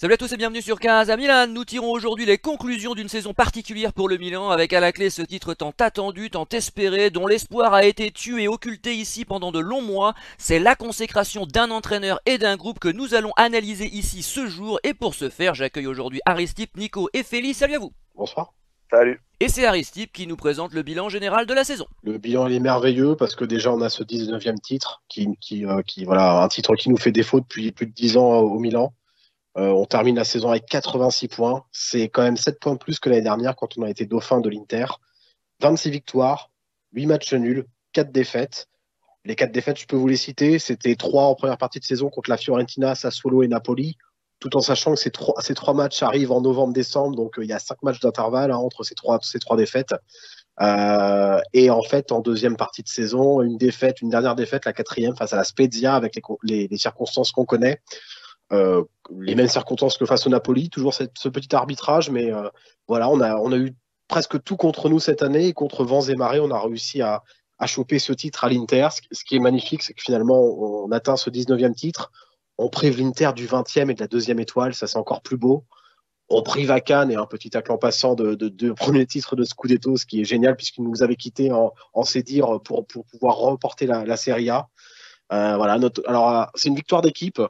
Salut à tous et bienvenue sur 15 à Milan. Nous tirons aujourd'hui les conclusions d'une saison particulière pour le Milan, avec à la clé ce titre tant attendu, tant espéré, dont l'espoir a été tué et occulté ici pendant de longs mois. C'est la consécration d'un entraîneur et d'un groupe que nous allons analyser ici ce jour. Et pour ce faire, j'accueille aujourd'hui Aristipp, Nico et Félix. Salut à vous. Bonsoir. Salut. Et c'est Aristipp qui nous présente le bilan général de la saison. Le bilan il est merveilleux parce que déjà on a ce 19e titre voilà, un titre qui nous fait défaut depuis plus de 10 ans au Milan. On termine la saison avec 86 points. C'est quand même 7 points de plus que l'année dernière quand on a été dauphin de l'Inter. 26 victoires, 8 matchs nuls, 4 défaites. Les 4 défaites, je peux vous les citer. C'était 3 en première partie de saison contre la Fiorentina, Sassuolo et Napoli. Tout en sachant que ces trois matchs arrivent en novembre-décembre, donc il y a 5 matchs d'intervalle entre ces trois défaites. Et en fait, en deuxième partie de saison, une dernière défaite, la quatrième face à la Spezia, avec les circonstances qu'on connaît. Euh, les mêmes circonstances que face au Napoli, toujours ce petit arbitrage, mais voilà, on a eu presque tout contre nous cette année, et contre vents et marées, on a réussi à choper ce titre à l'Inter. Ce qui est magnifique, c'est que finalement, on atteint ce 19e titre, on prive l'Inter du 20e et de la deuxième étoile, ça c'est encore plus beau. On prive à Cannes et un petit tacle en passant de premier titre de Scudetto, ce qui est génial puisqu'il nous avait quitté en cédire pour pouvoir remporter la Serie A. Voilà, alors, c'est une victoire d'équipe.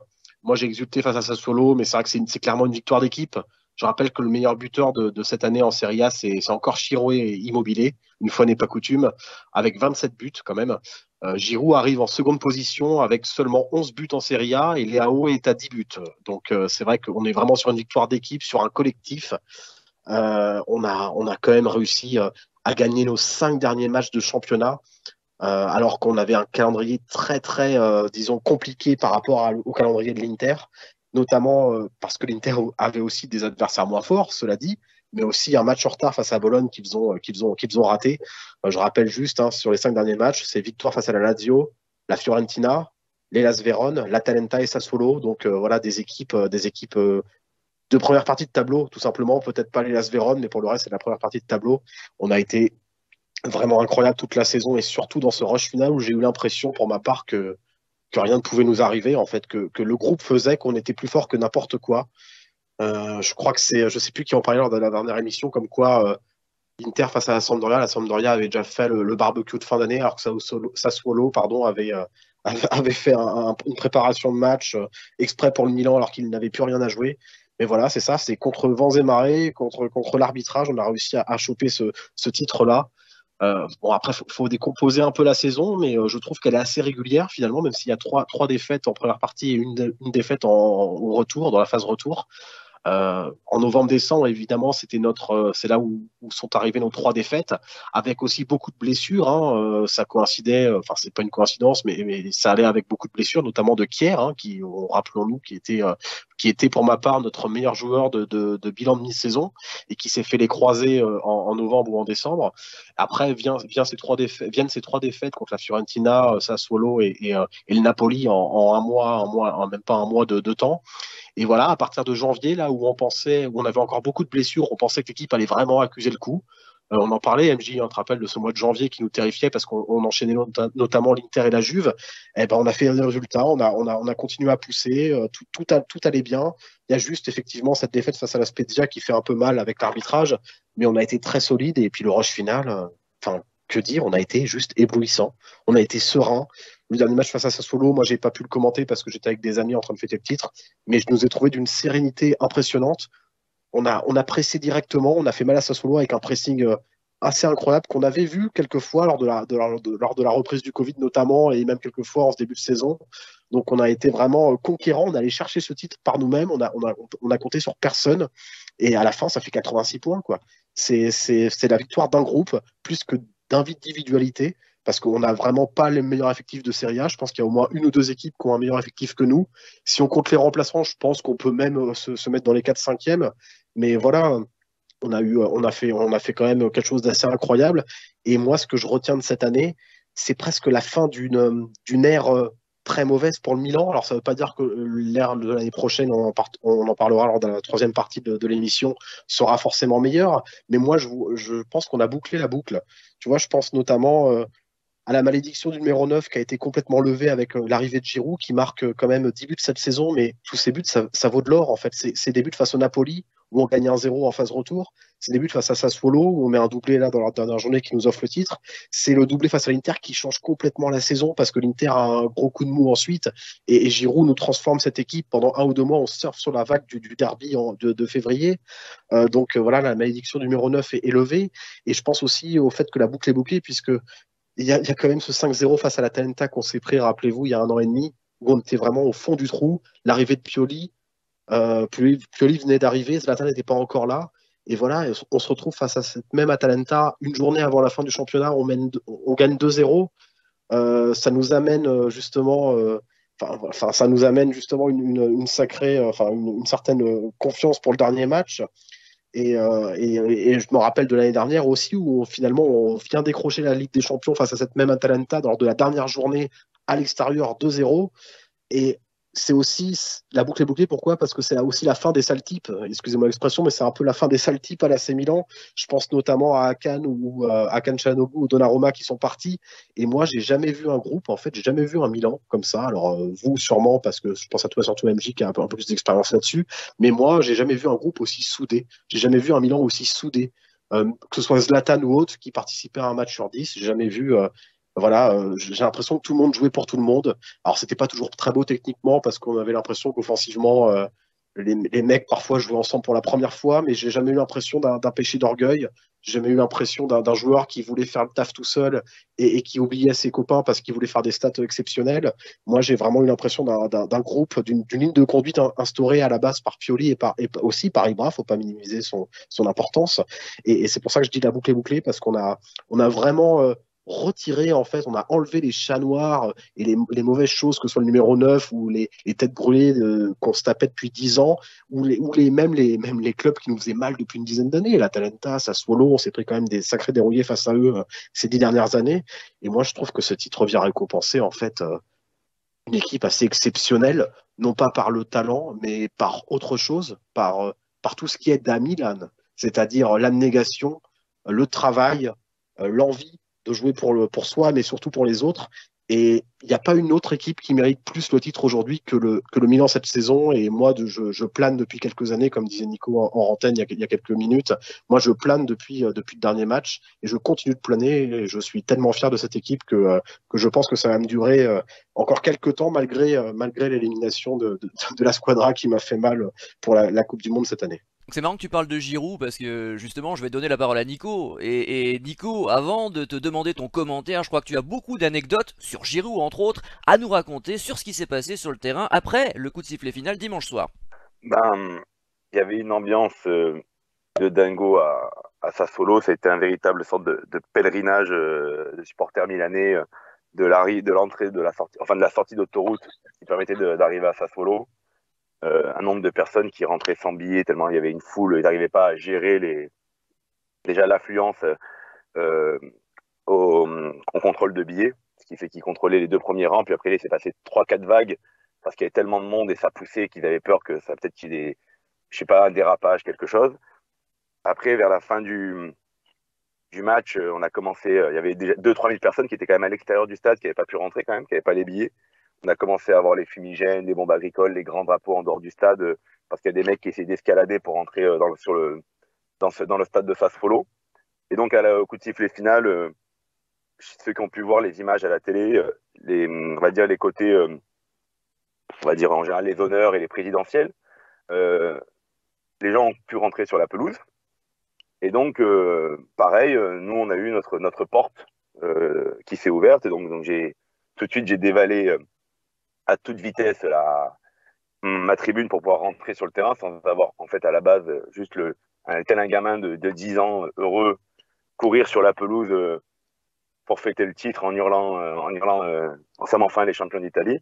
Moi, j'ai exulté face à Sassuolo, mais c'est vrai que c'est clairement une victoire d'équipe. Je rappelle que le meilleur buteur de cette année en Serie A, c'est encore Chiroé Immobilier, une fois n'est pas coutume, avec 27 buts quand même. Giroud arrive en seconde position avec seulement 11 buts en Serie A et Leao est à 10 buts. Donc c'est vrai qu'on est vraiment sur une victoire d'équipe, sur un collectif. On a quand même réussi à gagner nos 5 derniers matchs de championnat alors qu'on avait un calendrier très, disons, compliqué par rapport au calendrier de l'Inter, notamment parce que l'Inter avait aussi des adversaires moins forts, cela dit, mais aussi un match en retard face à Bologne qu'ils ont raté. Je rappelle juste, hein, sur les 5 derniers matchs, c'est victoire face à la Lazio, la Fiorentina, l'Hellas Vérone, l'Atalanta et Sassuolo. Donc voilà, des équipes de première partie de tableau, tout simplement. Peut-être pas l'Hellas Vérone, mais pour le reste, c'est la première partie de tableau. On a été vraiment incroyable toute la saison et surtout dans ce rush final où j'ai eu l'impression pour ma part que rien ne pouvait nous arriver, en fait, que le groupe faisait qu'on était plus fort que n'importe quoi. Je crois que je sais plus qui en parlait lors de la dernière émission, comme quoi l'Inter face à la Sampdoria avait déjà fait le barbecue de fin d'année, alors que Sassuolo, pardon, avait fait une préparation de match exprès pour le Milan alors qu'il n'avait plus rien à jouer. Mais voilà, c'est ça, c'est contre vents et marées, contre l'arbitrage, on a réussi à choper ce titre-là. Bon, après, faut décomposer un peu la saison, mais je trouve qu'elle est assez régulière finalement, même s'il y a trois défaites en première partie et une défaite au retour, dans la phase retour. En novembre-décembre, évidemment, c'est là où sont arrivées nos 3 défaites, avec aussi beaucoup de blessures. Hein, ça coïncidait, enfin c'est pas une coïncidence, mais ça allait avec beaucoup de blessures, notamment de Kier, hein, rappelons-nous, qui était pour ma part notre meilleur joueur de bilan de mi-saison et qui s'est fait les croisés en novembre ou en décembre. Après viennent ces 3 défaites contre la Fiorentina, Sassuolo et le Napoli en en même pas un mois de temps. Et voilà, à partir de janvier, là où on avait encore beaucoup de blessures, on pensait que l'équipe allait vraiment accuser le coup. On en parlait, MJ, hein, te rappelles de ce mois de janvier qui nous terrifiait parce qu'on enchaînait notamment l'Inter et la Juve. Eh ben, on a fait le résultat, on a continué à pousser, tout allait bien. Il y a juste effectivement cette défaite face à la Spezia qui fait un peu mal avec l'arbitrage, mais on a été très solide et puis le rush final, enfin, que dire, on a été juste éblouissant, on a été serein. Le dernier match face à Sassuolo, moi, j'ai pas pu le commenter parce que j'étais avec des amis en train de fêter le titre, mais je nous ai trouvé d'une sérénité impressionnante. On a pressé directement, on a fait mal à Sassuolo avec un pressing assez incroyable qu'on avait vu quelquefois lors de la reprise du Covid notamment, et même quelquefois en ce début de saison. Donc on a été vraiment conquérant, on allait chercher ce titre par nous-mêmes, on a compté sur personne, et à la fin, ça fait 86 points, quoi. C'est la victoire d'un groupe, plus que d'individualité, parce qu'on n'a vraiment pas les meilleurs effectifs de Serie A. Je pense qu'il y a au moins une ou deux équipes qui ont un meilleur effectif que nous. Si on compte les remplaçants, je pense qu'on peut même se mettre dans les 4-5e. Mais voilà, on a fait quand même quelque chose d'assez incroyable. Et moi, ce que je retiens de cette année, c'est presque la fin d'une ère très mauvaise pour le Milan. Alors, ça ne veut pas dire que l'ère de l'année prochaine, on en parlera lors de la troisième partie de l'émission, sera forcément meilleure. Mais moi, je pense qu'on a bouclé la boucle. Tu vois, je pense notamment à la malédiction du numéro 9 qui a été complètement levée avec l'arrivée de Giroud, qui marque quand même 10 buts cette saison, mais tous ces buts, ça vaut de l'or en fait. C'est des buts face au Napoli, où on gagne 1-0 en phase retour. C'est des buts face à Sassuolo, où on met un doublé là dans la dernière journée qui nous offre le titre. C'est le doublé face à l'Inter qui change complètement la saison parce que l'Inter a un gros coup de mou ensuite et Giroud nous transforme cette équipe pendant 1 ou 2 mois. On surfe sur la vague du derby de février. Donc voilà, la malédiction du numéro 9 est levée. Et je pense aussi au fait que la boucle est bouclée puisque il y a quand même ce 5-0 face à la Talenta qu'on s'est pris, rappelez-vous, il y a 1 an et demi, où on était vraiment au fond du trou. L'arrivée de Pioli, Pioli venait d'arriver, Zlatan n'était pas encore là. Et voilà, on se retrouve face à cette même Atalanta une journée avant la fin du championnat, on gagne 2-0. Ça nous amène justement, ça nous amène justement une sacrée, une certaine confiance pour le dernier match. Et je me rappelle de l'année dernière aussi où finalement on vient décrocher la Ligue des Champions face à cette même Atalanta lors de la dernière journée à l'extérieur 2-0. Et c'est aussi la boucle est bouclée. Pourquoi? Parce que c'est aussi la fin des sales types. Excusez-moi l'expression, mais c'est un peu la fin des sales types à l'AC Milan. Je pense notamment à Akan ou à Akan Çalhanoğlu ou Donnarumma qui sont partis. Et moi, j'ai jamais vu un groupe. En fait, j'ai jamais vu un Milan comme ça. Alors vous, sûrement, parce que je pense à toi surtout MJ qui a un peu plus d'expérience là-dessus. Mais moi, j'ai jamais vu un groupe aussi soudé. J'ai jamais vu un Milan aussi soudé. Que ce soit Zlatan ou autre qui participait à un match sur 10, j'ai jamais vu. Voilà, j'ai l'impression que tout le monde jouait pour tout le monde. Alors, c'était pas toujours très beau techniquement parce qu'on avait l'impression qu'offensivement, les mecs parfois jouaient ensemble pour la première fois, mais j'ai jamais eu l'impression d'un péché d'orgueil. J'ai jamais eu l'impression d'un joueur qui voulait faire le taf tout seul et qui oubliait ses copains parce qu'il voulait faire des stats exceptionnelles. Moi, j'ai vraiment eu l'impression d'un groupe, d'une ligne de conduite instaurée à la base par Pioli et aussi par Ibra. Faut pas minimiser son importance. Et c'est pour ça que je dis la boucle est bouclée parce on a vraiment retiré, en fait, on a enlevé les chats noirs et les mauvaises choses, que ce soit le numéro 9 ou les têtes brûlées qu'on se tapait depuis 10 ans, même les clubs qui nous faisaient mal depuis une dizaine d'années. La Talenta, Sassuolo, on s'est pris quand même des sacrés dérouillés face à eux ces 10 dernières années. Et moi, je trouve que ce titre vient récompenser, en fait, une équipe assez exceptionnelle, non pas par le talent, mais par autre chose, par tout ce qui est à Milan, c'est-à-dire l'abnégation, le travail, l'envie de jouer pour soi, mais surtout pour les autres. Et il n'y a pas une autre équipe qui mérite plus le titre aujourd'hui que le Milan cette saison. Et moi, je plane depuis quelques années, comme disait Nico en antenne il y a quelques minutes. Moi, je plane depuis le dernier match et je continue de planer. Et je suis tellement fier de cette équipe que je pense que ça va me durer encore quelques temps, malgré l'élimination de la Squadra qui m'a fait mal pour la Coupe du Monde cette année. C'est marrant que tu parles de Giroud parce que justement je vais donner la parole à Nico. Et Nico, avant de te demander ton commentaire, je crois que tu as beaucoup d'anecdotes sur Giroud entre autres à nous raconter sur ce qui s'est passé sur le terrain après le coup de sifflet final dimanche soir. Il y avait une ambiance de dingo à Sassuolo. C'était un véritable sorte de pèlerinage de supporters milanais de l'entrée de la sortie, enfin de la sortie d'autoroute qui permettait d'arriver à Sassuolo. Un nombre de personnes qui rentraient sans billets tellement il y avait une foule, ils n'arrivaient pas à gérer déjà l'affluence euh, au contrôle de billets, ce qui fait qu'ils contrôlaient les deux premiers rangs, puis après il s'est passé 3-4 vagues parce qu'il y avait tellement de monde et ça poussait qu'ils avaient peur que ça peut-être qu'il y ait je sais pas, un dérapage, quelque chose. Après, vers la fin du match, on a commencé, il y avait déjà 2-3 000 personnes qui étaient quand même à l'extérieur du stade, qui n'avaient pas pu rentrer quand même, qui n'avaient pas les billets. On a commencé à avoir les fumigènes, les bombes agricoles, les grands drapeaux en dehors du stade, parce qu'il y a des mecs qui essayaient d'escalader pour rentrer dans le stade de Sassuolo. Et donc, au coup de sifflet final, ceux qui ont pu voir les images à la télé, on va dire les côtés, on va dire en général les honneurs et les présidentielles, les gens ont pu rentrer sur la pelouse. Et donc, pareil, nous, on a eu notre porte qui s'est ouverte. Et donc tout de suite, j'ai dévalé à toute vitesse ma tribune pour pouvoir rentrer sur le terrain sans avoir, en fait, à la base, juste un gamin de 10 ans heureux courir sur la pelouse pour fêter le titre en hurlant, en s'amant enfin les champions d'Italie.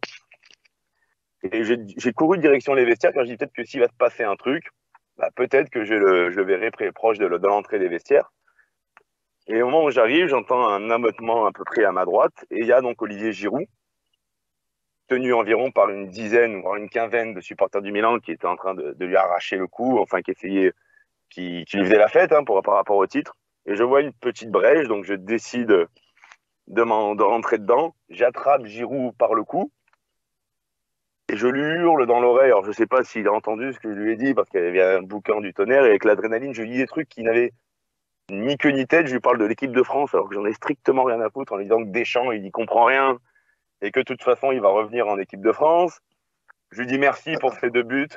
Et j'ai couru direction les vestiaires quand je dis peut-être que s'il va se passer un truc, bah, peut-être que je le verrai proche de l'entrée des vestiaires. Et au moment où j'arrive, j'entends un amotement à peu près à ma droite, et il y a donc Olivier Giroud, tenu environ par une dizaine, voire une quinzaine de supporters du Milan qui étaient en train de lui arracher le cou, enfin qui lui faisaient la fête par rapport au titre. Et je vois une petite brèche, donc je décide de rentrer dedans. J'attrape Giroud par le cou et je lui hurle dans l'oreille. Alors, je sais pas s'il a entendu ce que je lui ai dit parce qu'il y avait un bouquin du tonnerre et avec l'adrénaline, je lui dis des trucs qui n'avaient ni queue ni tête. Je lui parle de l'équipe de France alors que j'en ai strictement rien à foutre en lui disant que Deschamps, il n'y comprend rien et que de toute façon, il va revenir en équipe de France. Je lui dis merci pour ses 2 buts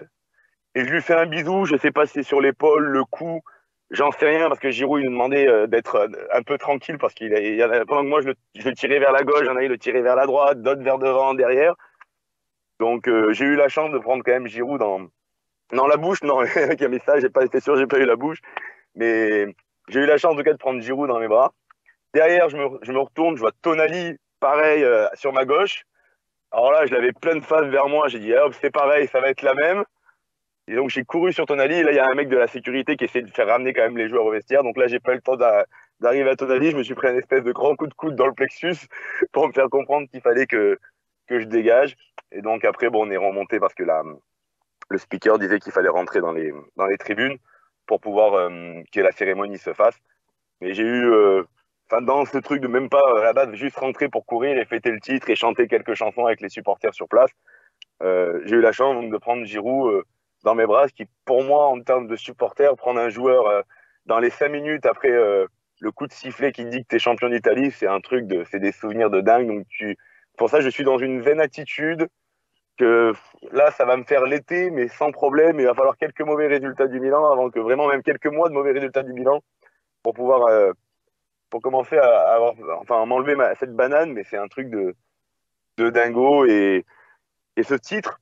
et je lui fais un bisou. Je sais pas si c'est sur l'épaule, le cou. J'en sais rien parce que Giroud il nous demandait d'être un peu tranquille parce pendant que moi je le tirais vers la gauche, il y en a il le tirait vers la droite, d'autres vers devant, derrière. Donc j'ai eu la chance de prendre quand même Giroud dans la bouche. Non, avec un message, j'ai pas été sûr, j'ai pas eu la bouche, mais j'ai eu la chance en tout cas de prendre Giroud dans mes bras. Derrière, je me retourne, je vois Tonali, pareil sur ma gauche. Alors là, je l'avais pleine face vers moi. J'ai dit hop, c'est pareil, ça va être la même. Et donc j'ai couru sur Tonali. Et là, il y a un mec de la sécurité qui essaie de faire ramener quand même les joueurs au vestiaire. Donc là, j'ai pas eu le temps d'arriver à Tonali. Je me suis pris un espèce de grand coup de coude dans le plexus pour me faire comprendre qu'il fallait que je dégage. Et donc après, bon, on est remonté parce que le speaker disait qu'il fallait rentrer dans les tribunes pour pouvoir que la cérémonie se fasse. Mais j'ai eu, dans ce truc de même pas à la base juste rentrer pour courir et fêter le titre et chanter quelques chansons avec les supporters sur place, j'ai eu la chance donc, de prendre Giroud dans mes bras, ce qui pour moi en termes de supporter, prendre un joueur dans les 5 minutes après le coup de sifflet qui dit que t'es champion d'Italie, c'est des souvenirs de dingue. Donc pour ça je suis dans une vaine attitude que là ça va me faire l'été mais sans problème. Il va falloir quelques mauvais résultats du Milan avant que vraiment même quelques mois de mauvais résultats du Milan pour pouvoir pour commencer à avoir, enfin, à m'enlever cette banane, mais c'est un truc de dingo. Et ce titre,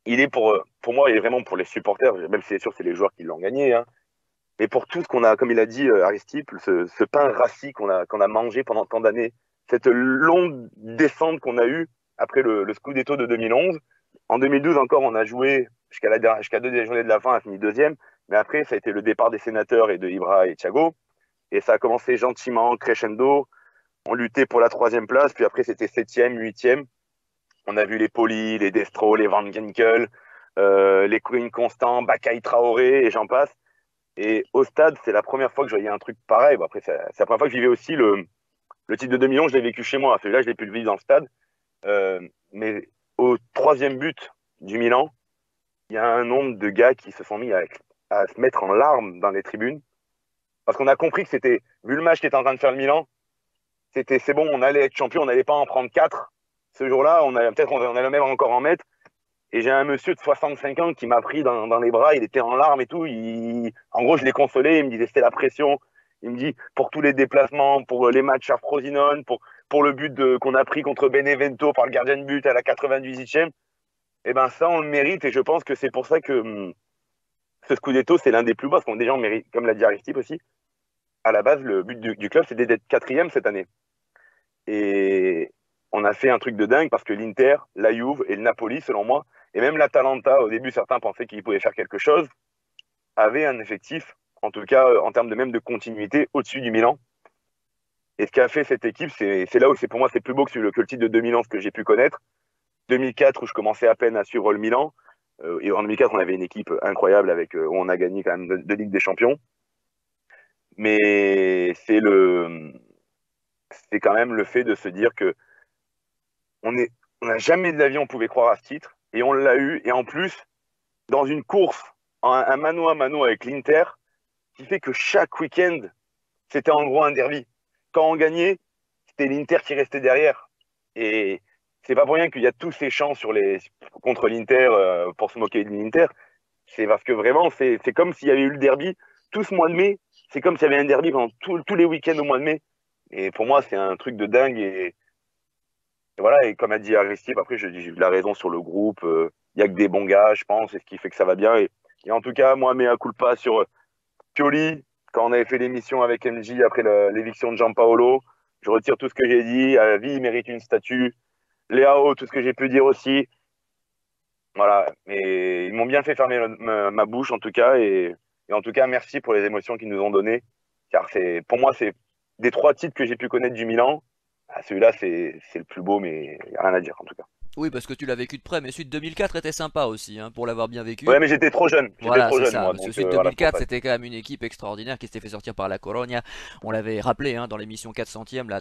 il est pour moi, il est vraiment pour les supporters, même si c'est sûr, c'est les joueurs qui l'ont gagné, hein, mais pour tout ce qu'on a, comme il a dit Aristippe, ce pain rassis qu'on a mangé pendant tant d'années, cette longue descente qu'on a eue après le Scudetto de 2011. En 2012 encore, on a joué jusqu'à 2 journées de la fin, on a fini deuxième, mais après, ça a été le départ des sénateurs et de Ibra et Thiago. Et ça a commencé gentiment, crescendo. On luttait pour la 3e place, puis après c'était 7e, 8e. On a vu les Poli, les Destro, les Van Ginkel, les Queen Constant, Bakay Traoré, et j'en passe. Et au stade, c'est la première fois que je voyais un truc pareil. Bon, après, c'est la première fois que je vivais aussi le titre de 2 millions, je l'ai vécu chez moi. Celui-là, je l'ai pu le vivre dans le stade. Mais au 3e but du Milan, il y a un nombre de gars qui se sont mis à se mettre en larmes dans les tribunes. Parce qu'on a compris que c'était, vu le match qui était en train de faire le Milan, c'est bon, on allait être champion, on n'allait pas en prendre 4. Ce jour-là, on allait même encore en mettre. Et j'ai un monsieur de 65 ans qui m'a pris dans les bras, il était en larmes et tout. En gros, je l'ai consolé, il me disait c'était la pression. Il me dit pour tous les déplacements, pour les matchs à Frosinone, pour le but qu'on a pris contre Benevento par le gardien de but à la 98e. Et ben ça, on le mérite et je pense que c'est pour ça que ce Scudetto, c'est l'un des plus bas, parce qu'on déjà on mérite, comme l'a dit Aristide aussi, à la base, le but du club, c'était d'être 4e cette année. Et on a fait un truc de dingue parce que l'Inter, la Juve et le Napoli, selon moi, et même l'Atalanta, au début, certains pensaient qu'ils pouvaient faire quelque chose, avaient un effectif, en tout cas en termes de même de continuité, au-dessus du Milan. Et ce qu'a fait cette équipe, c'est là où pour moi c'est plus beau que le titre de 2000 ans, ce que j'ai pu connaître. 2004, où je commençais à peine à suivre le Milan. Et en 2004, on avait une équipe incroyable où on a gagné quand même 2 Ligues des Champions. Mais c'est quand même le fait de se dire que on n'a jamais de la vie on pouvait croire à ce titre et on l'a eu. Et en plus, dans une course, un mano à mano avec l'Inter, qui fait que chaque week-end, c'était en gros un derby. Quand on gagnait, c'était l'Inter qui restait derrière. Et c'est pas pour rien qu'il y a tous ces chants contre l'Inter pour se moquer de l'Inter. C'est parce que vraiment, c'est comme s'il y avait eu le derby tout ce mois de mai. C'est comme s'il y avait un derby pendant tous les week-ends au mois de mai. Et pour moi, c'est un truc de dingue. Et voilà, et comme a dit Aristide, après, j'ai eu de la raison sur le groupe. Il y a que des bons gars, je pense, et ce qui fait que ça va bien. Et en tout cas, moi, mea culpa sur Pioli, quand on avait fait l'émission avec MJ après l'éviction de Gianpaolo. Je retire tout ce que j'ai dit. La vie, il mérite une statue. Léao, tout ce que j'ai pu dire aussi. Voilà, mais ils m'ont bien fait fermer ma bouche en tout cas. Et en tout cas, merci pour les émotions qu'ils nous ont données. Car pour moi, c'est des 3 titres que j'ai pu connaître du Milan. Celui-là, c'est le plus beau, mais il n'y a rien à dire en tout cas. Oui, parce que tu l'as vécu de près, mais celui de 2004 était sympa aussi, hein, pour l'avoir bien vécu. Ouais, mais j'étais trop jeune. J'étais Voilà, trop c'est jeune, ça. moi. Parce que Donc, celui de voilà, c'est pour 2004, ça. c'était quand même une équipe extraordinaire qui s'était fait sortir par la Colonia. On l'avait rappelé hein, dans l'émission 400e là,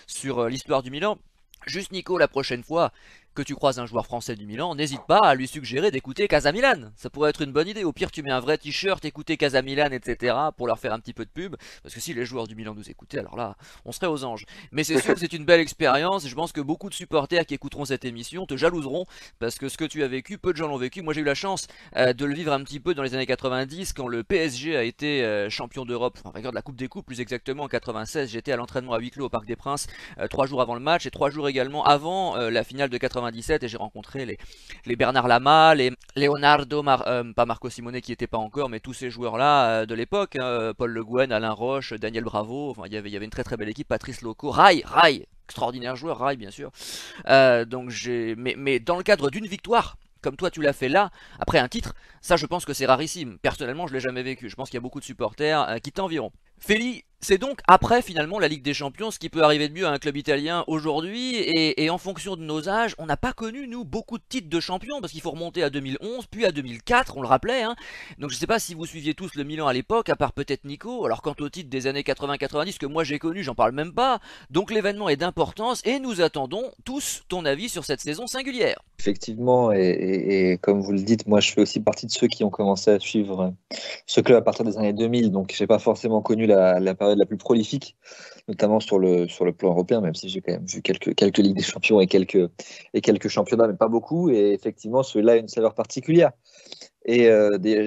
sur l'histoire du Milan. Juste Nico, la prochaine fois que tu croises un joueur français du Milan, n'hésite pas à lui suggérer d'écouter Casa Milan. Ça pourrait être une bonne idée. Au pire, tu mets un vrai t-shirt, écouter Casa Milan, etc. pour leur faire un petit peu de pub. Parce que si les joueurs du Milan nous écoutaient, alors là, on serait aux anges. Mais c'est sûr que c'est une belle expérience. Je pense que beaucoup de supporters qui écouteront cette émission te jalouseront. Parce que ce que tu as vécu, peu de gens l'ont vécu. Moi, j'ai eu la chance de le vivre un petit peu dans les années 90 quand le PSG a été champion d'Europe, enfin vainqueur de la Coupe des Coupes plus exactement en 96. J'étais à l'entraînement à huis clos au Parc des Princes 3 jours avant le match et 3 jours également avant la finale de 97 et j'ai rencontré les Bernard Lama, les Leonardo, pas Marco Simone qui était pas encore, mais tous ces joueurs là de l'époque, hein, Paul Le Guen, Alain Roche, Daniel Bravo, enfin il y avait une très très belle équipe, Patrice Loco, Rai, extraordinaire joueur, Rai bien sûr. Mais dans le cadre d'une victoire, comme toi tu l'as fait là, après un titre, ça je pense que c'est rarissime. Personnellement je l'ai jamais vécu, je pense qu'il y a beaucoup de supporters qui t'envieront. Feli, c'est donc après finalement la Ligue des Champions ce qui peut arriver de mieux à un club italien aujourd'hui et en fonction de nos âges, on n'a pas connu nous beaucoup de titres de champions parce qu'il faut remonter à 2011 puis à 2004, on le rappelait hein. Donc je sais pas si vous suiviez tous le Milan à l'époque, à part peut-être Nico. Alors quant au titre des années 80-90 que moi j'ai connu, j'en parle même pas. Donc l'événement est d'importance et nous attendons tous ton avis sur cette saison singulière. Effectivement, et comme vous le dites, moi je fais aussi partie de ceux qui ont commencé à suivre ce club à partir des années 2000, donc j'ai pas forcément connu la période la plus prolifique, notamment sur le plan européen, même si j'ai quand même vu quelques Ligues des Champions et quelques championnats, mais pas beaucoup, et effectivement celui-là a une saveur particulière. Et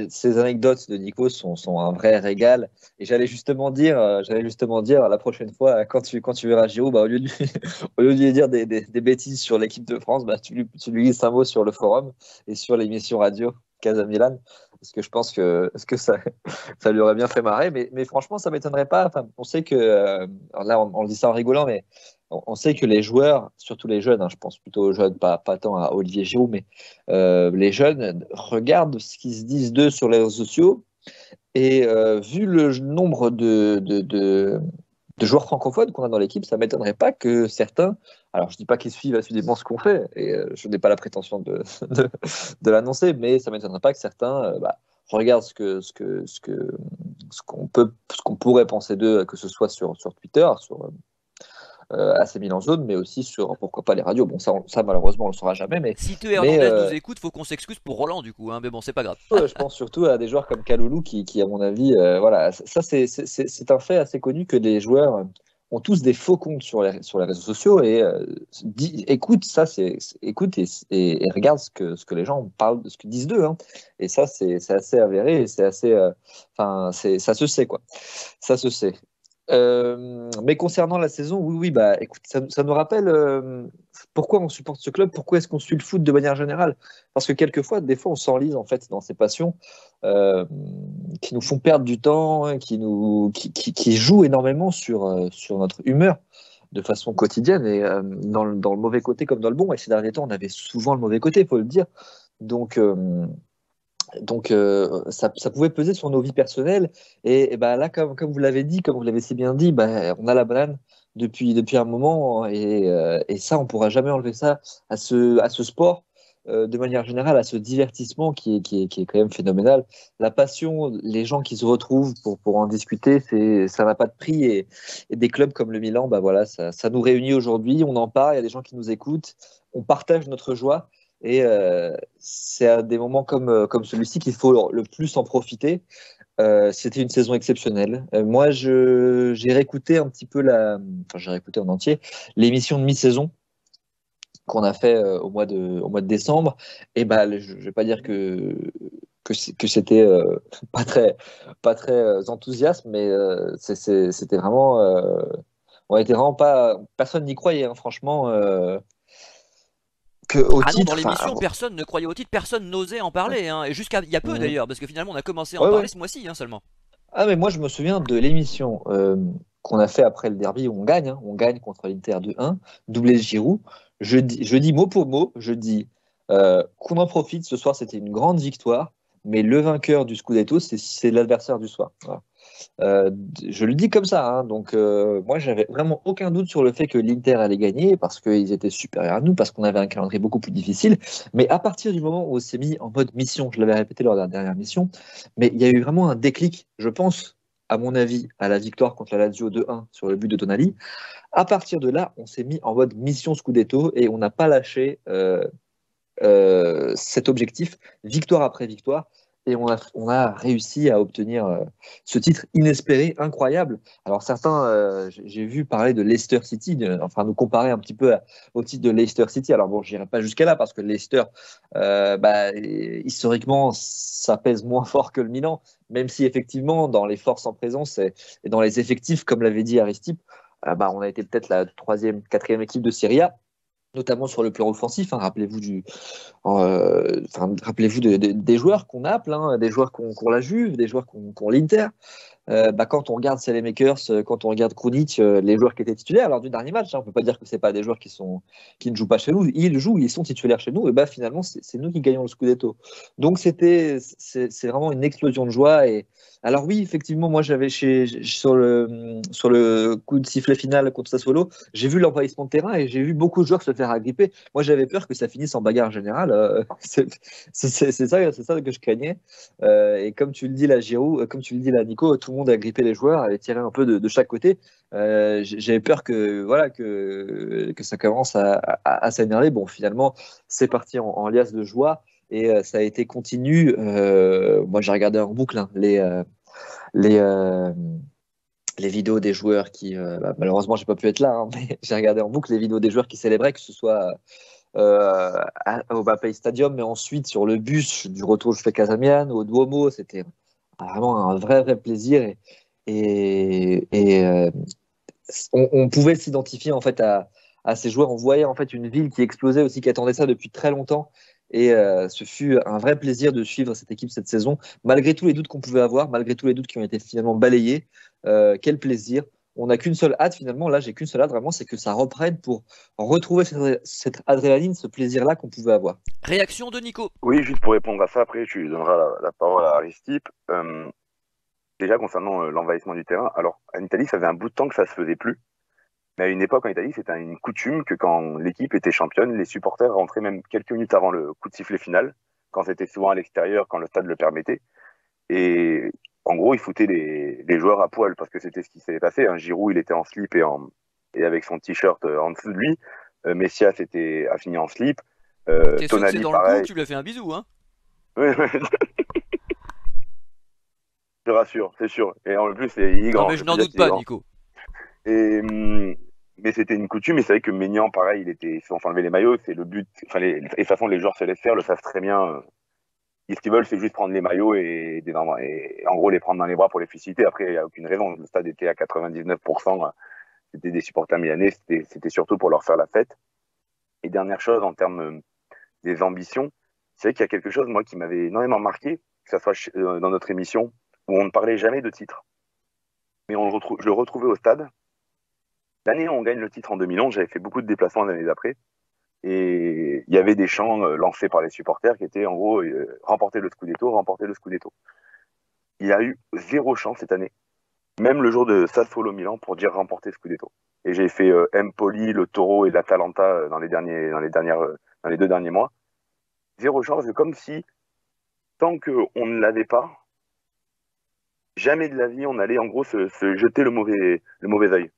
ces anecdotes de Nico sont un vrai régal. Et j'allais justement dire la prochaine fois, quand tu verras Giroud, bah, au lieu de lui dire des bêtises sur l'équipe de France, bah, tu lui glisses un mot sur le forum et sur l'émission radio Casa Milan. Parce que je pense que ça lui aurait bien fait marrer. Mais franchement, ça ne m'étonnerait pas. Enfin, on sait que, là, on dit ça en rigolant, mais on sait que les joueurs, surtout les jeunes, hein, je pense plutôt aux jeunes, pas tant à Olivier Giroud, mais les jeunes regardent ce qu'ils se disent d'eux sur les réseaux sociaux et vu le nombre de joueurs francophones qu'on a dans l'équipe, ça ne m'étonnerait pas que certains, alors je ne dis pas qu'ils suivent assidûment ce qu'on fait, et je n'ai pas la prétention de l'annoncer, mais ça ne m'étonnerait pas que certains regardent ce qu'on pourrait penser d'eux, que ce soit sur Twitter, sur AC Milan Zone, mais aussi sur, pourquoi pas, les radios. Bon, ça malheureusement, on le saura jamais, Si Théo Hernandez nous écoute, faut qu'on s'excuse pour Roland du coup, hein, mais bon, c'est pas grave. je pense surtout à des joueurs comme Kaloulou qui à mon avis, voilà, ça c'est un fait assez connu que les joueurs ont tous des faux comptes sur les réseaux sociaux et écoute et regarde ce que les gens parlent, de ce que disent d'eux, hein. Et ça c'est assez avéré et c'est assez, ça se sait quoi, ça se sait. Mais concernant la saison, oui, bah écoute, ça nous rappelle pourquoi on supporte ce club, pourquoi est-ce qu'on suit le foot de manière générale. Parce que des fois, on s'enlise en fait dans ces passions qui nous font perdre du temps, hein, qui jouent énormément sur notre humeur de façon quotidienne et dans le mauvais côté comme dans le bon. Et ces derniers temps, on avait souvent le mauvais côté, il faut le dire. Donc ça pouvait peser sur nos vies personnelles et bah là comme vous l'avez dit, comme vous l'avez si bien dit, bah, on a la banane depuis un moment et ça on pourra jamais enlever ça à ce sport de manière générale, à ce divertissement qui est quand même phénoménal. La passion, les gens qui se retrouvent pour en discuter, ça n'a pas de prix et des clubs comme le Milan, bah voilà, ça nous réunit aujourd'hui, on en parle, il y a des gens qui nous écoutent, on partage notre joie. Et c'est à des moments comme celui-ci qu'il faut le plus en profiter. C'était une saison exceptionnelle. Moi, j'ai réécouté un petit peu j'ai réécouté en entier l'émission de mi-saison qu'on a fait au mois de décembre. Et bah, je vais pas dire que c'était pas très enthousiaste, mais c'était vraiment, on était vraiment pas, personne n'y croyait, hein, franchement. Non, dans l'émission, personne ne croyait au titre, personne n'osait en parler, hein, et jusqu'à il y a peu d'ailleurs, parce que finalement on a commencé à en parler ce mois-ci hein, seulement. Ah mais moi je me souviens de l'émission qu'on a fait après le derby où on gagne contre l'Inter 2-1, doublé Giroud. Je dis mot pour mot, je dis qu'on en profite, ce soir c'était une grande victoire, mais le vainqueur du Scudetto c'est l'adversaire du soir. Voilà. Je le dis comme ça, hein. Donc moi j'avais vraiment aucun doute sur le fait que l'Inter allait gagner parce qu'ils étaient supérieurs à nous, parce qu'on avait un calendrier beaucoup plus difficile. Mais à partir du moment où on s'est mis en mode mission, je l'avais répété lors de la dernière mission, mais il y a eu vraiment un déclic, je pense, à mon avis, à la victoire contre la Lazio 2-1 sur le but de Tonali. À partir de là, on s'est mis en mode mission Scudetto et on n'a pas lâché cet objectif, victoire après victoire. Et on a réussi à obtenir ce titre inespéré, incroyable. Alors certains, j'ai vu parler de Leicester City, enfin nous comparer un petit peu au titre de Leicester City. Alors bon, je n'irai pas jusqu'à là parce que Leicester, historiquement, ça pèse moins fort que le Milan, même si effectivement, dans les forces en présence et dans les effectifs, comme l'avait dit Aristide, on a été peut-être la troisième, quatrième équipe de Serie A, notamment sur le plan offensif. Hein. Rappelez-vous des joueurs qu'on appelle, hein, des joueurs qu'on la Juve, des joueurs qu'on l'Inter. Quand on regarde Saelemaekers, quand on regarde Krunic, les joueurs qui étaient titulaires lors du dernier match, hein, on ne peut pas dire que ce pas des joueurs qui ne jouent pas chez nous. Ils jouent, ils sont titulaires chez nous, et finalement, c'est nous qui gagnons le Scudetto. Donc, c'est vraiment une explosion de joie. Et alors, oui, effectivement, moi, j'avais sur le coup de sifflet final contre Sassuolo, j'ai vu l'envahissement de terrain et j'ai vu beaucoup de joueurs se faire agripper. Moi, j'avais peur que ça finisse en bagarre générale. C'est ça que je craignais. Et comme tu le dis là, Giroud, comme tu le dis là, Nico, tout le monde a grippé les joueurs et tiré un peu de chaque côté. J'avais peur que ça commence à s'énerver. Bon, finalement, c'est parti en liasse de joie et ça a été continu. Moi, j'ai regardé en boucle hein, les vidéos des joueurs qui, malheureusement, j'ai pas pu être là, hein, mais j'ai regardé en boucle les vidéos des joueurs qui célébraient, que ce soit au Mapei Stadium, mais ensuite sur le bus du retour jusqu'à Casamian, au Duomo, c'était vraiment un vrai plaisir et on pouvait s'identifier en fait à ces joueurs. On voyait en fait une ville qui explosait aussi, qui attendait ça depuis très longtemps. Et ce fut un vrai plaisir de suivre cette équipe cette saison, malgré tous les doutes qu'on pouvait avoir, malgré tous les doutes qui ont été finalement balayés. Quel plaisir! On n'a qu'une seule hâte finalement, là j'ai qu'une seule hâte vraiment, c'est que ça reprenne pour retrouver cette adrénaline, ce plaisir-là qu'on pouvait avoir. Réaction de Nico. Oui, juste pour répondre à ça, après tu lui donneras la parole à Aristide. Déjà concernant l'envahissement du terrain, alors en Italie ça faisait un bout de temps que ça se faisait plus, mais à une époque en Italie c'était une coutume que quand l'équipe était championne, les supporters rentraient même quelques minutes avant le coup de sifflet final, quand c'était souvent à l'extérieur, quand le stade le permettait, et en gros ils foutaient les joueurs à poil, parce que c'était ce qui s'est passé, hein. Giroud il était en slip et avec son t-shirt en dessous de lui, Messias a fini en slip, T'es sûr que c'est dans pareil. le coup, tu lui as fait un bisou, hein? Ouais. Je rassure, c'est sûr. Et en plus, il est grand. Non mais je n'en doute pas, Nico. Et, mais c'était une coutume, et c'est vrai que Maignan, pareil, ils se sont enlevé les maillots, c'est le but. Enfin, et de toute façon, les joueurs se laissent faire, le savent très bien. Ce qu'ils veulent, c'est juste prendre les maillots et en gros les prendre dans les bras pour les féliciter. Après, il n'y a aucune raison. Le stade était à 99%. C'était des supporters milanais, c'était surtout pour leur faire la fête. Et dernière chose, en termes des ambitions, c'est vrai qu'il y a quelque chose, moi, qui m'avait énormément marqué, que ce soit dans notre émission, où on ne parlait jamais de titre. Mais je le retrouvais au stade. L'année où on gagne le titre en 2011, j'avais fait beaucoup de déplacements l'année d'après. Et il y avait des chants lancés par les supporters qui étaient en gros remporter le Scudetto, remporter le Scudetto. Il y a eu 0 chant cette année, même le jour de Sassuolo Milan, pour dire remporter le Scudetto. Et j'ai fait Empoli, le Toro et l'Atalanta dans les 2 derniers mois. 0 chant, c'est comme si tant qu'on ne l'avait pas, jamais de la vie on allait en gros se jeter le mauvais œil.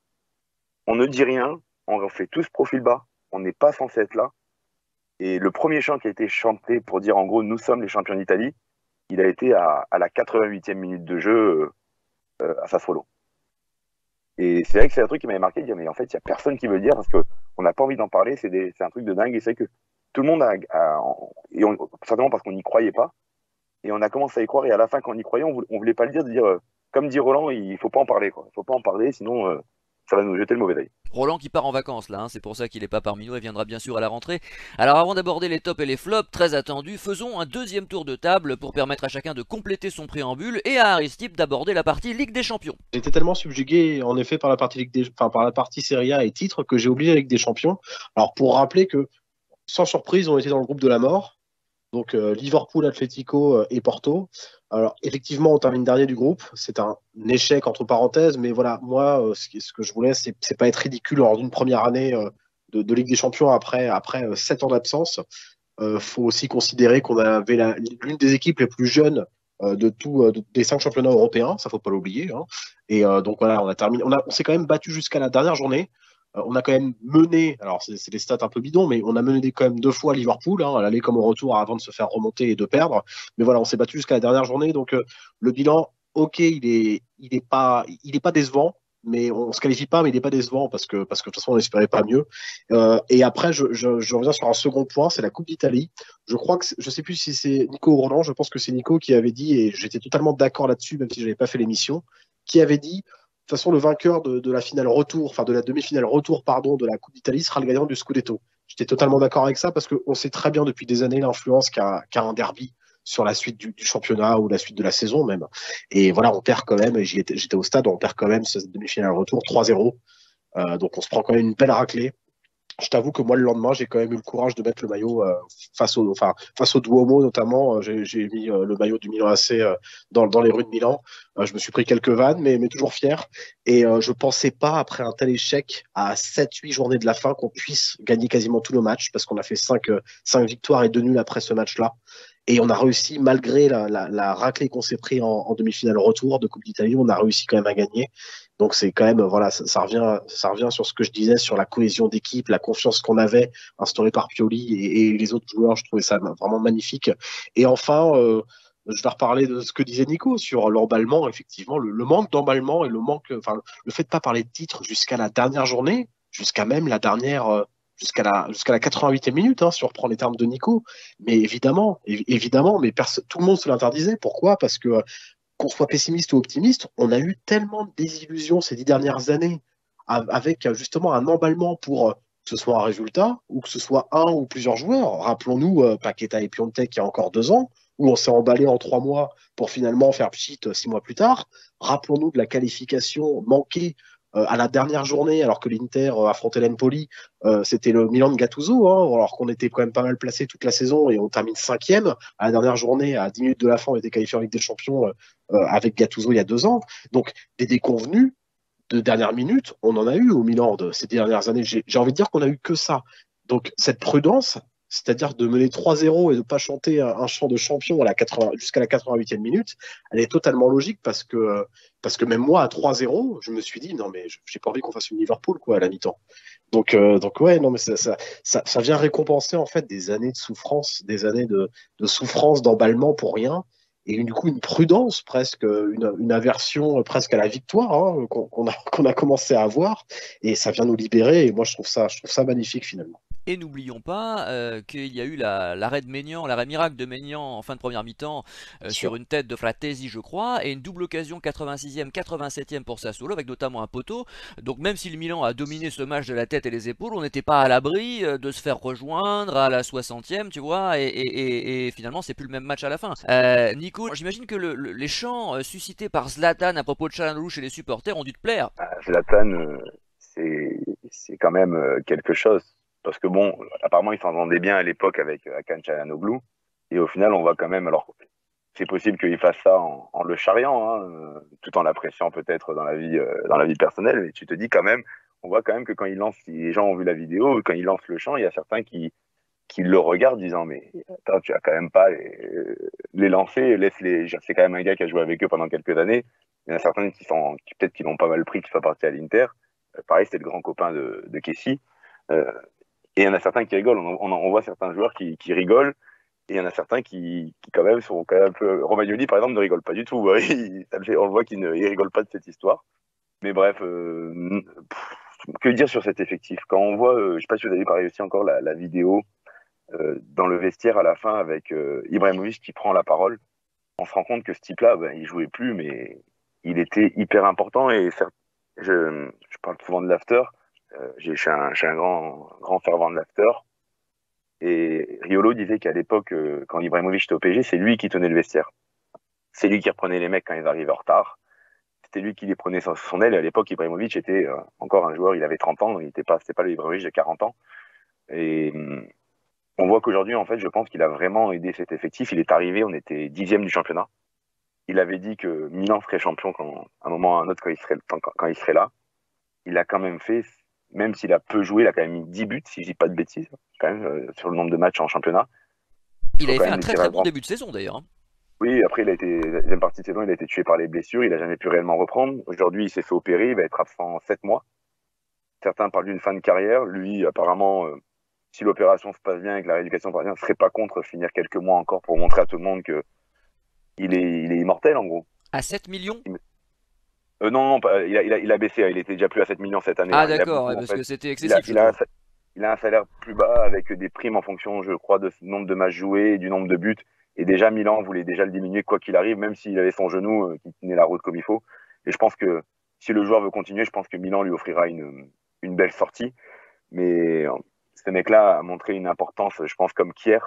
On ne dit rien, on fait tous profil bas, on n'est pas censé être là. Et le premier chant qui a été chanté pour dire en gros nous sommes les champions d'Italie, il a été à la 88e minute de jeu à Sassuolo. Et c'est vrai que c'est un truc qui m'avait marqué, de dire mais en fait il n'y a personne qui veut le dire parce qu'on n'a pas envie d'en parler, c'est un truc de dingue. Et c'est que tout le monde certainement parce qu'on n'y croyait pas, et on a commencé à y croire, et à la fin quand on y croyait, on voulait pas le dire, de dire comme dit Roland, il faut pas en parler, quoi. Il faut pas en parler, sinon ça va nous jeter le mauvais œil. Roland qui part en vacances là, hein, c'est pour ça qu'il n'est pas parmi nous et viendra bien sûr à la rentrée. Alors avant d'aborder les tops et les flops, très attendus, faisons un deuxième tour de table pour permettre à chacun de compléter son préambule et à Aristide d'aborder la partie Ligue des Champions. J'étais tellement subjugué en effet par la partie par la partie Serie A et titres que j'ai oublié la Ligue des Champions. Alors pour rappeler que sans surprise, on était dans le groupe de la mort. Donc Liverpool, Atlético et Porto. Alors effectivement, on termine dernier du groupe. C'est un échec entre parenthèses, mais voilà, moi, ce que je voulais, c'est pas être ridicule lors d'une première année de Ligue des Champions après 7 ans d'absence. Faut aussi considérer qu'on avait l'une des équipes les plus jeunes des 5 championnats européens, ça faut pas l'oublier. Hein. Et donc voilà, on a terminé, on s'est quand même battu jusqu'à la dernière journée. On a quand même mené, alors c'est des stats un peu bidons, mais on a mené quand même 2 fois Liverpool, hein, à l'aller comme au retour, avant de se faire remonter et de perdre. Mais voilà, on s'est battu jusqu'à la dernière journée, donc le bilan, ok, il est pas décevant, mais on se qualifie pas, mais il n'est pas décevant parce que de toute façon on n'espérait pas mieux. Et après, je reviens sur un second point, c'est la Coupe d'Italie. Je crois que je sais plus si c'est Nico ou Roland, je pense que c'est Nico qui avait dit, et j'étais totalement d'accord là-dessus, même si je n'avais pas fait l'émission, qui avait dit, de toute façon, le vainqueur de la finale retour, enfin de la demi-finale retour, pardon, de la Coupe d'Italie sera le gagnant du Scudetto. J'étais totalement d'accord avec ça parce qu'on sait très bien depuis des années l'influence qu'a un derby sur la suite du championnat ou la suite de la saison même. Et voilà, on perd quand même, j'étais au stade, on perd quand même cette demi-finale retour 3-0. Donc on se prend quand même une belle raclée. Je t'avoue que moi, le lendemain, j'ai quand même eu le courage de mettre le maillot face au Duomo, notamment. J'ai mis le maillot du Milan AC dans les rues de Milan. Je me suis pris quelques vannes, mais toujours fier. Et je ne pensais pas, après un tel échec, à 7-8 journées de la fin, qu'on puisse gagner quasiment tous nos matchs, parce qu'on a fait 5 victoires et 2 nuls après ce match-là. Et on a réussi, malgré la raclée qu'on s'est pris en demi-finale retour de Coupe d'Italie, on a réussi quand même à gagner. Donc c'est quand même, voilà, ça revient sur ce que je disais, sur la cohésion d'équipe, la confiance qu'on avait instaurée par Pioli et les autres joueurs. Je trouvais ça vraiment magnifique. Et enfin, je vais reparler de ce que disait Nico sur l'emballement. Effectivement, le manque d'emballement et le fait de pas parler de titre jusqu'à la dernière journée, jusqu'à même la dernière. Jusqu'à la 88e minute, hein, si on reprend les termes de Nico. Mais évidemment, mais tout le monde se l'interdisait. Pourquoi? Parce que qu'on soit pessimiste ou optimiste, on a eu tellement de désillusions ces 10 dernières années avec justement un emballement pour que ce soit un résultat ou que ce soit un ou plusieurs joueurs. Rappelons-nous Paqueta et Piontek il y a encore 2 ans, où on s'est emballé en 3 mois pour finalement faire pchit 6 mois plus tard. Rappelons-nous de la qualification manquée à la dernière journée, alors que l'Inter affrontait l'Empoli, c'était le Milan de Gattuso, hein, alors qu'on était quand même pas mal placé toute la saison et on termine 5e. À la dernière journée, à 10 minutes de la fin, on était qualifié en Ligue des Champions avec Gattuso il y a 2 ans. Donc, des déconvenus de dernière minute, on en a eu au Milan ces dernières années. J'ai envie de dire qu'on a eu que ça. Donc, cette prudence, c'est-à-dire de mener 3-0 et de ne pas chanter un chant de champion jusqu'à la 88e minute, elle est totalement logique parce que même moi, à 3-0, je me suis dit, non, mais j'ai pas envie qu'on fasse une Liverpool quoi, à la mi-temps. Donc ouais, non, mais ça vient récompenser en fait des années de souffrance, des années de souffrance, d'emballement pour rien et du coup une prudence presque, une aversion presque à la victoire hein, qu'on a commencé à avoir et ça vient nous libérer et moi je trouve ça magnifique finalement. Et n'oublions pas qu'il y a eu l'arrêt de Maignan, l'arrêt miracle de Maignan en fin de première mi-temps Bien sur sûr. une tête de Fratesi, je crois, et une double occasion 86e, 87e pour Sassuolo, avec notamment un poteau. Donc même si le Milan a dominé ce match de la tête et les épaules, on n'était pas à l'abri de se faire rejoindre à la 60e, tu vois, et finalement c'est plus le même match à la fin. Nico, j'imagine que les chants suscités par Zlatan à propos de Çalhanoğlu chez les supporters ont dû te plaire. Zlatan, c'est quand même quelque chose. Parce que bon, apparemment, il s'entendait bien à l'époque avec Hakan Çalhanoğlu. Et au final, on voit quand même, alors c'est possible qu'il fasse ça en le charriant, hein, tout en l'appréciant peut-être dans la vie personnelle. Mais tu te dis quand même, on voit quand même que quand il lance, si les gens ont vu la vidéo, quand il lance le chant, il y a certains qui le regardent disant, mais attends, tu as quand même pas les lancer, laisse-les. C'est quand même un gars qui a joué avec eux pendant quelques années. Il y en a certains qui peut-être qui l'ont pas mal pris, qui soit parti à l'Inter. Pareil, c'était le grand copain de Kessie. Euh, et il y en a certains qui rigolent. On voit certains joueurs qui rigolent. Et il y en a certains qui quand même sont quand même un peu. Romagnoli, par exemple, ne rigole pas du tout. On le voit qu'il ne rigole pas de cette histoire. Mais bref, que dire sur cet effectif? Quand on voit, je ne sais pas si vous avez parlé aussi encore la vidéo dans le vestiaire à la fin avec Ibrahimovic qui prend la parole, on se rend compte que ce type-là, ben, il jouait plus, mais il était hyper important. Et je parle souvent de l'after. Je suis un grand fervent de l'after. Et Riolo disait qu'à l'époque, quand Ibrahimovic était au PSG, c'est lui qui tenait le vestiaire. C'est lui qui reprenait les mecs quand ils arrivaient en retard. C'était lui qui les prenait sur son aile. Et à l'époque, Ibrahimovic était encore un joueur, il avait 30 ans, c'était pas le Ibrahimovic de 40 ans. Et on voit qu'aujourd'hui, en fait, je pense qu'il a vraiment aidé cet effectif. Il est arrivé, on était 10e du championnat. Il avait dit que Milan serait champion à un moment ou à un autre quand il serait là. Il a quand même fait, même s'il a peu joué, il a quand même mis 10 buts, si je dis pas de bêtises, quand même, sur le nombre de matchs en championnat. Il Faut avait quand fait même un les très tirer à très bon grand. début de saison d'ailleurs, hein. Oui, après, la deuxième partie de saison, il a été tué par les blessures. Il a jamais pu réellement reprendre. Aujourd'hui, il s'est fait opérer. Il va être absent 7 mois. Certains parlent d'une fin de carrière. Lui, apparemment, si l'opération se passe bien et que la rééducation se passe bien, ne serait pas contre finir quelques mois encore pour montrer à tout le monde que il est immortel, en gros. À 7 millions? Non, non, il a baissé. Il était déjà plus à 7 millions cette année. Ah Hein. Il a d'accord, beaucoup, ouais, en parce fait. que c'était Il a, excessif je il a un, trouve. sa- il a un salaire plus bas avec des primes en fonction, je crois, de ce nombre de matchs joués et du nombre de buts. Et déjà, Milan voulait déjà le diminuer quoi qu'il arrive, même s'il avait son genou qui tenait la route comme il faut. Et je pense que si le joueur veut continuer, je pense que Milan lui offrira une belle sortie. Mais ce mec-là a montré une importance, je pense, comme Kier,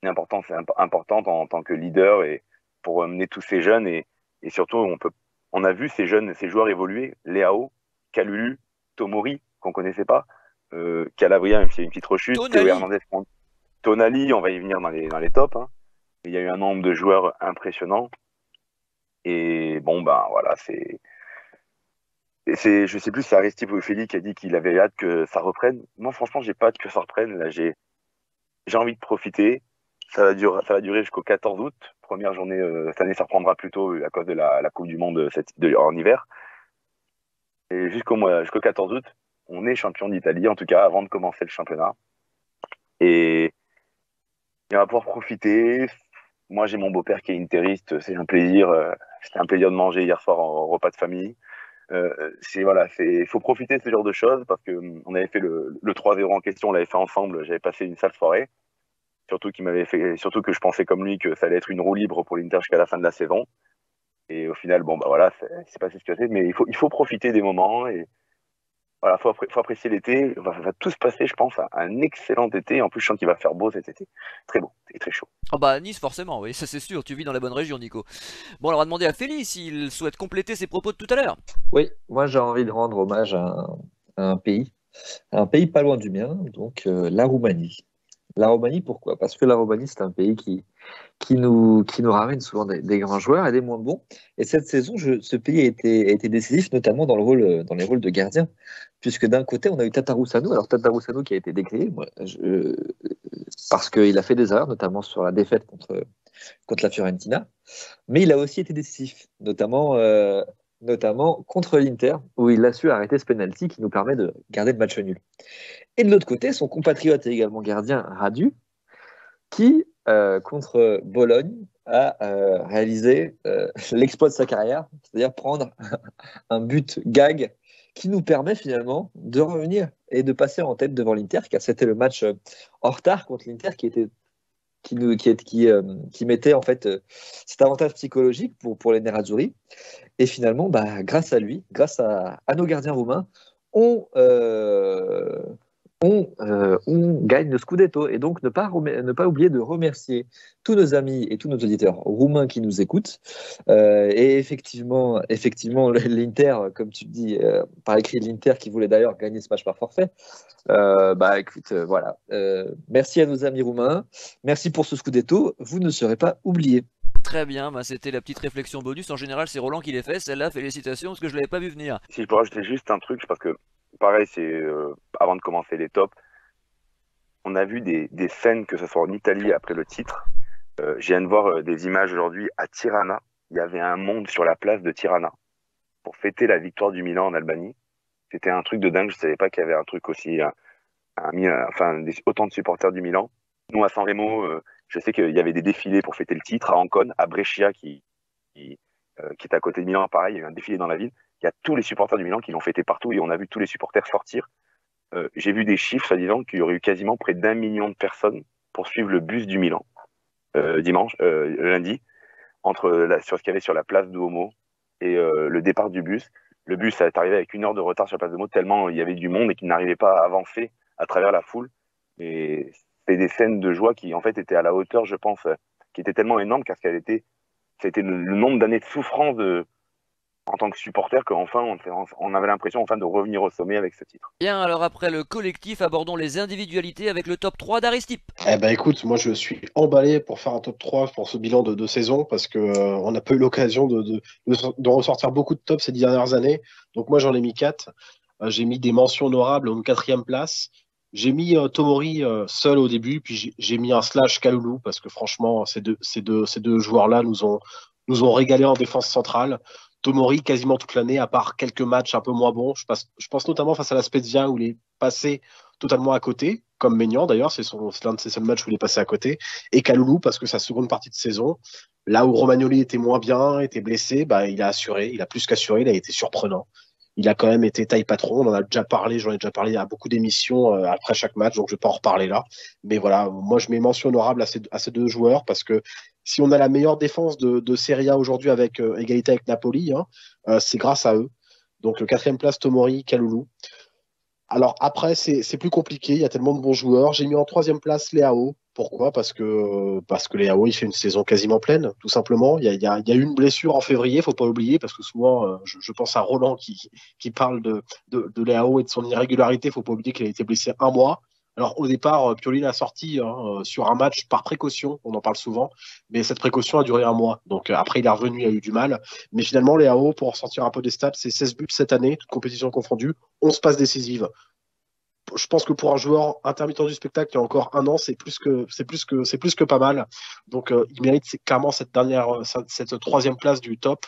une importance importante en tant que leader et pour mener tous ces jeunes. Et surtout, on a vu ces joueurs évoluer. Leao, Kalulu, Tomori, qu'on connaissait pas, Calabria, même s'il y a une petite rechute, Théo Tonali. Hernandez, Tonali, on va y venir dans les tops. Hein. Il y a eu un nombre de joueurs impressionnant. Et bon, ben voilà, je sais plus si c'est Aristide ou Félix qui a dit qu'il avait hâte que ça reprenne. Moi, franchement, j'ai pas hâte que ça reprenne. Là, j'ai envie de profiter. Ça va durer jusqu'au 14 août. Première journée, cette année, ça reprendra plus tôt à cause de la Coupe du Monde en hiver. Et jusqu'au 14 août, on est champion d'Italie, en tout cas, avant de commencer le championnat. Et on va pouvoir profiter. Moi, j'ai mon beau-père qui est interiste. C'est un plaisir. C'était un plaisir de manger hier soir en repas de famille. Il faut profiter de ce genre de choses parce que on avait fait le 3-0 en question, on l'avait fait ensemble. J'avais passé une sale soirée. Surtout que je pensais comme lui que ça allait être une roue libre pour l'Inter jusqu'à la fin de la saison. Et au final, bon, bah voilà, c'est passé ce que c'est. Mais il faut profiter des moments et voilà, faut apprécier l'été. Va tout se passer, je pense, un excellent été. En plus, je sens qu'il va faire beau cet été. Très beau et très chaud. Ah bah Nice forcément, oui, ça c'est sûr, tu vis dans la bonne région Nico. Bon, alors on va demander à Félix s'il souhaite compléter ses propos de tout à l'heure. Oui, moi j'ai envie de rendre hommage à un pays pas loin du mien, donc la Roumanie. La Roumanie, pourquoi? Parce que la Roumanie, c'est un pays qui nous ramène souvent des grands joueurs et des moins bons. Et cette saison, ce pays a été décisif, notamment dans les rôles de gardien, puisque d'un côté, on a eu Tatarusanu. Alors Tatarusanu qui a été décrié, parce qu'il a fait des erreurs, notamment sur la défaite contre la Fiorentina, mais il a aussi été décisif, notamment contre l'Inter, où il a su arrêter ce penalty qui nous permet de garder le match nul. Et de l'autre côté, son compatriote et également gardien, Radu, qui, contre Bologne, a réalisé l'exploit de sa carrière, c'est-à-dire prendre un but gag qui nous permet finalement de revenir et de passer en tête devant l'Inter, car c'était le match en retard contre l'Inter qui mettait en fait cet avantage psychologique pour les Nerazzurri. Et finalement, bah, grâce à lui, grâce à nos gardiens roumains, on, euh, on gagne le Scudetto. Et donc, ne pas oublier de remercier tous nos amis et tous nos auditeurs roumains qui nous écoutent. Et effectivement, l'Inter, comme tu dis, par écrit, l'Inter qui voulait d'ailleurs gagner ce match par forfait. Bah écoute, voilà. Merci à nos amis roumains. Merci pour ce Scudetto. Vous ne serez pas oubliés. Très bien, bah, c'était la petite réflexion bonus. En général, c'est Roland qui les fait. Celle-là, félicitations parce que je l'avais pas vu venir. Si je peux rajouter juste un truc, parce que pareil, avant de commencer les tops, on a vu des scènes, que ce soit en Italie après le titre. Je viens de voir des images aujourd'hui à Tirana. Il y avait un monde sur la place de Tirana pour fêter la victoire du Milan en Albanie. C'était un truc de dingue. Je savais pas qu'il y avait un truc aussi, autant de supporters du Milan. Nous, à San Remo, je sais qu'il y avait des défilés pour fêter le titre. À Ancône, à Brescia, qui est à côté de Milan, pareil, il y a eu un défilé dans la ville. Il y a tous les supporters du Milan qui l'ont fêté partout et on a vu tous les supporters sortir. J'ai vu des chiffres, soi-disant, qu'il y aurait eu quasiment près d'1 million de personnes pour suivre le bus du Milan lundi, sur ce qu'il y avait sur la place Duomo et le départ du bus. Le bus est arrivé avec 1 heure de retard sur la place Duomo tellement il y avait du monde et qu'il n'arrivait pas à avancer à travers la foule. Et c'était des scènes de joie qui, en fait, étaient à la hauteur, je pense, qui étaient tellement énormes parce c'était le nombre d'années de souffrance en tant que supporter qu'enfin on avait l'impression enfin de revenir au sommet avec ce titre. Bien, alors après le collectif, abordons les individualités avec le top 3 d'Aristipp. Eh ben écoute, moi je suis emballé pour faire un top 3 pour ce bilan de saison parce que on n'a pas eu l'occasion de ressortir beaucoup de tops ces 10 dernières années. Donc moi j'en ai mis 4. J'ai mis des mentions honorables en 4e place. J'ai mis Tomori seul au début, puis j'ai mis un slash Kaloulou parce que franchement ces deux joueurs-là nous ont régalé en défense centrale. Tomori quasiment toute l'année, à part quelques matchs un peu moins bons. Je pense notamment face à la Spezia où il est passé totalement à côté, comme Maignan d'ailleurs, c'est l'un de ses seuls matchs où il est passé à côté. Et Kaloulou parce que sa seconde partie de saison, là où Romagnoli était moins bien, était blessé, bah, il a assuré, il a plus qu'assuré, il a été surprenant. Il a quand même été taille patron, on en a déjà parlé, j'en ai déjà parlé à beaucoup d'émissions après chaque match, donc je ne vais pas en reparler là. Mais voilà, moi je mets mention honorable à ces deux joueurs parce que si on a la meilleure défense de Serie A aujourd'hui avec égalité avec Napoli, hein, c'est grâce à eux. Donc 4e place, Tomori, Kaloulou. Alors après, c'est plus compliqué, il y a tellement de bons joueurs. J'ai mis en 3e place Léao. Pourquoi? Parce que Léao, il fait une saison quasiment pleine, tout simplement. Il y a eu une blessure en février, faut pas oublier, parce que souvent, je pense à Roland qui parle de Léao et de son irrégularité. Faut pas oublier qu'il a été blessé un mois. Alors au départ, Pioli l'a sorti sur un match par précaution, on en parle souvent, mais cette précaution a duré un mois. Donc après, il est revenu, il a eu du mal. Mais finalement, Léao, pour ressortir un peu des stats, c'est 16 buts cette année, toutes compétitions confondues, 11 passes décisives. Je pense que pour un joueur intermittent du spectacle il y a encore un an, c'est plus que pas mal. Donc il mérite clairement cette 3e place du top,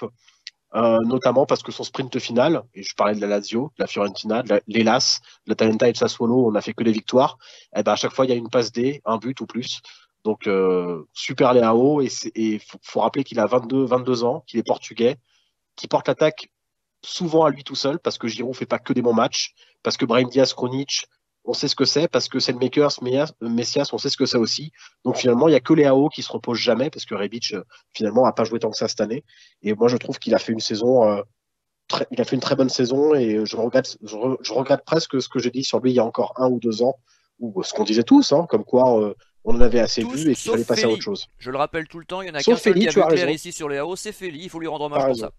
notamment parce que son sprint final, et je parlais de la Lazio, de la Fiorentina, de l'Hellas, de la Talenta et de Sassuolo, on n'a fait que des victoires. Et ben à chaque fois il y a une passe D, un but ou plus. Donc super Léao, et faut rappeler qu'il a 22 ans, qu'il est portugais, qu'il porte l'attaque souvent à lui tout seul, parce que Giroud fait pas que des bons matchs, parce que Brahim Diaz, Krunic, on sait ce que c'est, parce que c'est le Makers, Messias, on sait ce que c'est aussi. Donc finalement, il n'y a que Léao qui se repose jamais, parce que Rebic, finalement, n'a pas joué tant que ça cette année. Et moi, je trouve qu'il a fait une saison, il a fait une très bonne saison, et je regrette presque ce que j'ai dit sur lui il y a encore 1 ou 2 ans, ou ce qu'on disait tous, hein, comme quoi on en avait assez Tous vu et qu'il sauf fallait passer à autre Feli. chose. Je le rappelle tout le temps, il n'y en a qu'un Sauf seul Feli, qui a tu vu as clair raison. ici sur Léao, c'est Feli, il faut lui rendre T'as hommage pour raison. ça.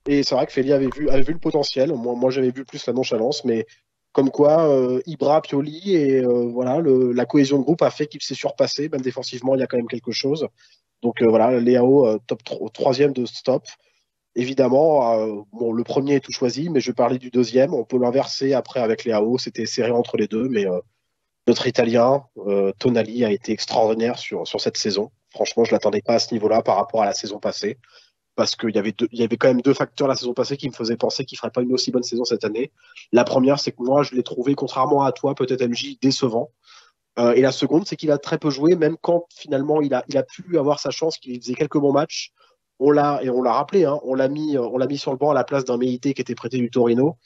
Et c'est vrai que Feli avait vu le potentiel. Moi j'avais vu plus la nonchalance, mais comme quoi Ibra, Pioli et voilà, la cohésion de groupe a fait qu'il s'est surpassé. Même défensivement, il y a quand même quelque chose. Donc voilà, Léao, top 3e de stop. Évidemment, bon, le premier est tout choisi, mais je vais parler du deuxième. On peut l'inverser après avec Léao. C'était serré entre les deux, mais notre Italien, Tonali, a été extraordinaire sur cette saison. Franchement, je ne l'attendais pas à ce niveau-là par rapport à la saison passée parce qu'il y avait quand même deux facteurs la saison passée qui me faisaient penser qu'il ne ferait pas une aussi bonne saison cette année. La première, c'est que moi, je l'ai trouvé, contrairement à toi, peut-être MJ, décevant. Et la seconde, c'est qu'il a très peu joué, même quand finalement il a pu avoir sa chance, qu'il faisait quelques bons matchs. On l'a rappelé, hein, on l'a mis sur le banc à la place d'un Meïté qui était prêté du Torino.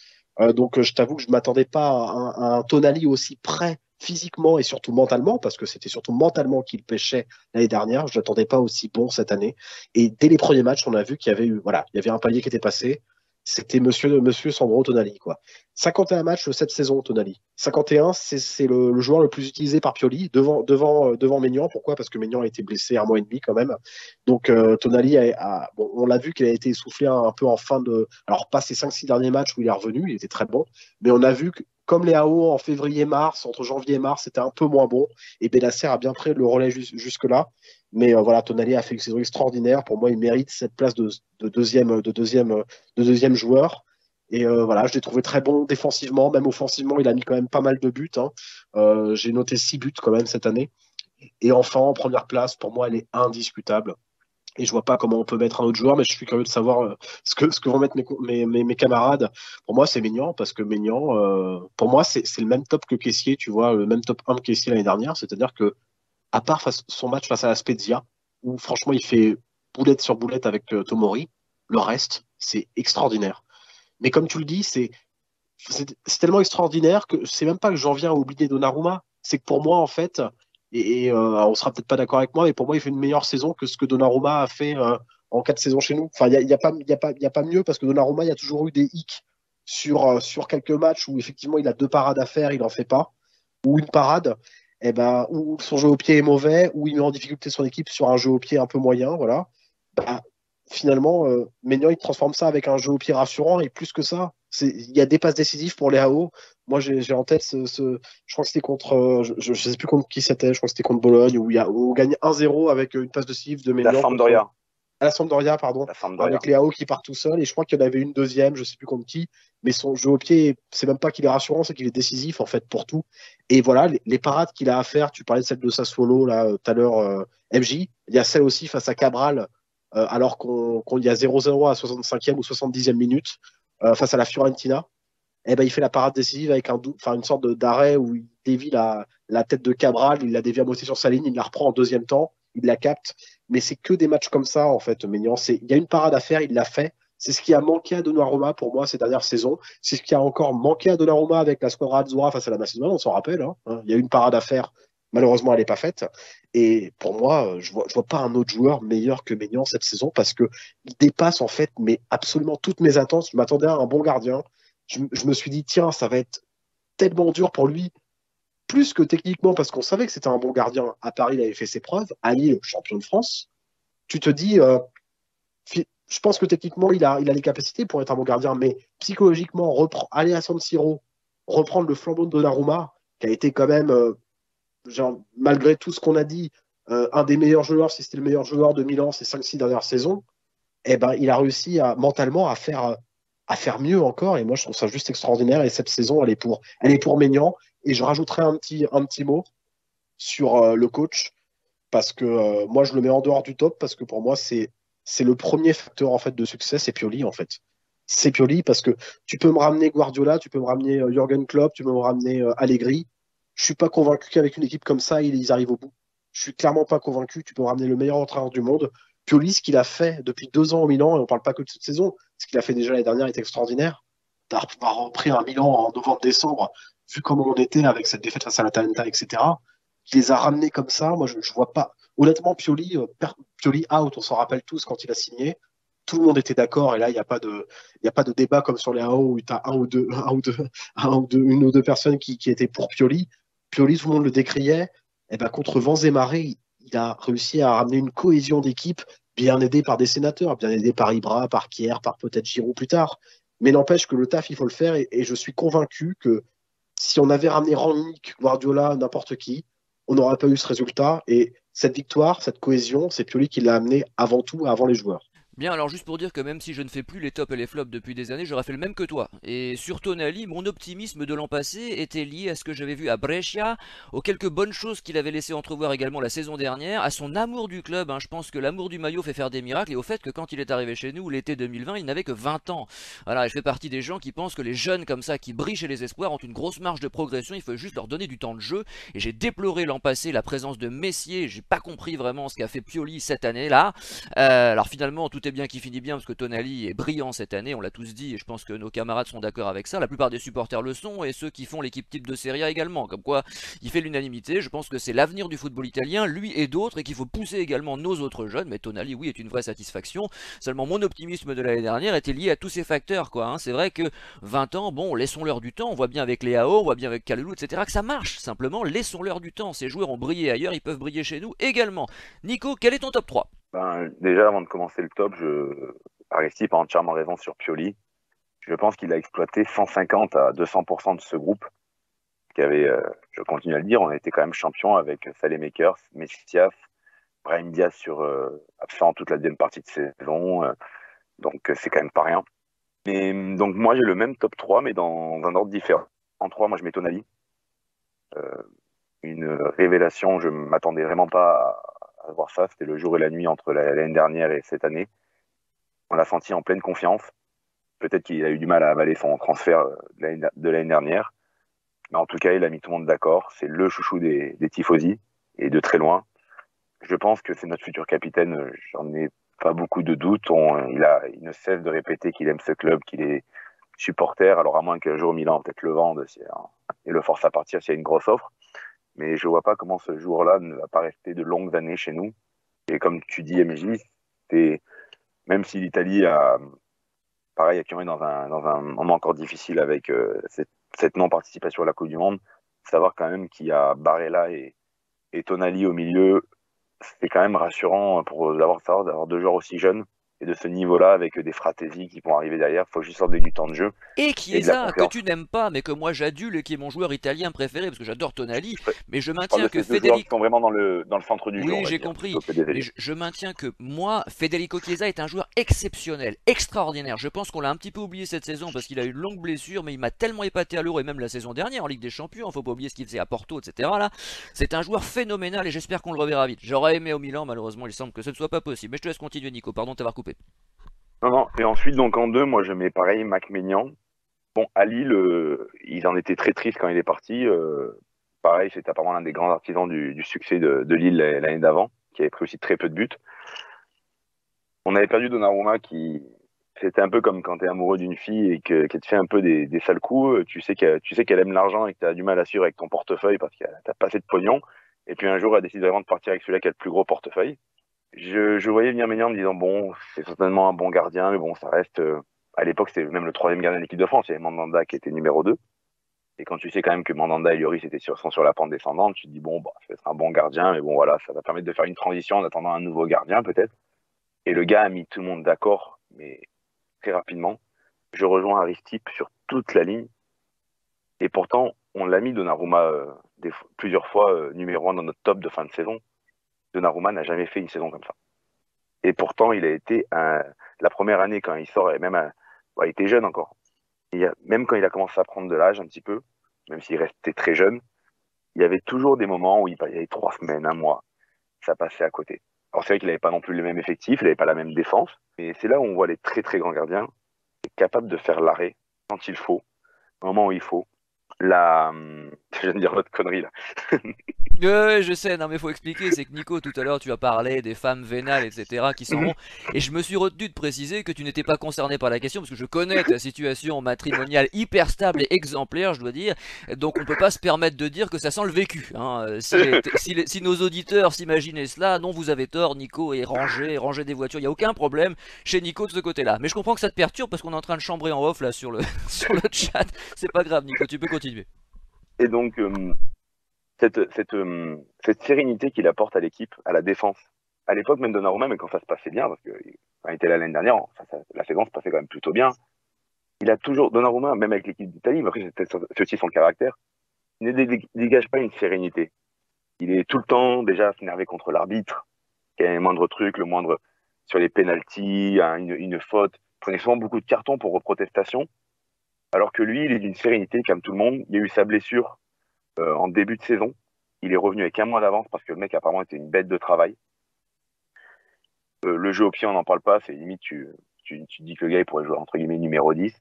Donc je t'avoue que je ne m'attendais pas à un Tonali aussi près physiquement et surtout mentalement, parce que c'était surtout mentalement qu'il pêchait l'année dernière. Je ne l'attendais pas aussi bon cette année. Et dès les premiers matchs, on a vu qu'il y avait il y avait un palier qui était passé. C'était monsieur Sandro Tonali, quoi. 51 matchs cette saison, Tonali. 51, c'est le joueur le plus utilisé par Pioli, devant Maignan. Pourquoi? Parce que Maignan a été blessé 1 mois et demi quand même. Donc Tonali, bon, on l'a vu qu'il a été essoufflé un peu en fin de... Alors pas ces 5-6 derniers matchs où il est revenu, il était très bon. Mais on a vu que comme les AO en février-mars, entre janvier et mars, c'était un peu moins bon. Et Benasser a bien pris le relais jusque-là. Mais voilà, Tonali a fait une saison extraordinaire. Pour moi, il mérite cette place de deuxième joueur. Et voilà, je l'ai trouvé très bon défensivement, même offensivement, il a mis quand même pas mal de buts, hein. J'ai noté 6 buts quand même cette année. Et enfin, en première place, pour moi, elle est indiscutable. Et je vois pas comment on peut mettre un autre joueur, mais je suis curieux de savoir ce que vont mettre mes camarades. Pour moi, c'est Maignan, parce que Maignan, pour moi, c'est le même top que Kessié, tu vois, le même top 1 que Kessié l'année dernière. C'est-à-dire que, à part son match face à la Spezia, où franchement, il fait boulette sur boulette avec Tomori, le reste, c'est extraordinaire. Mais comme tu le dis, c'est tellement extraordinaire que c'est même pas que j'en viens à oublier Donnarumma. C'est que pour moi, en fait, et on sera peut-être pas d'accord avec moi, mais pour moi, il fait une meilleure saison que ce que Donnarumma a fait en 4 saisons chez nous. Enfin, il y a pas mieux parce que Donnarumma, il y a toujours eu des hicks sur quelques matchs où effectivement il a 2 parades à faire, il en fait pas, ou une parade, et ben, où son jeu au pied est mauvais, où il met en difficulté son équipe sur un jeu au pied un peu moyen, voilà. Bah, finalement, Maignan, il transforme ça avec un jeu au pied rassurant et plus que ça. Il y a des passes décisives pour les AO. Moi, j'ai en tête je crois que c'était contre, je sais plus contre qui c'était, je crois que c'était contre Bologne, où on gagne 1-0 avec une passe décisive de La Maignan contre, Sampdoria. à la Sampdoria, pardon, La Sampdoria. avec les AO qui partent tout seuls. Et je crois qu'il y en avait une deuxième, je sais plus contre qui, mais son jeu au pied, c'est même pas qu'il est rassurant, c'est qu'il est décisif en fait pour tout. Et voilà, les parades qu'il a à faire, tu parlais de celle de Sassuolo là tout à l'heure, MJ, il y a celle aussi face à Cabral, alors qu'on y a 0-0 à 65e ou 70e minute, face à la Fiorentina. Eh ben, il fait la parade décisive avec une sorte d'arrêt où il dévie la tête de Cabral, il la dévie à moitié sur sa ligne, il la reprend en deuxième temps, il la capte. Mais c'est que des matchs comme ça, en fait, Maignan. Il y a une parade à faire, il l'a fait. C'est ce qui a manqué à Donnarumma pour moi ces dernières saisons. C'est ce qui a encore manqué à Donnarumma avec la Squadra Azzurra face à la Macédoine, on s'en rappelle. Hein. Il y a eu une parade à faire. Malheureusement, elle n'est pas faite. Et pour moi, je vois pas un autre joueur meilleur que Maignan cette saison parce que il dépasse en fait mais absolument toutes mes attentes. Je m'attendais à un bon gardien. Je me suis dit, tiens, ça va être tellement dur pour lui, plus que techniquement, parce qu'on savait que c'était un bon gardien. À Paris, il avait fait ses preuves. À Lille, champion de France. Tu te dis, je pense que techniquement, il a les capacités pour être un bon gardien, mais psychologiquement, aller à San Siro, reprendre le flambeau de Donnarumma, qui a été quand même, malgré tout ce qu'on a dit, un des meilleurs joueurs, si c'était le meilleur joueur de Milan ces 5-6 dernières saisons, eh ben, il a réussi mentalement à faire mieux encore. Et moi, je trouve ça juste extraordinaire. Et cette saison, elle est pour Maignan. Et je rajouterai un petit mot sur le coach, parce que moi, je le mets en dehors du top, parce que pour moi, c'est le premier facteur en fait de succès, c'est Pioli en fait. C'est Pioli parce que tu peux me ramener Guardiola, tu peux me ramener Jürgen Klopp, tu peux me ramener Allegri. Je suis pas convaincu qu'avec une équipe comme ça, ils arrivent au bout. Je suis clairement pas convaincu. Tu peux me ramener le meilleur entraîneur du monde. Pioli, ce qu'il a fait depuis 2 ans au Milan, et on parle pas que de cette saison, ce qu'il a fait déjà l'année dernière est extraordinaire. D'avoir repris un Milan en novembre-décembre, vu comment on était avec cette défaite face à l'Atalanta, etc. Il les a ramenés comme ça. Moi, je vois pas. Honnêtement, Pioli out, on s'en rappelle tous quand il a signé. Tout le monde était d'accord et là, il y a pas de débat comme sur les AO où tu as une ou deux personnes qui étaient pour Pioli. Pioli, tout le monde le décriait. Et ben, contre vents et marées, il a réussi à ramener une cohésion d'équipe, bien aidé par des sénateurs, bien aidé par Ibra, par Kier, par peut-être Giroud plus tard. Mais n'empêche que le taf, il faut le faire et je suis convaincu que si on avait ramené Rangnick, Guardiola, n'importe qui, on n'aurait pas eu ce résultat. Et cette victoire, cette cohésion, c'est Pioli qui l'a amené avant tout, avant les joueurs. Bien, alors juste pour dire que même si je ne fais plus les tops et les flops depuis des années, j'aurais fait le même que toi. Et sur Tonali, mon optimisme de l'an passé était lié à ce que j'avais vu à Brescia, aux quelques bonnes choses qu'il avait laissé entrevoir également la saison dernière, à son amour du club. Je pense que l'amour du maillot fait faire des miracles, et au fait que quand il est arrivé chez nous l'été 2020, il n'avait que 20 ans. Voilà, je fais partie des gens qui pensent que les jeunes comme ça, qui brillent chez les espoirs, ont une grosse marge de progression, il faut juste leur donner du temps de jeu. Et j'ai déploré l'an passé la présence de Messier, j'ai pas compris vraiment ce qu'a fait Pioli cette année-là. Alors finalement, tout est bien qui finit bien parce que Tonali est brillant cette année, on l'a tous dit et je pense que nos camarades sont d'accord avec ça. La plupart des supporters le sont et ceux qui font l'équipe type de Serie A également. Comme quoi, il fait l'unanimité. Je pense que c'est l'avenir du football italien, lui et d'autres, et qu'il faut pousser également nos autres jeunes. Mais Tonali, oui, est une vraie satisfaction. Seulement, mon optimisme de l'année dernière était lié à tous ces facteurs, quoi. C'est vrai que 20 ans, bon, laissons-leur du temps. On voit bien avec les AO, on voit bien avec Kalulu, etc. que ça marche. Simplement, laissons-leur du temps. Ces joueurs ont brillé ailleurs, ils peuvent briller chez nous également. Nico, quel est ton top 3? Déjà, avant de commencer le top, Aristide a entièrement raison sur Pioli. Je pense qu'il a exploité 150 à 200% de ce groupe. Je continue à le dire, on a été quand même champion avec Saelemaekers, Messias, Brahim Diaz absent toute la deuxième partie de saison. Donc c'est quand même pas rien. Mais donc moi j'ai le même top 3, mais dans un ordre différent. En 3, moi je mets Tonali. Une révélation, je ne m'attendais vraiment pas à voir ça. C'était le jour et la nuit entre l'année dernière et cette année. On l'a senti en pleine confiance. Peut-être qu'il a eu du mal à avaler son transfert de l'année dernière. Mais en tout cas, il a mis tout le monde d'accord. C'est le chouchou des tifosi, et de très loin. Je pense que c'est notre futur capitaine. J'en ai pas beaucoup de doutes. Il ne cesse de répéter qu'il aime ce club, qu'il est supporter. Alors à moins qu'un jour Milan peut-être le vende et le force à partir s'il y a une grosse offre. Mais je vois pas comment ce joueur-là ne va pas rester de longues années chez nous. Et comme tu dis, MJ, même si l'Italie a accumulé dans un moment encore difficile avec cette non-participation à la Coupe du Monde, savoir quand même qu'il y a Barella et Tonali au milieu, c'est quand même rassurant d'avoir deux joueurs aussi jeunes et de ce niveau-là avec des Fratesi qui vont arriver derrière. Il faut juste leur donner du temps de jeu Et et de la Chiesa, que confiance. tu n'aimes pas, mais que moi j'adule et qui est mon joueur italien préféré, parce que j'adore Tonali, Je mais je parle maintiens de que ces deux joueurs qui Federico... sont vraiment dans le centre du jeu, on Oui, va j'ai dire, compris, plutôt que des mais ailiers. je maintiens que moi, Federico Chiesa est un joueur exceptionnel, extraordinaire. Je pense qu'on l'a un petit peu oublié cette saison parce qu'il a eu une longue blessure, mais il m'a tellement épaté à l'Euro et même la saison dernière en Ligue des Champions, faut pas oublier ce qu'il faisait à Porto, etc. Là, c'est un joueur phénoménal et j'espère qu'on le reverra vite. J'aurais aimé au Milan, malheureusement, il semble que ce ne soit pas possible. Mais je te laisse continuer, Nico, pardon de t'avoir coupé. Non, non. Et ensuite, donc en 2, moi je mets pareil Mac Maignan. Bon, à Lille, ils en étaient très tristes quand il est parti. Pareil, c'était apparemment l'un des grands artisans du succès de Lille l'année d'avant, qui avait pris aussi très peu de buts. On avait perdu Donnarumma qui. C'était un peu comme quand tu es amoureux d'une fille et qu'elle te fait un peu des sales coups. Tu sais qu'elle aime l'argent et que tu as du mal à suivre avec ton portefeuille parce que tu pas assez de pognon. Et puis un jour, elle décide vraiment de partir avec celui-là qui a le plus gros portefeuille. Je voyais venir Maignan en me disant, bon, c'est certainement un bon gardien, mais bon, ça reste. À l'époque, c'était même le 3e gardien de l'équipe de France. Il y avait Mandanda qui était numéro 2. Et quand tu sais quand même que Mandanda et Lloris sont sur la pente descendante, tu te dis, bon, bah, ça va être un bon gardien, mais bon, voilà, ça va permettre de faire une transition en attendant un nouveau gardien, peut-être. Et le gars a mis tout le monde d'accord, mais très rapidement. Je rejoins Aristip sur toute la ligne. Et pourtant, on l'a mis Donnarumma plusieurs fois numéro 1 dans notre top de fin de saison. Donnarumma n'a jamais fait une saison comme ça. Et pourtant, il a été la première année quand il sort, et même il était jeune encore. Même quand il a commencé à prendre de l'âge un petit peu, même s'il restait très jeune, il y avait toujours des moments où il y avait 3 semaines, un mois, ça passait à côté. Alors c'est vrai qu'il n'avait pas non plus le même effectif, il n'avait pas la même défense, mais c'est là où on voit les très très grands gardiens capables de faire l'arrêt quand il faut, au moment où il faut. Je viens de dire votre connerie là. Ouais, je sais, non mais faut expliquer, c'est que Nico tout à l'heure tu as parlé des femmes vénales etc qui s'en vont et je me suis retenu de préciser que tu n'étais pas concerné par la question parce que je connais ta situation matrimoniale hyper stable et exemplaire je dois dire, donc on peut pas se permettre de dire que ça sent le vécu hein. Si nos auditeurs s'imaginaient cela, non vous avez tort, Nico est rangé des voitures, il n'y a aucun problème chez Nico de ce côté là, mais je comprends que ça te perturbe parce qu'on est en train de chambrer en off là sur le, sur le chat, c'est pas grave Nico, tu peux continuer. Et donc cette sérénité qu'il apporte à l'équipe, à la défense. À l'époque, même Donnarumma, mais quand ça se passait bien, parce que quand il était là l'année dernière, la saison se passait quand même plutôt bien. Il a toujours, Donnarumma, même avec l'équipe d'Italie, mais après c'est aussi son caractère, il ne dégage pas une sérénité. Il est tout le temps déjà énervé contre l'arbitre, qui a le moindre truc, le moindre sur les pénaltys, une faute. Il prenait souvent beaucoup de cartons pour protestation, alors que lui, il est d'une sérénité comme tout le monde. Il a eu sa blessure en début de saison. Il est revenu avec un mois d'avance parce que le mec apparemment était une bête de travail. Le jeu au pied, on n'en parle pas. C'est limite, tu dis que le gars il pourrait jouer entre guillemets numéro 10.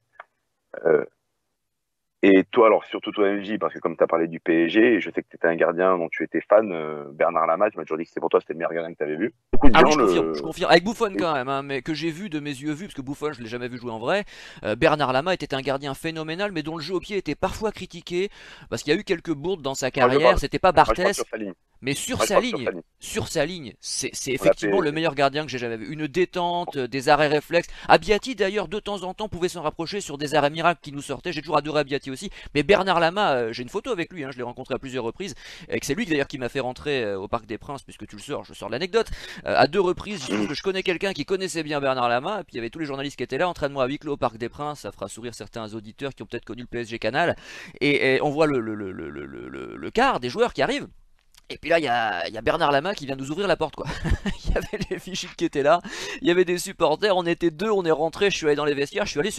Et toi, alors surtout toi MJ, parce que comme tu as parlé du PSG, je sais que tu étais un gardien dont tu étais fan, Bernard Lama, tu m'as toujours dit que c'était pour toi c'était le meilleur gardien que tu avais vu. Beaucoup de Ah oui, gens je confirme, avec Buffon quand même, hein, mais que j'ai vu de mes yeux vus, parce que Buffon je l'ai jamais vu jouer en vrai. Bernard Lama était un gardien phénoménal, mais dont le jeu au pied était parfois critiqué, parce qu'il y a eu quelques bourdes dans sa carrière, c'était pas Barthès. Mais sur sa ligne, c'est effectivement le meilleur gardien que j'ai jamais vu. Une détente, des arrêts réflexes. Abbiati d'ailleurs de temps en temps pouvait s'en rapprocher sur des arrêts miracles qui nous sortaient. J'ai toujours adoré Abbiati aussi. Mais Bernard Lama, j'ai une photo avec lui, hein, je l'ai rencontré à plusieurs reprises. Et c'est lui d'ailleurs qui m'a fait rentrer au Parc des Princes, puisque tu le sors, je sors l'anecdote. À 2 reprises, je trouve que je connais quelqu'un qui connaissait bien Bernard Lama. Et puis il y avait tous les journalistes qui étaient là, entraînement à huis clos au Parc des Princes. Ça fera sourire certains auditeurs qui ont peut-être connu le PSG Canal. Et on voit le quart des joueurs qui arrivent. Et puis là, il y a Bernard Lama qui vient nous ouvrir la porte, quoi. Il y avait les Vichy qui étaient là, il y avait des supporters, on était 2, on est rentré, je suis allé dans les vestiaires, je suis allé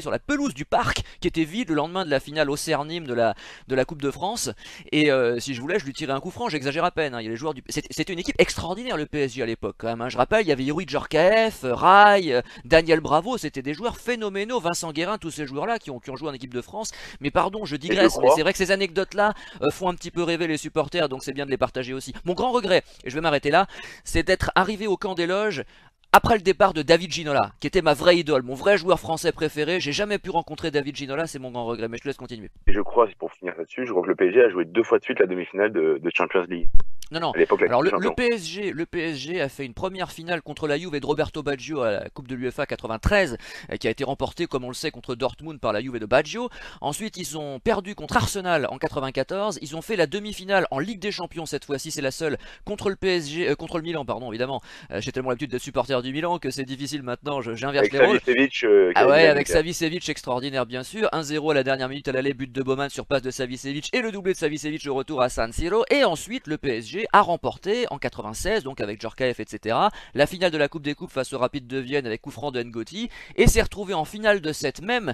sur la pelouse du parc qui était vide le lendemain de la finale au Cernîmes de la Coupe de France. Et si je voulais, je lui tirais un coup franc, j'exagère à peine. Hein. Il y a les joueurs c'était une équipe extraordinaire le PSG à l'époque, quand même. Hein. Je rappelle, il y avait Yuri Djorkaeff, Rai, Daniel Bravo, c'était des joueurs phénoménaux, Vincent Guérin, tous ces joueurs-là qui ont joué en équipe de France. Mais pardon, je digresse, mais c'est vrai que ces anecdotes-là font un petit peu rêver les supporters, donc c'est bien de les partager aussi. Mon grand regret, et je vais m'arrêter là, c'est d'être arrivé au camp des loges après le départ de David Ginola, qui était ma vraie idole, mon vrai joueur français préféré. J'ai jamais pu rencontrer David Ginola, c'est mon grand regret, mais je te laisse continuer. Et je crois, pour finir là-dessus, je crois que le PSG a joué 2 fois de suite la demi-finale de Champions League. Non, non. à l'époque la Alors Ligue des le Champions. PSG a fait une première finale contre la Juve et de Roberto Baggio à la Coupe de l'UEFA 93, qui a été remportée, comme on le sait, contre Dortmund par la Juve de Baggio. Ensuite, ils ont perdu contre Arsenal en 94. Ils ont fait la demi-finale en Ligue des Champions cette fois-ci, c'est la seule, contre le PSG, contre le Milan, pardon, évidemment. J'ai tellement l'habitude d'être supporter du Milan que c'est difficile maintenant. J'inverse Avec les rôles. Savicevic qui Ah avait mis ouais, la avec buteur. Savicevic extraordinaire bien sûr, 1-0 à la dernière minute à l'aller, but de Bowman sur passe de Savicevic et le doublé de Savicevic au retour à San Siro. Et ensuite le PSG a remporté en 96, donc avec Djorkaeff etc, la finale de la Coupe des Coupes face au Rapide de Vienne avec coup franc de Ngoti, et s'est retrouvé en finale de cette même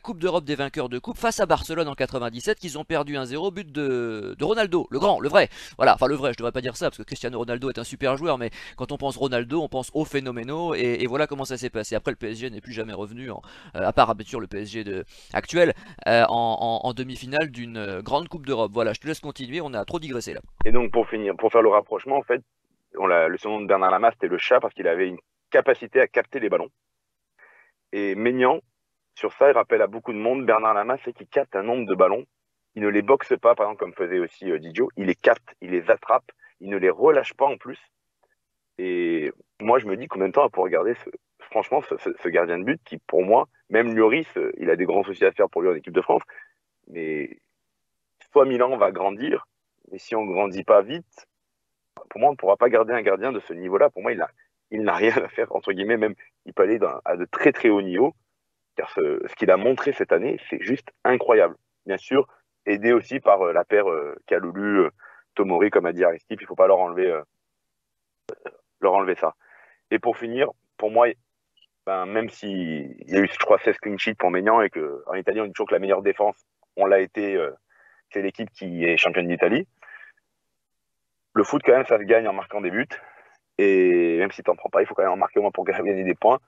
Coupe d'Europe des vainqueurs de coupe face à Barcelone en 97, qu'ils ont perdu 1-0, but de Ronaldo, le grand, le vrai. Voilà, enfin le vrai, je devrais pas dire ça parce que Cristiano Ronaldo est un super joueur, mais quand on pense Ronaldo, on pense aux phénoménaux, et voilà comment ça s'est passé. Après le PSG n'est plus jamais revenu, à part bien sûr le PSG actuel, en demi-finale d'une grande Coupe d'Europe. Voilà, je te laisse continuer, on a trop digressé là. Et donc pour finir, pour faire le rapprochement, en fait, le surnom de Bernard Lama, c'était le chat parce qu'il avait une capacité à capter les ballons. Et Maignan, sur ça, il rappelle à beaucoup de monde, Bernard Lama, c'est qu'il capte un nombre de ballons. Il ne les boxe pas, par exemple, comme faisait aussi Didio. Il les capte, il les attrape, il ne les relâche pas en plus. Et moi, je me dis combien de temps pour regarder franchement, ce gardien de but qui, pour moi, même Lloris, il a des grands soucis à faire pour lui en équipe de France. Mais soit Milan va grandir, et si on ne grandit pas vite, pour moi, on ne pourra pas garder un gardien de ce niveau-là. Pour moi, il n'a rien à faire, entre guillemets, même il peut aller à de très très hauts niveaux. Car ce qu'il a montré cette année, c'est juste incroyable. Bien sûr, aidé aussi par la paire Kalulu, Tomori, comme a dit Aristide, il ne faut pas leur enlever ça. Et pour finir, pour moi, ben, même s'il y a eu, je crois, 16 clean sheets pour Maignan et qu'en Italie, on dit toujours que la meilleure défense, on l'a été, c'est l'équipe qui est championne d'Italie. Le foot, quand même, ça se gagne en marquant des buts. Et même si tu n'en prends pas, il faut quand même en marquer au moins pour gagner des points.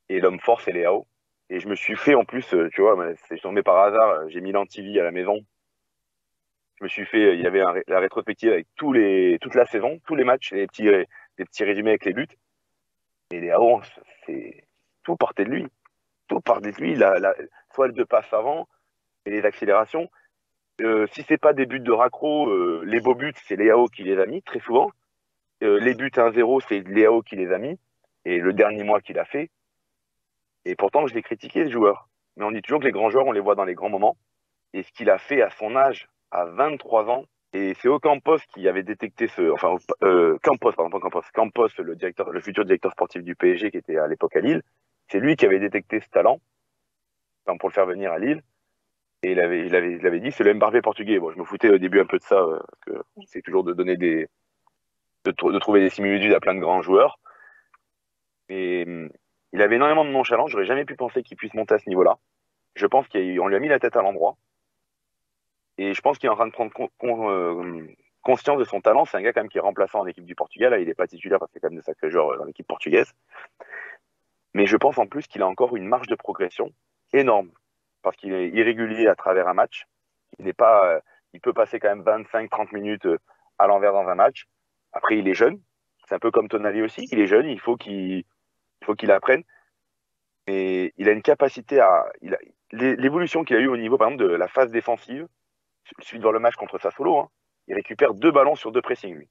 Et l'homme fort, c'est Léao. Et je me suis fait, en plus, tu vois, c'est tombé par hasard, j'ai mis l'antivie à la maison. Je me suis fait, il y avait la rétrospective avec toute la saison, tous les matchs, les petits résumés avec les buts. Et Léao, c'est tout partait de lui. Tout partait de lui. Soit le deux passes avant et les accélérations. Si c'est pas des buts de raccro, les beaux buts, c'est Léao qui les a mis très souvent. Les buts 1-0, c'est Léao qui les a mis. Et le dernier mois qu'il a fait. Et pourtant, je l'ai critiqué, ce joueur. Mais on dit toujours que les grands joueurs, on les voit dans les grands moments. Et ce qu'il a fait à son âge, à 23 ans, et c'est Ocampos qui avait détecté Campos, pardon, pas Campos, Campos, le futur directeur sportif du PSG, qui était à l'époque à Lille. C'est lui qui avait détecté ce talent, enfin, pour le faire venir à Lille. Et il avait dit, c'est le Mbappé portugais. Bon, je me foutais au début un peu de ça, parce que c'est toujours de donner de trouver des similitudes à plein de grands joueurs. Et il avait énormément de nonchalance. J'aurais jamais pu penser qu'il puisse monter à ce niveau-là. Je pense qu'on lui a mis la tête à l'endroit. Et je pense qu'il est en train de prendre conscience de son talent. C'est un gars quand même qui est remplaçant en équipe du Portugal. Là, il n'est pas titulaire parce que c'est quand même de sacrés joueurs dans l'équipe portugaise. Mais je pense en plus qu'il a encore une marge de progression énorme. Parce qu'il est irrégulier à travers un match. Il peut passer quand même 25-30 minutes à l'envers dans un match. Après, il est jeune. C'est un peu comme Tonali aussi. Il est jeune, il faut qu'il apprenne. Mais il a une capacité l'évolution qu'il a eue au niveau, par exemple, de la phase défensive. Suite dans le match contre Sassuolo, hein, il récupère 2 ballons sur 2 pressings, lui.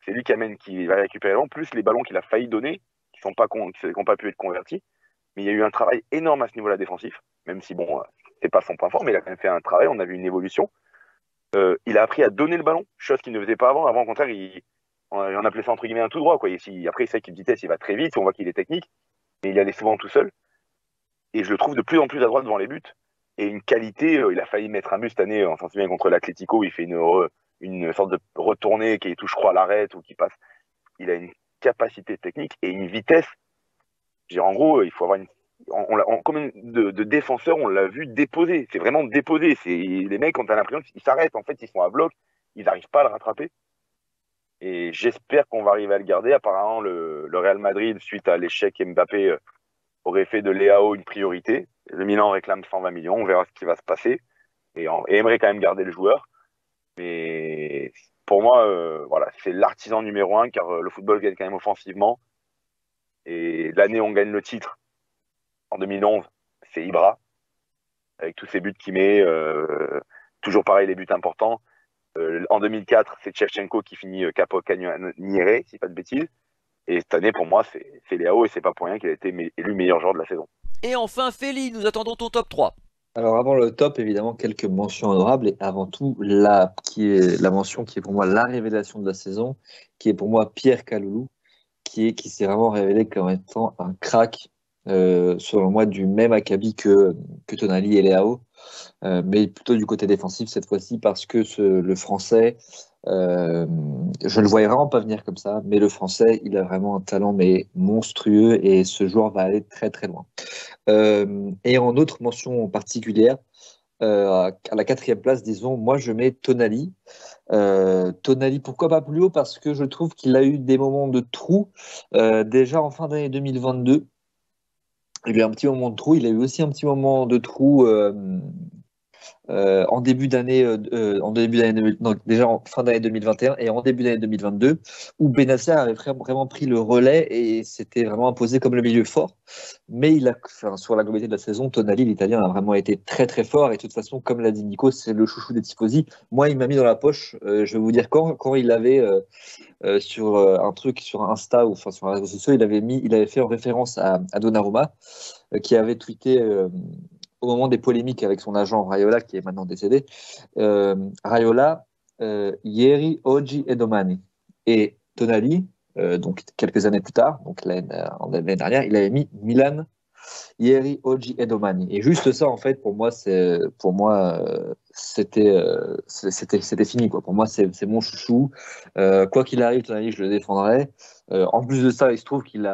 C'est lui qui va récupérer en plus les ballons qu'il a failli donner, qui n'ont pas pu être convertis. Mais il y a eu un travail énorme à ce niveau-là défensif, même si bon, c'est pas son point fort, mais il a quand même fait un travail, on a vu une évolution. Il a appris à donner le ballon, chose qu'il ne faisait pas avant. Avant, au contraire, on appelait ça entre guillemets un tout droit, quoi. Après, c'est vrai qu'il vitesse, il va très vite, on voit qu'il est technique, mais il allait souvent tout seul. Et je le trouve de plus en plus à droite devant les buts. Et une qualité, il a failli mettre un but cette année, on s'en souvient, contre l'Atlético, où il fait une sorte de retournée qui touche, je crois, à l'arrêt ou qui passe. Il a une capacité technique et une vitesse. En gros, il faut avoir combien de défenseurs on l'a vu déposer. C'est vraiment déposer. Les mecs, quand t'as l'impression qu'ils s'arrêtent, en fait, ils sont à bloc, ils n'arrivent pas à le rattraper. Et j'espère qu'on va arriver à le garder. Apparemment, le Real Madrid, suite à l'échec Mbappé, aurait fait de Léao une priorité. Le Milan réclame 120 millions, on verra ce qui va se passer. Et aimerait quand même garder le joueur. Mais pour moi, voilà, c'est l'artisan numéro 1, car le football gagne quand même offensivement. Et l'année où on gagne le titre, en 2011, c'est Ibra, avec tous ses buts qu'il met. Toujours pareil, les buts importants. En 2004, c'est Shevchenko qui finit Capo Cannoniere, si pas de bêtises. Et cette année, pour moi, c'est Leao et c'est pas pour rien qu'il a été élu meilleur joueur de la saison. Et enfin, Feli, nous attendons ton top 3. Alors avant le top, évidemment, quelques mentions honorables et avant tout, qui est la mention qui est pour moi la révélation de la saison, qui est pour moi Pierre Kaloulou, qui s'est vraiment révélé comme étant un crack, selon moi, du même acabit que Tonali et Leao, mais plutôt du côté défensif cette fois-ci parce que le Français, je ne le voyais vraiment pas venir comme ça, mais le Français, il a vraiment un talent mais monstrueux et ce joueur va aller très très loin. Et en autre mention particulière, à la 4e place, disons, moi je mets Tonali. Tonali, pourquoi pas plus haut? Parce que je trouve qu'il a eu des moments de trou. Déjà en fin d'année 2022, il y a eu un petit moment de trou. Il a eu aussi un petit moment de trou en début d'année, donc déjà en fin d'année 2021 et en début d'année 2022, où Benasser avait vraiment pris le relais et s'était vraiment imposé comme le milieu fort. Mais sur la globalité de la saison, Tonali, l'Italien, a vraiment été très très fort. Et de toute façon, comme l'a dit Nico, c'est le chouchou des tifosi. Moi, il m'a mis dans la poche. Je vais vous dire quand il avait sur un truc sur Insta ou enfin sur les réseaux sociaux, il avait fait en référence à Donnarumma, qui avait tweeté. Au moment des polémiques avec son agent Raiola, qui est maintenant décédé, Raiola, ieri, oggi e domani. Et Tonali, donc quelques années plus tard, donc l'année dernière, il avait mis Milan, ieri, oggi e domani. Et juste ça, en fait, pour moi, c'était fini, quoi. Pour moi, c'est mon chouchou. Quoi qu'il arrive, Tonali, je le défendrai. En plus de ça, il se trouve qu'il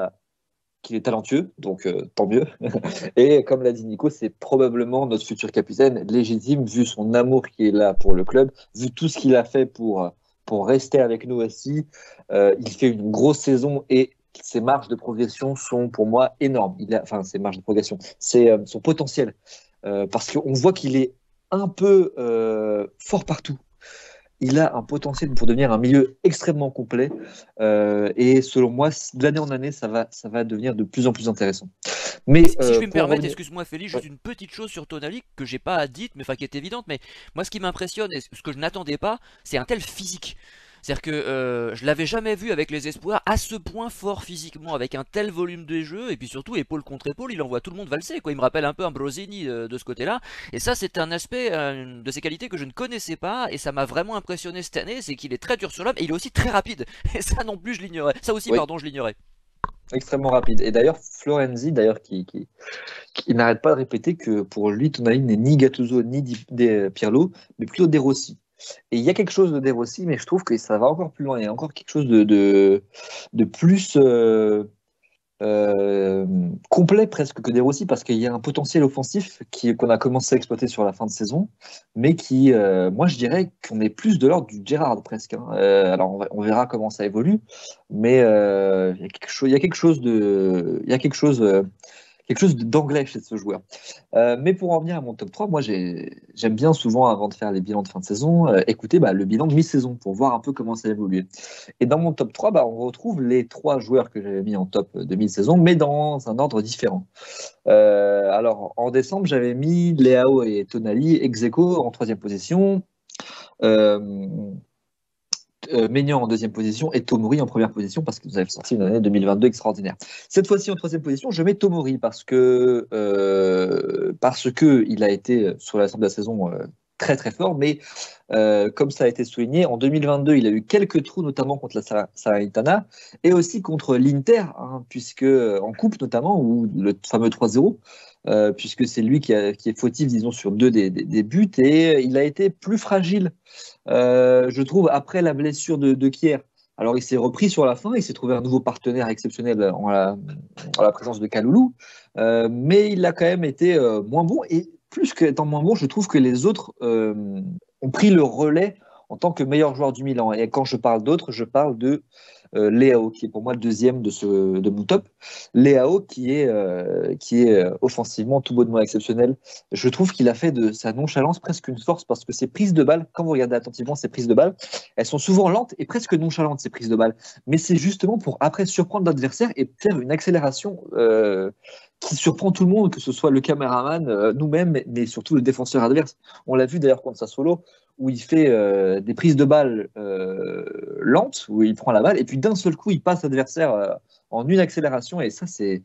est talentueux, donc tant mieux. Et comme l'a dit Nico, c'est probablement notre futur capitaine légitime, vu son amour qui est là pour le club, vu tout ce qu'il a fait pour rester avec nous aussi. Il fait une grosse saison et ses marges de progression sont pour moi énormes. Ses marges de progression, c'est son potentiel. Parce qu'on voit qu'il est un peu fort partout. Il a un potentiel pour devenir un milieu extrêmement complet. Et selon moi, d'année en année, ça va devenir de plus en plus intéressant. Mais si je puis me permettre, excuse-moi Félix, juste une petite chose sur Tonali que j'ai pas dite, mais qui est évidente. Mais moi, ce qui m'impressionne et ce que je n'attendais pas, c'est un tel physique. C'est-à-dire que je l'avais jamais vu avec les espoirs à ce point fort physiquement, avec un tel volume de jeu, et puis surtout épaule contre épaule, il envoie tout le monde valser, quoi. Il me rappelle un peu un Brozzini de ce côté-là, et ça c'est un aspect de ses qualités que je ne connaissais pas, et ça m'a vraiment impressionné cette année, c'est qu'il est très dur sur l'homme, et il est aussi très rapide, et ça non plus je l'ignorais, ça aussi oui. Pardon je l'ignorais. Extrêmement rapide, et d'ailleurs Florenzi, qui n'arrête pas de répéter que pour lui Tonali n'est ni Gattuso ni Pirlo, mais plutôt De Rossi. Et il y a quelque chose de De Rossi, mais je trouve que ça va encore plus loin. Il y a encore quelque chose de plus complet presque que De Rossi, parce qu'il y a un potentiel offensif qu'on a commencé à exploiter sur la fin de saison, mais qui, moi je dirais qu'on est plus de l'ordre du Gerrard presque. Hein. Alors on verra comment ça évolue, mais il y a quelque chose d'anglais chez ce joueur. Mais pour en venir à mon top 3, moi j'aime bien souvent, avant de faire les bilans de fin de saison, écouter le bilan de mi-saison pour voir un peu comment ça évolue. Et dans mon top 3, on retrouve les 3 joueurs que j'avais mis en top de mi-saison, mais dans un ordre différent. Alors en décembre, j'avais mis Leao et Tonali ex aequo en 3e position. Maignan en 2e position et Tomori en 1re position parce que vous avez sorti une année 2022 extraordinaire. Cette fois-ci en 3e position, je mets Tomori parce que il a été sur l'ensemble de la saison très très fort, mais comme ça a été souligné, en 2022, il a eu quelques trous, notamment contre la Salernitana et aussi contre l'Inter, puisque en coupe notamment, ou le fameux 3-0, puisque c'est lui qui est fautif, disons, sur 2 des buts, et il a été plus fragile, je trouve, après la blessure de Kier. Alors il s'est repris sur la fin, il s'est trouvé un nouveau partenaire exceptionnel en la présence de Kaloulou, mais il a quand même été moins bon, et plus qu'étant moins bon, je trouve que les autres ont pris le relais en tant que meilleur joueur du Milan. Et quand je parle d'autres, je parle de Leao, qui est pour moi le 2e de mon top. Leao qui est offensivement tout bonnement exceptionnel. Je trouve qu'il a fait de sa nonchalance presque une force, parce que ses prises de balles, quand vous regardez attentivement ses prises de balles, elles sont souvent lentes et presque nonchalantes, ces prises de balles. Mais c'est justement pour après surprendre l'adversaire et faire une accélération qui surprend tout le monde, que ce soit le caméraman, nous-mêmes, mais surtout le défenseur adverse. On l'a vu d'ailleurs contre Sassuolo, où il fait des prises de balles lentes, où il prend la balle, et puis d'un seul coup, il passe l'adversaire en une accélération, et ça, c'est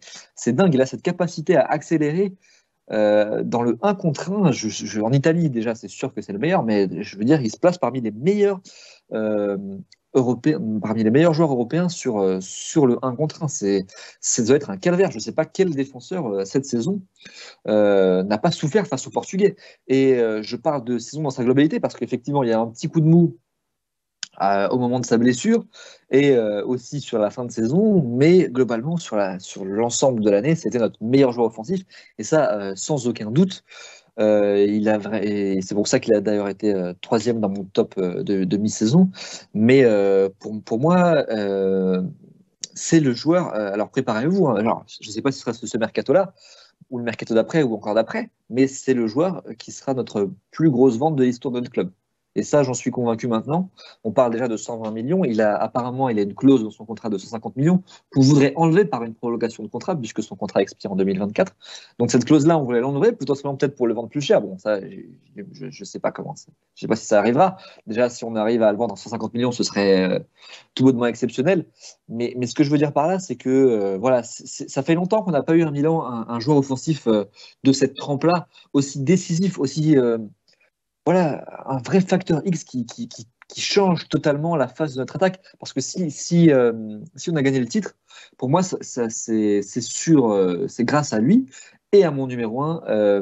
dingue. Il a cette capacité à accélérer dans le 1 contre 1. En Italie, déjà, c'est sûr que c'est le meilleur, mais je veux dire, il se place parmi les meilleurs euh, européens, parmi les meilleurs joueurs européens sur le 1 contre 1. Ça doit être un calvaire. Je ne sais pas quel défenseur cette saison n'a pas souffert face aux Portugais. Et je parle de saison dans sa globalité parce qu'effectivement, il y a un petit coup de mou au moment de sa blessure et aussi sur la fin de saison, mais globalement sur l'ensemble de l'année, c'était notre meilleur joueur offensif et ça sans aucun doute. Et c'est pour ça qu'il a d'ailleurs été troisième dans mon top de mi-saison. Mais pour moi, c'est le joueur. Alors préparez-vous. Hein. Alors, je ne sais pas si ce sera ce mercato-là ou le mercato d'après ou encore d'après, mais c'est le joueur qui sera notre plus grosse vente de l'histoire de notre club. Et ça, j'en suis convaincu maintenant. On parle déjà de 120 millions. Apparemment, il a une clause dans son contrat de 150 millions qu'on voudrait enlever par une prolongation de contrat, puisque son contrat expire en 2024. Donc cette clause-là, on voulait l'enlever, potentiellement peut-être pour le vendre plus cher. Bon, ça, je sais pas comment. Je sais pas si ça arrivera. Déjà, si on arrive à le vendre à 150 millions, ce serait tout bonnement exceptionnel. Mais ce que je veux dire par là, c'est que voilà, ça fait longtemps qu'on n'a pas eu un Milan, un joueur offensif de cette trempe-là, aussi décisif, aussi voilà, un vrai facteur X qui change totalement la phase de notre attaque. Parce que si on a gagné le titre, pour moi, c'est sûr, c'est grâce à lui et à mon numéro 1,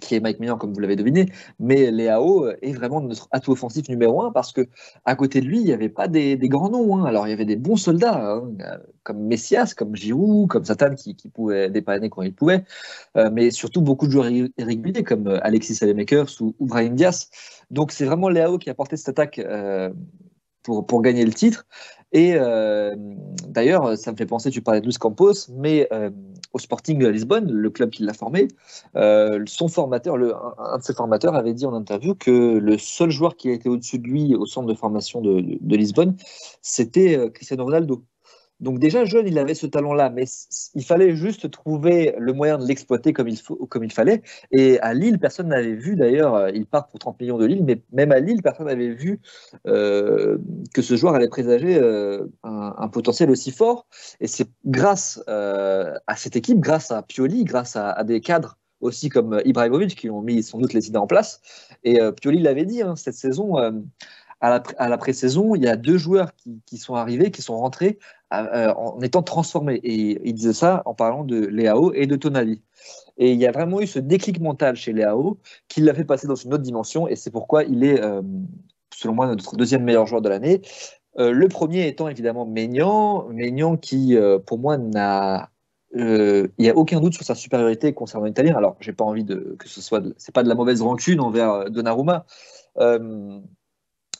qui est Mike Maignan, comme vous l'avez deviné. Mais Leao est vraiment notre atout offensif numéro 1 parce que à côté de lui, il n'y avait pas des grands noms. Hein. Alors, il y avait des bons soldats, hein, comme Messias, comme Giroud, comme Zlatan, qui pouvaient dépanner quand il pouvait. Mais surtout beaucoup de joueurs irréguliers comme Alexis Saelemaekers ou Brahim Diaz. Donc c'est vraiment Leao qui a porté cette attaque pour gagner le titre. Et d'ailleurs, ça me fait penser, tu parlais de Luis Campos, mais au Sporting Lisbonne, le club qui l'a formé, son formateur, un de ses formateurs avait dit en interview que le seul joueur qui a été au-dessus de lui au centre de formation de Lisbonne, c'était Cristiano Ronaldo. Donc déjà jeune, il avait ce talent-là, mais il fallait juste trouver le moyen de l'exploiter comme il fallait. Et à Lille, personne n'avait vu, d'ailleurs, il part pour 30 millions de Lille, mais même à Lille, personne n'avait vu que ce joueur allait présager un potentiel aussi fort. Et c'est grâce à cette équipe, grâce à Pioli, grâce à des cadres aussi comme Ibrahimovic qui ont mis sans doute les idées en place. Et Pioli l'avait dit, hein, cette saison, à la pré-saison, il y a 2 joueurs qui sont arrivés, qui sont rentrés en étant transformés. Et il disait ça en parlant de Leao et de Tonali. Et il y a vraiment eu ce déclic mental chez Leao qui l'a fait passer dans une autre dimension. Et c'est pourquoi il est, selon moi, notre deuxième meilleur joueur de l'année. Le premier étant évidemment Maignan qui, pour moi, il n'y a aucun doute sur sa supériorité concernant l'Italien. Alors, j'ai pas envie que ce soit, c'est pas de la mauvaise rancune envers Donnarumma.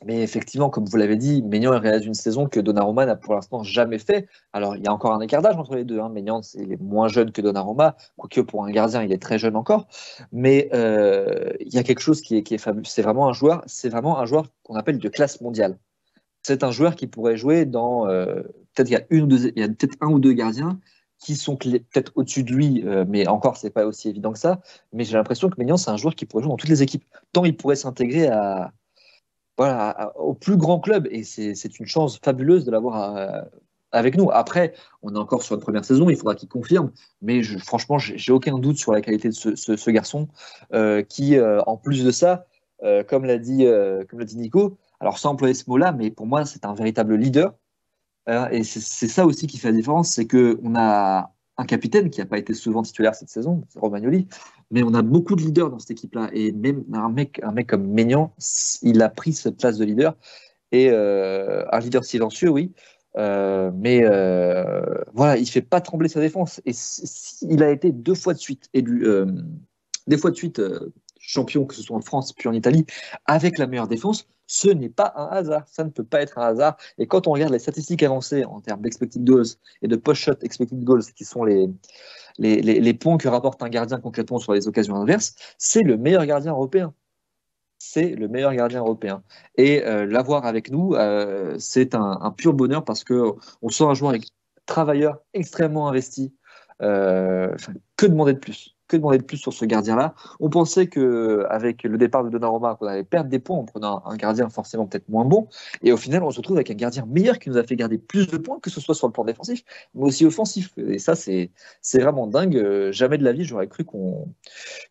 Mais effectivement, comme vous l'avez dit, Maignan réalise une saison que Donnarumma n'a pour l'instant jamais fait. Alors, il y a encore un écart d'âge entre les deux. Hein. Maignan, il est moins jeune que Donnarumma, quoique pour un gardien, il est très jeune encore. Mais il y a quelque chose qui est fabuleux. C'est vraiment un joueur qu'on appelle de classe mondiale. C'est un joueur qui pourrait jouer dans peut-être il y a peut-être 1 ou 2 gardiens qui sont peut-être au-dessus de lui, mais encore, c'est pas aussi évident que ça. Mais j'ai l'impression que Maignan, c'est un joueur qui pourrait jouer dans toutes les équipes. Tant il pourrait s'intégrer au plus grand club. Et c'est une chance fabuleuse de l'avoir avec nous. Après, on est encore sur une première saison, il faudra qu'il confirme. Mais franchement, j'ai aucun doute sur la qualité de ce garçon qui, en plus de ça, comme l'a dit Nico, alors sans employer ce mot-là, mais pour moi, c'est un véritable leader. Et c'est ça aussi qui fait la différence, c'est qu'on a un capitaine qui n'a pas été souvent titulaire cette saison, c'est Romagnoli, mais on a beaucoup de leaders dans cette équipe-là. Et même un mec comme Maignan, il a pris cette place de leader. Et un leader silencieux, oui. Mais voilà, il ne fait pas trembler sa défense. Et il a été 2 fois de suite élu, champion, que ce soit en France puis en Italie, avec la meilleure défense. Ce n'est pas un hasard, ça ne peut pas être un hasard. Et quand on regarde les statistiques avancées en termes d'expected goals et de post-shot expected goals, qui sont les points que rapporte un gardien concrètement sur les occasions inverses, c'est le meilleur gardien européen. C'est le meilleur gardien européen. Et l'avoir avec nous, c'est un pur bonheur parce qu'on sent un joueur travailleur extrêmement investi. Que demander de plus? Que demander de plus sur ce gardien-là? On pensait qu'avec le départ de Donnarumma, qu'on allait perdre des points en prenant un gardien forcément peut-être moins bon. Et au final, on se retrouve avec un gardien meilleur qui nous a fait garder plus de points, que ce soit sur le plan défensif, mais aussi offensif. Et ça, c'est vraiment dingue. Jamais de la vie, j'aurais cru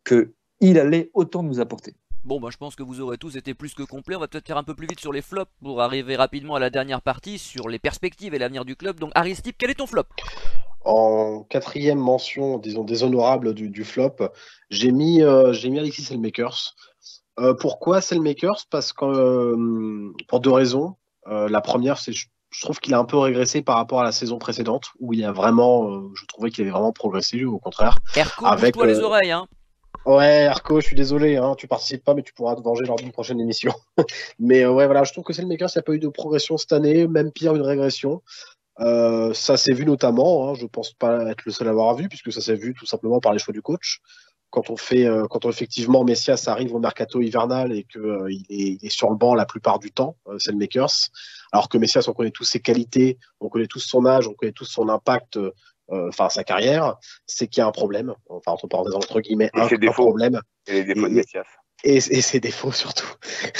qu'il allait autant nous apporter. Bon, bah, je pense que vous aurez tous été plus que complets. On va peut-être faire un peu plus vite sur les flops pour arriver rapidement à la dernière partie sur les perspectives et l'avenir du club. Donc, Aristide, quel est ton flop? En quatrième mention, disons déshonorable du flop, j'ai mis Alexis Selmakers. Pourquoi Selmakers? Parce que pour deux raisons. La première, c'est je trouve qu'il a un peu régressé par rapport à la saison précédente, où il a vraiment, je trouvais qu'il avait vraiment progressé, au contraire. Erko, Avec, bouge-toi les oreilles, hein. ouais, Arco, je suis désolé, hein, tu participes pas, mais tu pourras te venger lors d'une prochaine émission. Mais ouais, voilà, je trouve que Selmakers, il n'y a pas eu de progression cette année, même pire, une régression. Ça s'est vu notamment, hein, je pense pas être le seul à l'avoir vu, puisque ça s'est vu tout simplement par les choix du coach. Quand effectivement Messias arrive au mercato hivernal et il est sur le banc la plupart du temps, Selmakers, alors que Messias, on connaît tous ses qualités, on connaît tous son âge, on connaît tous son impact, enfin sa carrière, c'est qu'il y a un problème, enfin entre parenthèses, entre guillemets, un problème. Et les défauts de Messias. Et ses défauts surtout,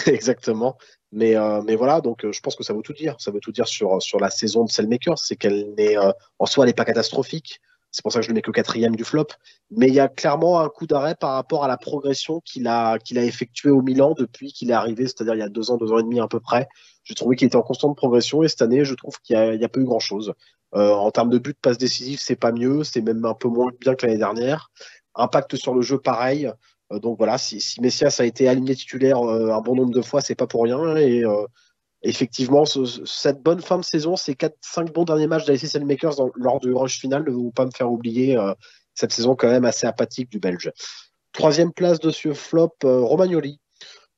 exactement. Mais voilà, donc je pense que ça veut tout dire. Ça veut tout dire sur la saison de Selmakers, c'est qu'elle n'est en soi, elle n'est pas catastrophique. C'est pour ça que je le mets que quatrième du flop. Mais il y a clairement un coup d'arrêt par rapport à la progression qu'il a effectuée au Milan depuis qu'il est arrivé, c'est-à-dire il y a 2 ans et demi à peu près. J'ai trouvé qu'il était en constante progression et cette année, je trouve qu'il y a pas eu grand-chose. En termes de buts, passes décisives, c'est pas mieux, c'est même un peu moins bien que l'année dernière. Impact sur le jeu, pareil. Donc voilà, si Messias a été aligné titulaire un bon nombre de fois, c'est pas pour rien. Et effectivement, cette bonne fin de saison, ces 4-5 bons derniers matchs d'Alexis Selmakers lors du rush final ne vont pas me faire oublier cette saison quand même assez apathique du Belge. Troisième place de ce flop, Romagnoli.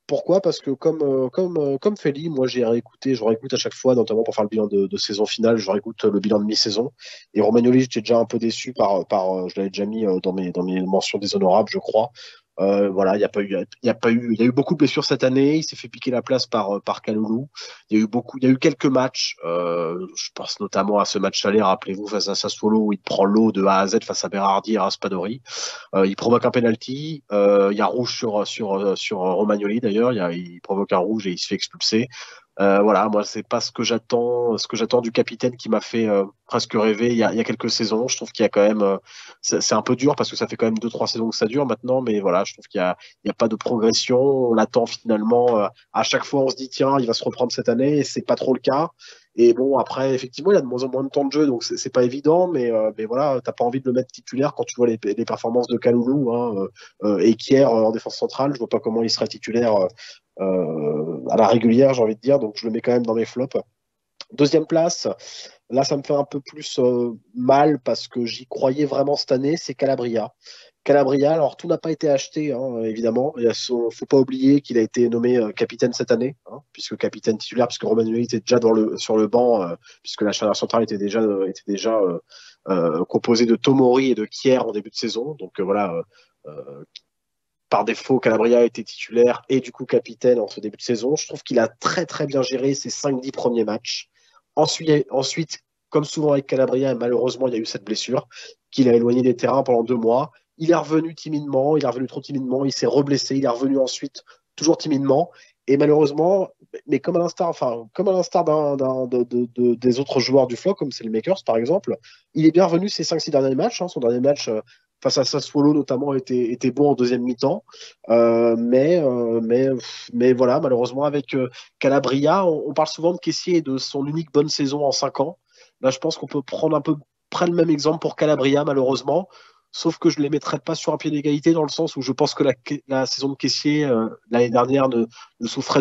Pourquoi? Parce que comme Feli, moi je réécoute à chaque fois, notamment pour faire le bilan de saison finale, je réécoute le bilan de mi-saison. Et Romagnoli, j'étais déjà un peu déçu je l'avais déjà mis dans mes mentions déshonorables, je crois. Voilà, il y a eu beaucoup de blessures cette année. Il s'est fait piquer la place par Kalulu. Il y a eu quelques matchs. Je pense notamment à ce match aller, rappelez-vous, face à Sassuolo, où il prend l'eau de A à Z face à Berardi et Raspadori. Il provoque un penalty. Il y a rouge sur Romagnoli d'ailleurs. Il provoque un rouge et il se fait expulser. Voilà, moi c'est pas ce que j'attends du capitaine qui m'a fait presque rêver il y a quelques saisons. Je trouve qu'il y a quand même, c'est un peu dur parce que ça fait quand même 2-3 saisons que ça dure maintenant, mais voilà, je trouve il y a pas de progression. On l'attend finalement. À chaque fois, on se dit tiens, il va se reprendre cette année, et c'est pas trop le cas. Et bon, après, effectivement, il a de moins en moins de temps de jeu, donc c'est pas évident, mais voilà, t'as pas envie de le mettre titulaire quand tu vois les performances de Kalulu, hein, et Kier en défense centrale. Je vois pas comment il serait titulaire à la régulière, j'ai envie de dire, donc je le mets quand même dans mes flops. Deuxième place, là ça me fait un peu plus mal parce que j'y croyais vraiment cette année, c'est Calabria. Calabria, alors tout n'a pas été acheté, hein, évidemment. Il ne faut pas oublier qu'il a été nommé capitaine cette année, hein, puisque capitaine titulaire, puisque Romagnoli était déjà sur le banc, puisque la charnière centrale était déjà composée de Tomori et de Kier en début de saison. Donc voilà, par défaut, Calabria a été titulaire et du coup capitaine en ce début de saison. Je trouve qu'il a très très bien géré ses 5-10 premiers matchs. Ensuite, comme souvent avec Calabria, malheureusement, il y a eu cette blessure qu'il a éloigné des terrains pendant 2 mois. Il est revenu timidement, il est revenu trop timidement, il s'est reblessé, il est revenu ensuite toujours timidement. Et malheureusement, mais comme à l'instar des autres joueurs du flop, comme c'est le Makers par exemple, il est bien revenu ces 5-6 derniers matchs. Hein. Son dernier match face à Sassuolo notamment était bon en deuxième mi-temps. Mais voilà, malheureusement avec Calabria, on parle souvent de Kessié et de son unique bonne saison en 5 ans. Là, je pense qu'on peut prendre à peu près le même exemple pour Calabria, malheureusement. Sauf que je ne les mettrais pas sur un pied d'égalité dans le sens où je pense que la saison de Kessié l'année dernière ne souffrait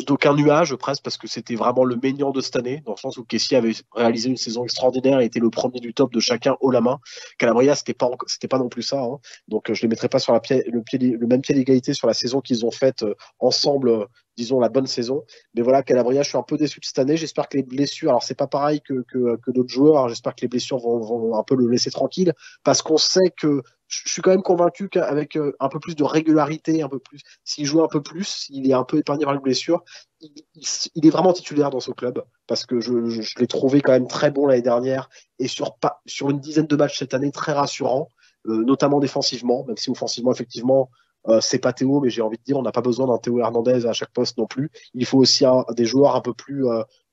d'aucun nuage presque parce que c'était vraiment le meilleur de cette année dans le sens où Kessié avait réalisé une saison extraordinaire et était le premier du top de chacun haut la main. Calabria c'était pas non plus ça, hein. Donc je les mettrais pas sur le même pied d'égalité sur la saison qu'ils ont faite ensemble, disons la bonne saison. Mais voilà, Calabria, je suis un peu déçu de cette année. J'espère que les blessures, alors c'est pas pareil que d'autres joueurs, hein. J'espère que les blessures vont un peu le laisser tranquille parce qu'on sait que je suis quand même convaincu qu'avec un peu plus de régularité, un peu plus, s'il joue un peu plus, s'il est un peu épargné par les blessures, il est vraiment titulaire dans ce club parce que je l'ai trouvé quand même très bon l'année dernière et sur une dizaine de matchs cette année très rassurant. notamment défensivement, même si offensivement, effectivement, c'est pas Théo, mais j'ai envie de dire, on n'a pas besoin d'un Théo Hernandez à chaque poste non plus. Il faut aussi des joueurs un peu plus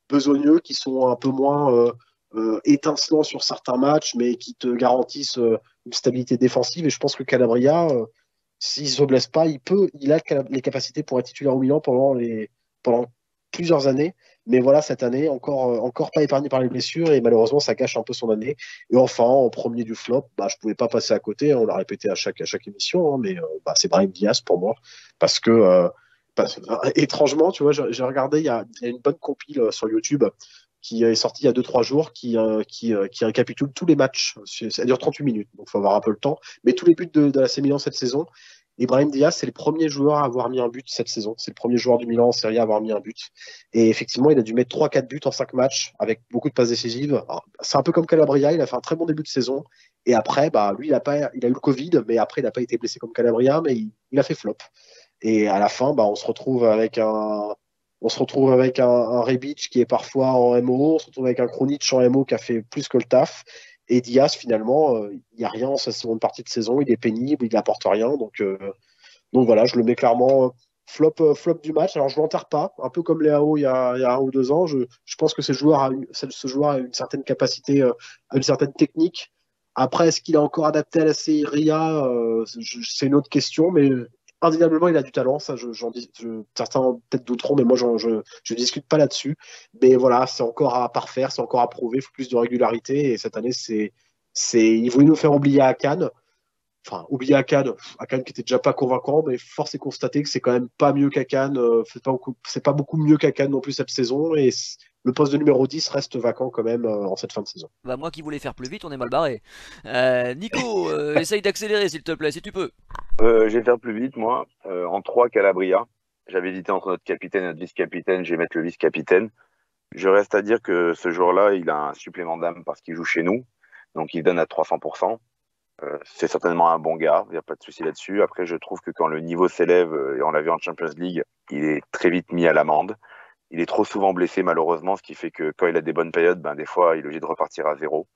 besogneux, qui sont un peu moins étincelants sur certains matchs, mais qui te garantissent une stabilité défensive. Et je pense que Calabria, s'il ne se blesse pas, il a les capacités pour être titulaire au Milan pendant plusieurs années. Mais voilà, cette année, encore pas épargné par les blessures, et malheureusement, ça gâche un peu son année. Et enfin, en premier du flop, bah, je ne pouvais pas passer à côté, on l'a répété à chaque émission, hein, mais bah, c'est Brahim Diaz pour moi. Parce que, étrangement, tu vois, j'ai regardé, il y a une bonne compile sur YouTube qui est sortie il y a 2-3 jours, qui récapitule tous les matchs. Ça dure 38 minutes, donc il faut avoir un peu le temps. Mais tous les buts de la Milan cette saison. Et Brahim Diaz, c'est le premier joueur à avoir mis un but cette saison. C'est le premier joueur du Milan en Serie A à avoir mis un but. Et effectivement, il a dû mettre 3-4 buts en 5 matchs avec beaucoup de passes décisives. C'est un peu comme Calabria, il a fait un très bon début de saison. Et après, bah, lui, il a eu le Covid, mais après, il n'a pas été blessé comme Calabria, mais il a fait flop. Et à la fin, bah, on se retrouve avec un Rebic qui est parfois en MO, on se retrouve avec un Krunic en MO qui a fait plus que le taf. Et Diaz, finalement, il n'y a rien en sa seconde partie de saison, il est pénible, il n'apporte rien. Donc voilà, je le mets clairement flop du match. Alors je ne l'enterre pas, un peu comme Léao il y a 1 ou 2 ans. Je pense que ce joueur a une certaine capacité, a une certaine technique. Après, est-ce qu'il est encore adapté à la Serie A? C'est une autre question, mais indéniablement, il a du talent. Ça, certains peut-être douteront, mais moi, je discute pas là-dessus. Mais voilà, c'est encore à parfaire, c'est encore à prouver. Il faut plus de régularité. Et cette année, il voulait nous faire oublier à Cannes. Enfin, oublier Akan qui était déjà pas convaincant, mais force est constater que c'est quand même pas mieux qu'Akan. C'est pas beaucoup mieux qu'Akan non plus cette saison. Et le poste de numéro 10 reste vacant quand même en cette fin de saison. Bah moi qui voulais faire plus vite, on est mal barré. Nico, essaye d'accélérer s'il te plaît, si tu peux. Je vais faire plus vite, moi. En 3, Calabria. J'avais hésité entre notre capitaine et notre vice-capitaine. Je vais mettre le vice-capitaine. Je reste à dire que ce jour-là, il a un supplément d'âme parce qu'il joue chez nous. Donc, il donne à 300%. C'est certainement un bon gars, il n'y a pas de souci là-dessus. Après, je trouve que quand le niveau s'élève, et on l'a vu en Champions League, il est très vite mis à l'amende. Il est trop souvent blessé, malheureusement, ce qui fait que quand il a des bonnes périodes, ben, des fois, il est obligé de repartir à zéro.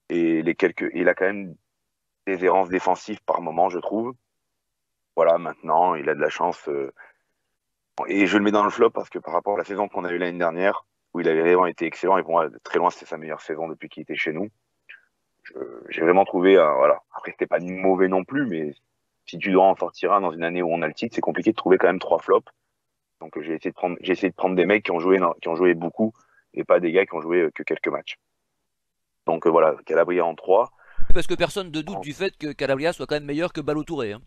Et il a quand même des errances défensives par moment, je trouve. Voilà, maintenant, il a de la chance. Et je le mets dans le flop parce que par rapport à la saison qu'on a eue l'année dernière, où il avait vraiment été excellent, et pour moi, très loin, c'était sa meilleure saison depuis qu'il était chez nous. J'ai vraiment trouvé, voilà. Après, c'était pas mauvais non plus, mais si tu dois en sortir un dans une année où on a le titre, c'est compliqué de trouver quand même 3 flops. Donc, j'ai essayé de prendre des mecs qui ont joué beaucoup et pas des gars qui ont joué que quelques matchs. Donc, voilà, Calabria en 3. Parce que personne ne doute du fait que Calabria soit quand même meilleur que Ballo-Touré. Hein.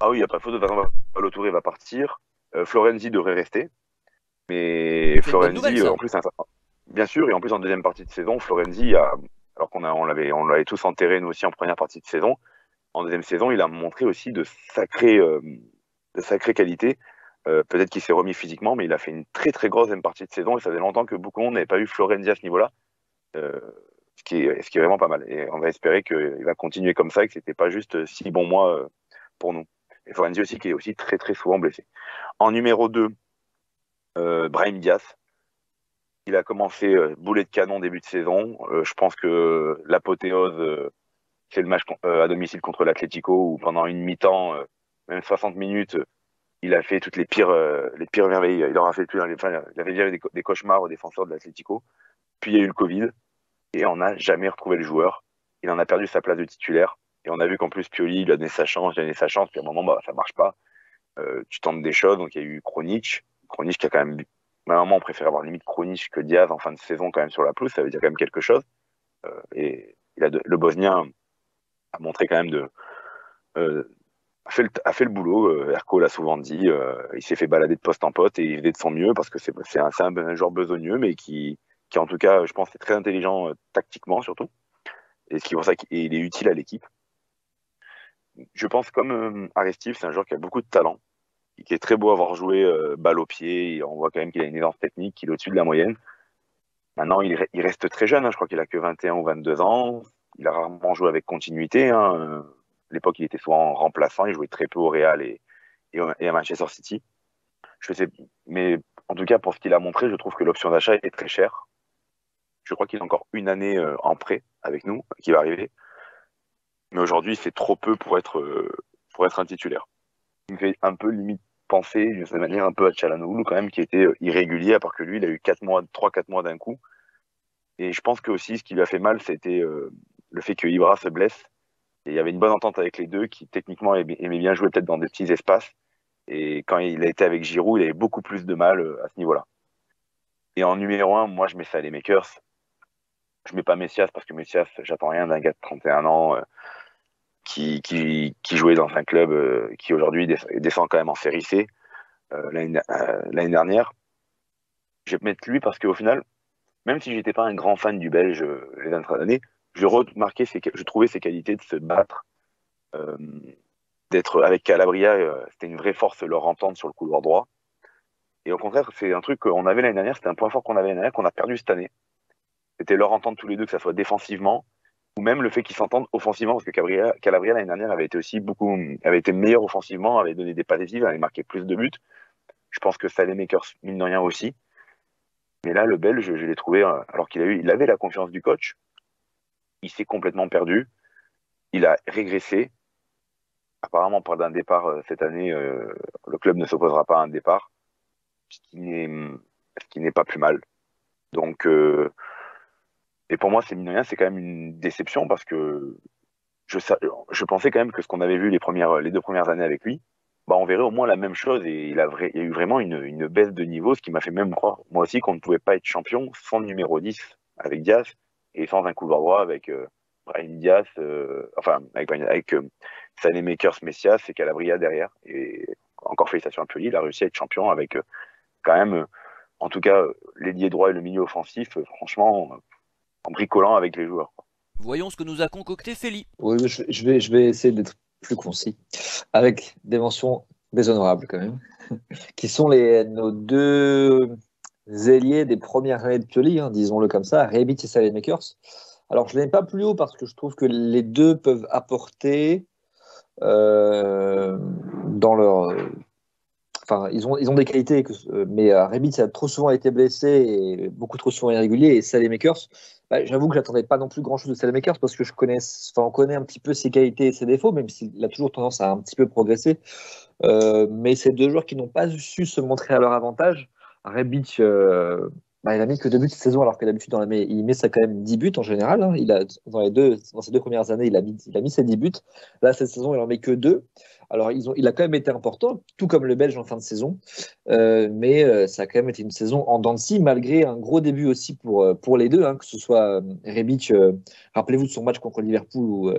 Ah oui, il n'y a pas faute, de toute façon, Ballo-Touré va partir. Florenzi devrait rester. Mais Florenzi, nouvelle, en plus, bien sûr, et en plus, en deuxième partie de saison, Florenzi, alors on l'avait tous enterré, nous aussi, en première partie de saison, en deuxième saison, il a montré aussi de sacrées qualités. Peut-être qu'il s'est remis physiquement, mais il a fait une très très grosse deuxième partie de saison, et ça faisait longtemps que beaucoup de monde n'avait pas eu Florenzi à ce niveau-là, ce qui est vraiment pas mal. Et on va espérer qu'il va continuer comme ça, et que c'était pas juste 6 bons mois pour nous. Et Florenzi aussi, qui est aussi très très souvent blessé. En numéro 2, Brahim Diaz. Il a commencé boulet de canon début de saison. Je pense que l'apothéose, c'est le match à domicile contre l'Atlético, où pendant une mi-temps, même 60 minutes, il a fait toutes les pires merveilles. Il avait viré des cauchemars aux défenseurs de l'Atlético. Puis il y a eu le Covid, et on n'a jamais retrouvé le joueur. Il en a perdu sa place de titulaire. Et on a vu qu'en plus, Pioli, il a donné sa chance, puis à un moment, bah, ça marche pas. Tu tentes des choses, donc il y a eu Krunic qui a quand même... À un moment, on préfère avoir limite Krunic que Diaz en fin de saison quand même sur la pelouse, ça veut dire quand même quelque chose. Et le Bosnien a montré quand même a fait le boulot. Erko l'a souvent dit, il s'est fait balader de poste en poste et il faisait de son mieux parce que c'est un joueur besogneux, mais qui en tout cas, je pense, est très intelligent tactiquement surtout. Et c'est pour ça qu'il est utile à l'équipe. Je pense comme Arestif, c'est un joueur qui a beaucoup de talent, qui est très beau à avoir joué balle au pied. Et on voit quand même qu'il a une aisance technique, qu'il est au-dessus de la moyenne. Maintenant, il reste très jeune. Hein, je crois qu'il a que 21 ou 22 ans. Il a rarement joué avec continuité. Hein. À l'époque, il était souvent remplaçant. Il jouait très peu au Real et à Manchester City. Mais en tout cas, pour ce qu'il a montré, je trouve que l'option d'achat est très chère. Je crois qu'il a encore une année en prêt avec nous, qui va arriver. Mais aujourd'hui, c'est trop peu pour être un titulaire. Il me fait un peu limite penser d'une certaine manière un peu à Çalhanoğlu quand même, qui était irrégulier, à part que lui, il a eu 3-4 mois d'un coup. Et je pense que aussi, ce qui lui a fait mal, c'était le fait que Ibra se blesse. Et il y avait une bonne entente avec les deux, qui techniquement aimait bien jouer peut-être dans des petits espaces. Et quand il a été avec Giroud, il avait beaucoup plus de mal à ce niveau-là. Et en numéro 1, moi, je mets ça les Makers. Je mets pas Messias, parce que Messias, j'attends rien d'un gars de 31 ans qui jouait dans un club qui aujourd'hui descend quand même en série C l'année dernière. Je vais mettre lui parce qu'au final, même si j'étais pas un grand fan du Belge les dernières années, je trouvais ses qualités de se battre, euh, d'être avec Calabria, c'était une vraie force leur entente sur le couloir droit. Et au contraire, c'est un truc qu'on avait l'année dernière, c'était un point fort qu'on avait l'année dernière, qu'on a perdu cette année. C'était leur entente tous les deux, que ça soit défensivement, ou même le fait qu'ils s'entendent offensivement, parce que Calabria l'année dernière avait été meilleur offensivement, avait donné des passes décisives, avait marqué plus de buts. Je pense que ça les Makers, mine de rien aussi. Mais là, le Belge, je l'ai trouvé, alors il avait la confiance du coach, il s'est complètement perdu, il a régressé. Apparemment, on parle d'un départ cette année, le club ne s'opposera pas à un départ, ce qui n'est pas plus mal. Donc, et pour moi, c'est mine de rien, c'est quand même une déception parce que je pensais quand même que ce qu'on avait vu les 2 premières années avec lui, bah, on verrait au moins la même chose et il y a eu vraiment une baisse de niveau, ce qui m'a fait même croire, moi aussi, qu'on ne pouvait pas être champion sans le numéro 10 avec Diaz et sans un couloir droit avec Brahim Diaz, avec Sané Makers, Messias et Calabria derrière. Et encore félicitations à Pioli, il a réussi à être champion avec quand même, en tout cas, l'ailier droit et le milieu offensif, franchement, en bricolant avec les joueurs. Voyons ce que nous a concocté Feli. Oui, je vais essayer d'être plus concis, avec des mentions déshonorables quand même, qui sont nos deux ailiers des premières années de Pioli, hein, disons-le comme ça, Rebic et Saelemaekers. Alors, je ne les mets pas plus haut parce que je trouve que les deux peuvent apporter dans leur. Enfin, ils ont des qualités, mais Rebic a trop souvent été blessé et beaucoup trop souvent irrégulier. Et Saelemaekers, bah, j'avoue que j'attendais pas non plus grand-chose de Saelemaekers parce que on connaît un petit peu ses qualités et ses défauts, même s'il a toujours tendance à un petit peu progresser. Mais c'est deux joueurs qui n'ont pas su se montrer à leur avantage. Rebic, bah, il a mis que 2 buts cette saison, alors que d'habitude, il met ça quand même 10 buts en général, hein. Dans ses 2 premières années, il a mis ses 10 buts. Là, cette saison, il en met que 2. Alors, il a quand même été important, tout comme le Belge en fin de saison. Mais ça a quand même été une saison en dents de scie, malgré un gros début aussi pour les deux, hein, que ce soit Rebic, rappelez-vous de son match contre Liverpool où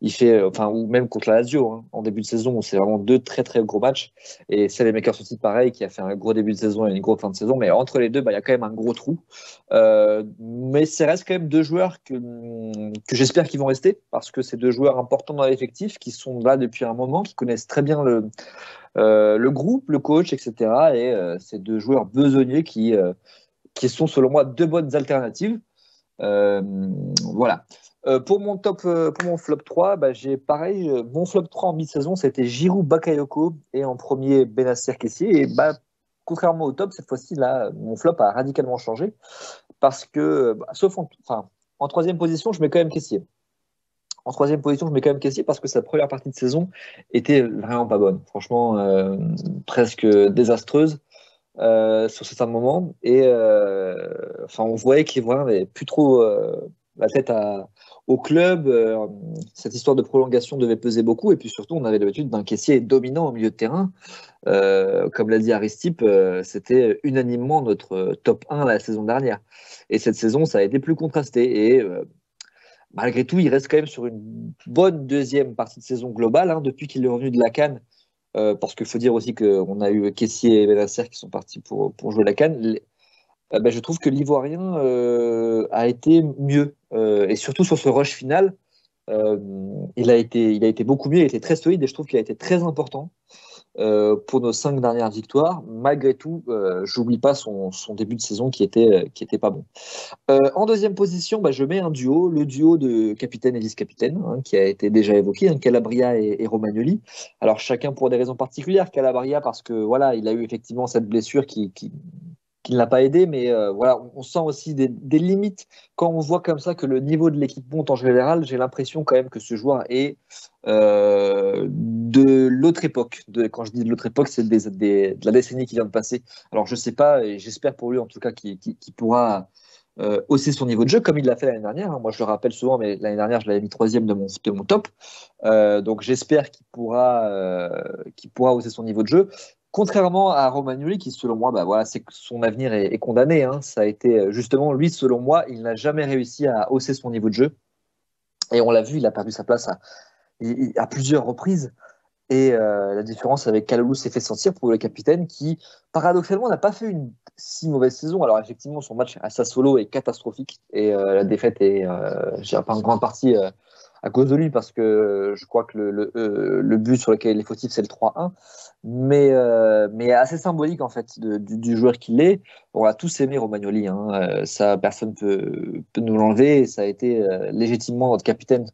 ou même contre la Lazio, hein, en début de saison, où c'est vraiment 2 très très gros matchs. Et Saelemaekers aussi, pareil, qui a fait un gros début de saison et une grosse fin de saison. Mais entre les deux, bah, il y a quand même un gros trou. Mais ça reste quand même 2 joueurs que j'espère qu'ils vont rester, parce que c'est 2 joueurs importants dans l'effectif, qui sont là depuis un moment, qui connaissent très bien le groupe, le coach, etc. Et c'est 2 joueurs besogneux qui sont, selon moi, 2 bonnes alternatives. Voilà. Pour mon flop 3, bah, j'ai pareil. Mon flop 3 en mi-saison, c'était Giroud, Bakayoko et en premier Benacer Kessié. Et bah, contrairement au top, cette fois-ci, là, mon flop a radicalement changé parce que, en troisième position, je mets quand même Kessié. En troisième position, je mets quand même Kessié parce que sa première partie de saison était vraiment pas bonne. Franchement, presque désastreuse. Sur certains moments et on voyait qu'il n'avait plus trop la tête au club. Cette histoire de prolongation devait peser beaucoup et puis surtout on avait l'habitude d'un caissier dominant au milieu de terrain. Comme l'a dit Aristip, c'était unanimement notre top 1 la saison dernière et cette saison ça a été plus contrasté et malgré tout il reste quand même sur une bonne deuxième partie de saison globale, hein, depuis qu'il est revenu de la CAN. Parce qu'il faut dire aussi qu'on a eu Kessié et Benacer qui sont partis pour jouer la CAN. Je trouve que l'Ivoirien a été mieux. Et surtout sur ce rush final, il a été beaucoup mieux, il a été très solide et je trouve qu'il a été très important pour nos 5 dernières victoires. Malgré tout, j'oublie pas son début de saison qui était pas bon. En deuxième position, je mets un duo, le duo de capitaine et vice-capitaine, hein, qui a été déjà évoqué, hein, Calabria et Romagnoli. Alors chacun pour des raisons particulières. Calabria parce que voilà, il a eu effectivement cette blessure qui ne l'a pas aidé, mais voilà, on sent aussi des limites quand on voit comme ça que le niveau de l'équipe monte en général. J'ai l'impression quand même que ce joueur est de l'autre époque. Quand je dis de l'autre époque, c'est de la décennie qui vient de passer. Alors je sais pas, et j'espère pour lui en tout cas qu'il pourra hausser son niveau de jeu comme il l'a fait l'année dernière. Moi, je le rappelle souvent, mais l'année dernière, je l'avais mis troisième de mon top. Donc, j'espère qu'il pourra hausser son niveau de jeu. Contrairement à Romagnoli, qui, selon moi, bah, voilà, c'est que son avenir est condamné. Hein. Ça a été justement lui, selon moi, il n'a jamais réussi à hausser son niveau de jeu. Et on l'a vu, il a perdu sa place à plusieurs reprises. Et la différence avec Kalou s'est fait sentir pour le capitaine qui, paradoxalement, n'a pas fait une si mauvaise saison. Alors, effectivement, son match à Sassuolo est catastrophique et la défaite est, pas en grande partie à cause de lui parce que je crois que le but sur lequel il est fautif, c'est le 3-1. Mais assez symbolique, en fait, du joueur qu'il est. On a tous aimé Romagnoli. Hein. Ça, personne peut nous l'enlever. Ça a été légitimement notre capitaine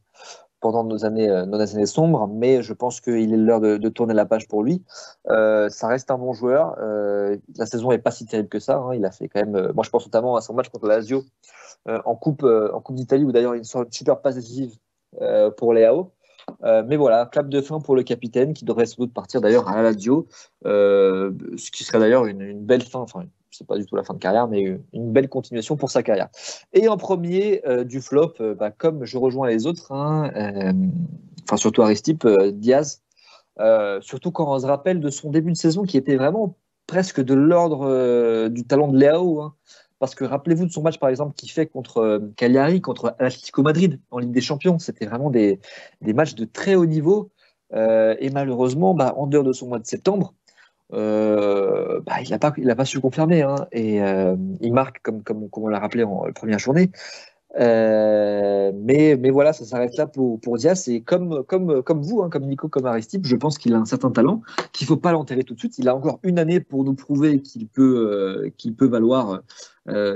pendant nos années sombres, mais je pense qu'il est l'heure de tourner la page pour lui. Ça reste un bon joueur. La saison n'est pas si terrible que ça. Hein. Il a fait quand même. Moi, je pense notamment à son match contre la Lazio en Coupe d'Italie, où d'ailleurs il sort une super passe décisive pour Leao. Mais voilà, clap de fin pour le capitaine qui devrait sans doute partir d'ailleurs à la Lazio, ce qui serait d'ailleurs une belle fin. Enfin, c'est pas du tout la fin de carrière, mais une belle continuation pour sa carrière. Et en premier du flop, comme je rejoins les autres, enfin surtout Aristipp, Diaz, surtout quand on se rappelle de son début de saison qui était vraiment presque de l'ordre du talent de Leao. Hein. Parce que rappelez-vous de son match, par exemple, qu'il fait contre Cagliari, contre Atlético Madrid en Ligue des Champions. C'était vraiment des matchs de très haut niveau. Et malheureusement, en dehors de son mois de septembre, il n'a pas su confirmer. Hein. Et il marque, comme on l'a rappelé en première journée. Mais voilà, ça s'arrête là pour Diaz. Et comme vous, hein, comme Nico, comme Aristipp, je pense qu'il a un certain talent, qu'il ne faut pas l'enterrer tout de suite. Il a encore une année pour nous prouver qu'il peut valoir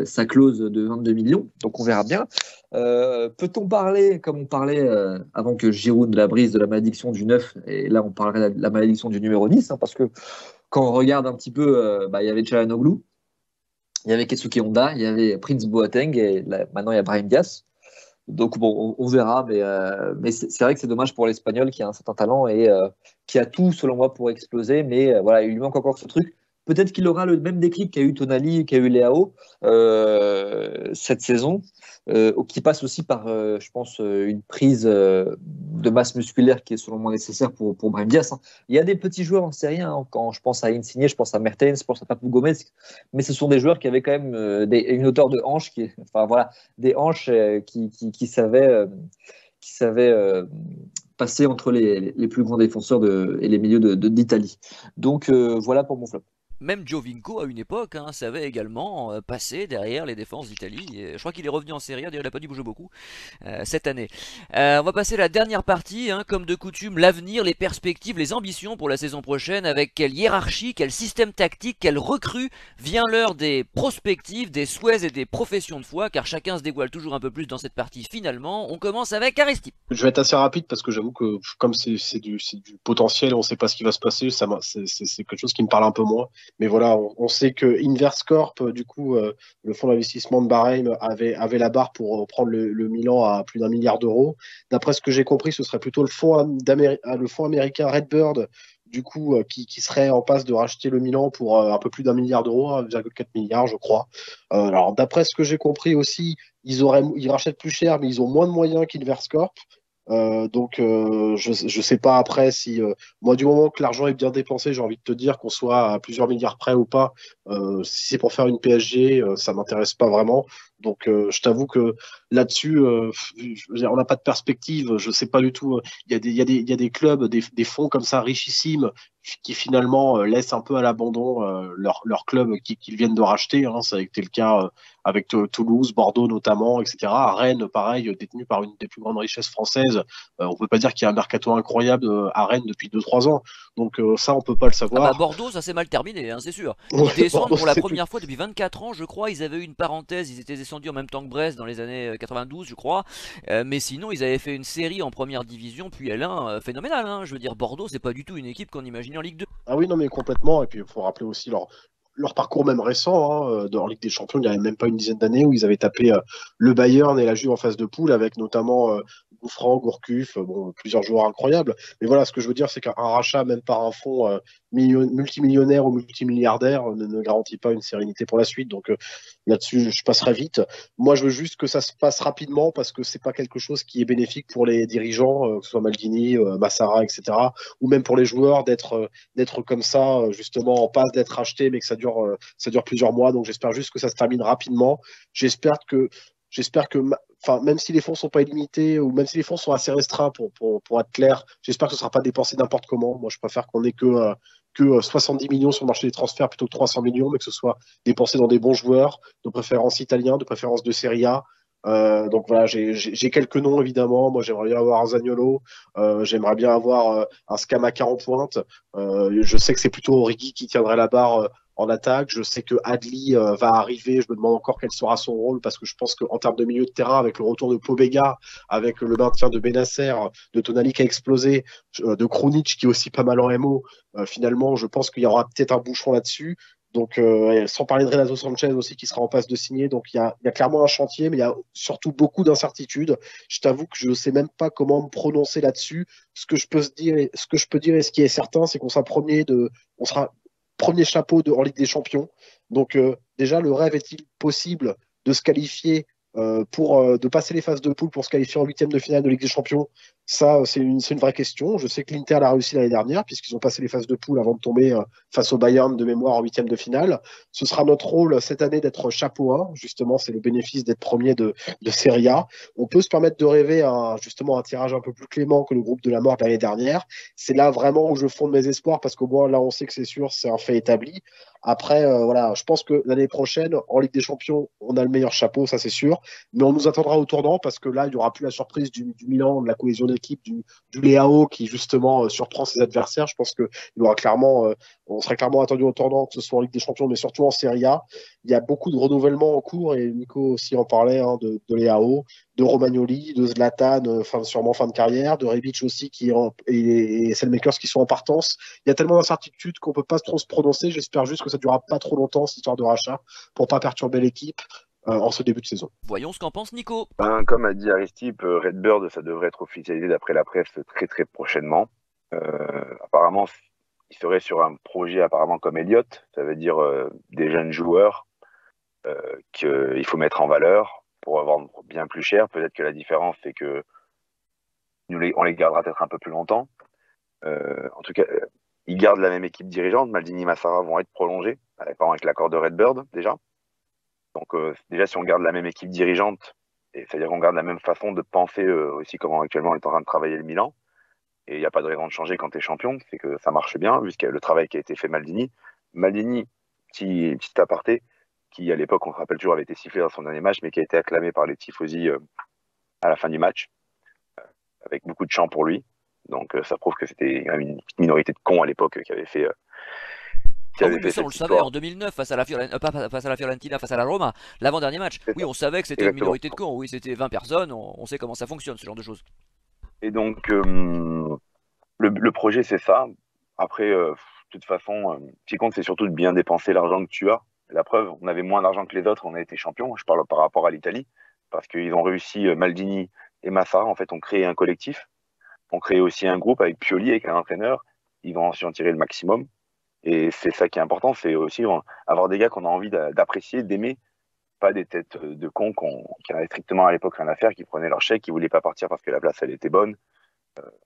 sa clause de 22 millions. Donc on verra bien. Peut-on parler, comme on parlait avant que Giroud la brise, de la malédiction du 9, et là on parlerait de la malédiction du numéro 10, hein, parce que quand on regarde un petit peu, il y avait Çalhanoğlu, il y avait Keisuke Honda, il y avait Prince Boateng et là, maintenant il y a Brahim Diaz. Donc bon, on verra, mais c'est vrai que c'est dommage pour l'Espagnol qui a un certain talent et qui a tout selon moi pour exploser, mais voilà, il lui manque encore ce truc. Peut-être qu'il aura le même déclic qu'a eu Tonali, qu'a eu Leao cette saison, qui passe aussi par, je pense, une prise de masse musculaire qui est selon moi nécessaire pour Brahim Diaz. Hein. Il y a des petits joueurs en Serie A, hein, quand je pense à Insigne, je pense à Mertens, je pense à Papu Gomez, mais ce sont des joueurs qui avaient quand même une hauteur de hanche, enfin voilà, des hanches qui savaient passer entre les plus grands défenseurs et les milieux d'Italie. Donc voilà pour mon flop. Même Giovinco, à une époque, savait également passer derrière les défenses d'Italie. Je crois qu'il est revenu en Serie A, d'ailleurs il n'a pas dû bouger beaucoup cette année. On va passer à la dernière partie, comme de coutume, l'avenir, les perspectives, les ambitions pour la saison prochaine. Avec quelle hiérarchie, quel système tactique, quelle recrue. Vient l'heure des prospectives, des souhaits et des professions de foi, car chacun se dévoile toujours un peu plus dans cette partie finalement. On commence avec Aristipp. Je vais être assez rapide parce que j'avoue que comme c'est du potentiel, on ne sait pas ce qui va se passer, c'est quelque chose qui me parle un peu moins. Mais voilà, on sait que Inverse Corp, du coup, le fonds d'investissement de Bahreïn avait la barre pour prendre le Milan à plus d'1 milliard d'euros. D'après ce que j'ai compris, ce serait plutôt le fonds américain Redbird, du coup, qui serait en passe de racheter le Milan pour un peu plus d'1 milliard d'euros, 1,4 milliard, je crois. Alors, d'après ce que j'ai compris aussi, ils rachètent plus cher, mais ils ont moins de moyens qu'Inverse Corp. Donc, je sais pas après si moi, du moment que l'argent est bien dépensé, j'ai envie de te dire qu'on soit à plusieurs milliards près ou pas. Si c'est pour faire une PSG, ça m'intéresse pas vraiment. Donc, je t'avoue que là-dessus, on n'a pas de perspective. Je sais pas du tout. Il y a des clubs, des fonds comme ça richissimes qui finalement laissent un peu à l'abandon leur club qu'ils viennent de racheter. Hein. Ça a été le cas avec Toulouse, Bordeaux notamment, etc. Rennes, pareil, détenu par une des plus grandes richesses françaises. On peut pas dire qu'il y a un mercato incroyable à Rennes depuis 2-3 ans. Donc ça, on peut pas le savoir. Bordeaux, ça s'est mal terminé, c'est sûr. Ils descendent pour la première fois depuis 24 ans, je crois. Ils avaient eu une parenthèse, ils étaient descendus en même temps que Brest dans les années 92, je crois. Mais sinon, ils avaient fait une série en première division, puis L1 phénoménal. Je veux dire, Bordeaux, c'est pas du tout une équipe qu'on imagine en Ligue 2. Ah oui, non, mais complètement. Et puis, il faut rappeler aussi leur parcours même récent, en Ligue des Champions, il n'y avait même pas une dizaine d'années où ils avaient tapé le Bayern et la Juve en phase de poule avec notamment Gouffran, Gourcuff, bon, plusieurs joueurs incroyables. Mais voilà, ce que je veux dire, c'est qu'un rachat, même par un fonds multimillionnaire ou multimilliardaire, ne garantit pas une sérénité pour la suite. Donc là-dessus, je passerai vite. Moi, je veux juste que ça se passe rapidement parce que c'est pas quelque chose qui est bénéfique pour les dirigeants, que ce soit Maldini, Massara, etc., ou même pour les joueurs d'être comme ça, justement, en passe d'être acheté, mais que ça dure plusieurs mois. Donc j'espère juste que ça se termine rapidement. J'espère que, j'espère que, enfin, même si les fonds sont pas illimités ou même si les fonds sont assez restreints pour être clair, j'espère que ce sera pas dépensé n'importe comment. Moi, je préfère qu'on ait que 70 millions sur le marché des transferts plutôt que 300 millions, mais que ce soit dépensé dans des bons joueurs, de préférence italiens, de préférence de Serie A. Donc voilà, j'ai quelques noms évidemment. Moi, j'aimerais bien avoir un Zaniolo, j'aimerais bien avoir un Scamacca en pointe. Je sais que c'est plutôt Origi qui tiendrait la barre en attaque. Je sais que Adli va arriver. Je me demande encore quel sera son rôle parce que je pense qu'en termes de milieu de terrain, avec le retour de Pobega, avec le maintien de Benasser, de Tonali qui a explosé, de Krunic qui est aussi pas mal en MO, finalement, je pense qu'il y aura peut-être un bouchon là-dessus. Donc, sans parler de Renato Sanchez aussi qui sera en passe de signer. Donc, il y a clairement un chantier, mais il y a surtout beaucoup d'incertitudes. Je t'avoue que je ne sais même pas comment me prononcer là-dessus. Ce que je peux dire et ce qui est certain, c'est on sera premier chapeau en Ligue des Champions. Donc, déjà, le rêve est-il possible de se qualifier de passer les phases de poule pour se qualifier en huitième de finale de Ligue des Champions? Ça, c'est une vraie question. Je sais que l'Inter l'a réussi l'année dernière, puisqu'ils ont passé les phases de poule avant de tomber face au Bayern de mémoire en huitième de finale. Ce sera notre rôle cette année d'être chapeau 1. Justement, c'est le bénéfice d'être premier de Serie A. On peut se permettre de rêver justement un tirage un peu plus clément que le groupe de la mort de l'année dernière. C'est là vraiment où je fonde mes espoirs, parce qu'au moins là, on sait que c'est sûr, c'est un fait établi. Après, voilà, je pense que l'année prochaine, en Ligue des Champions, on a le meilleur chapeau, ça c'est sûr. Mais on nous attendra au tournant parce que là, il n'y aura plus la surprise du Milan, de la cohésion d'équipe, du Leao qui justement surprend ses adversaires. Je pense on serait clairement attendu au tournant, que ce soit en Ligue des Champions, mais surtout en Serie A. Il y a beaucoup de renouvellement en cours et Nico aussi en parlait de Leao, de Romagnoli, de Zlatan, sûrement fin de carrière, de Rebic aussi et Selmakers qui sont en partance. Il y a tellement d'incertitudes qu'on peut pas trop se prononcer. J'espère juste que ça durera pas trop longtemps cette histoire de rachat pour pas perturber l'équipe en ce début de saison. Voyons ce qu'en pense Nico. Comme a dit Aristide, Redbird, ça devrait être officialisé d'après la presse très très prochainement. Apparemment, il serait sur un projet apparemment comme Elliott, ça veut dire des jeunes joueurs qu'il faut mettre en valeur pour vendre bien plus cher. Peut-être que la différence, c'est que on les gardera peut-être un peu plus longtemps. En tout cas, ils gardent la même équipe dirigeante. Maldini et Massara vont être prolongés, avec l'accord de Redbird déjà. Donc déjà, si on garde la même équipe dirigeante, c'est-à-dire qu'on garde la même façon de penser aussi comment actuellement on est en train de travailler le Milan, et il n'y a pas de raison de changer quand tu es champion, c'est que ça marche bien, vu le travail qui a été fait Maldini. Maldini, petit aparté, qui à l'époque, on se rappelle toujours, avait été sifflé dans son dernier match, mais qui a été acclamé par les tifosi à la fin du match, avec beaucoup de chants pour lui. Donc ça prouve que c'était une petite minorité de cons à l'époque qui avait fait... Oui, mais ça, on le savait en 2009 face à la Fiorentina, face à la Roma, l'avant-dernier match. Oui, on savait que c'était une minorité de cons. Oui, c'était 20 personnes. On sait comment ça fonctionne, ce genre de choses. Et donc, le projet, c'est ça. Après, de toute façon, ce qui compte, c'est surtout de bien dépenser l'argent que tu as. La preuve, on avait moins d'argent que les autres, on a été champion. Je parle par rapport à l'Italie, parce qu'ils ont réussi, Maldini et Massara, en fait, ont créé un collectif. On crée aussi un groupe avec Pioli, avec un entraîneur. Ils vont en tirer le maximum. Et c'est ça qui est important, c'est aussi avoir des gars qu'on a envie d'apprécier, d'aimer, pas des têtes de cons qui n'avaient strictement à l'époque rien à faire, qui prenaient leur chèque, qui voulaient pas partir parce que la place elle était bonne.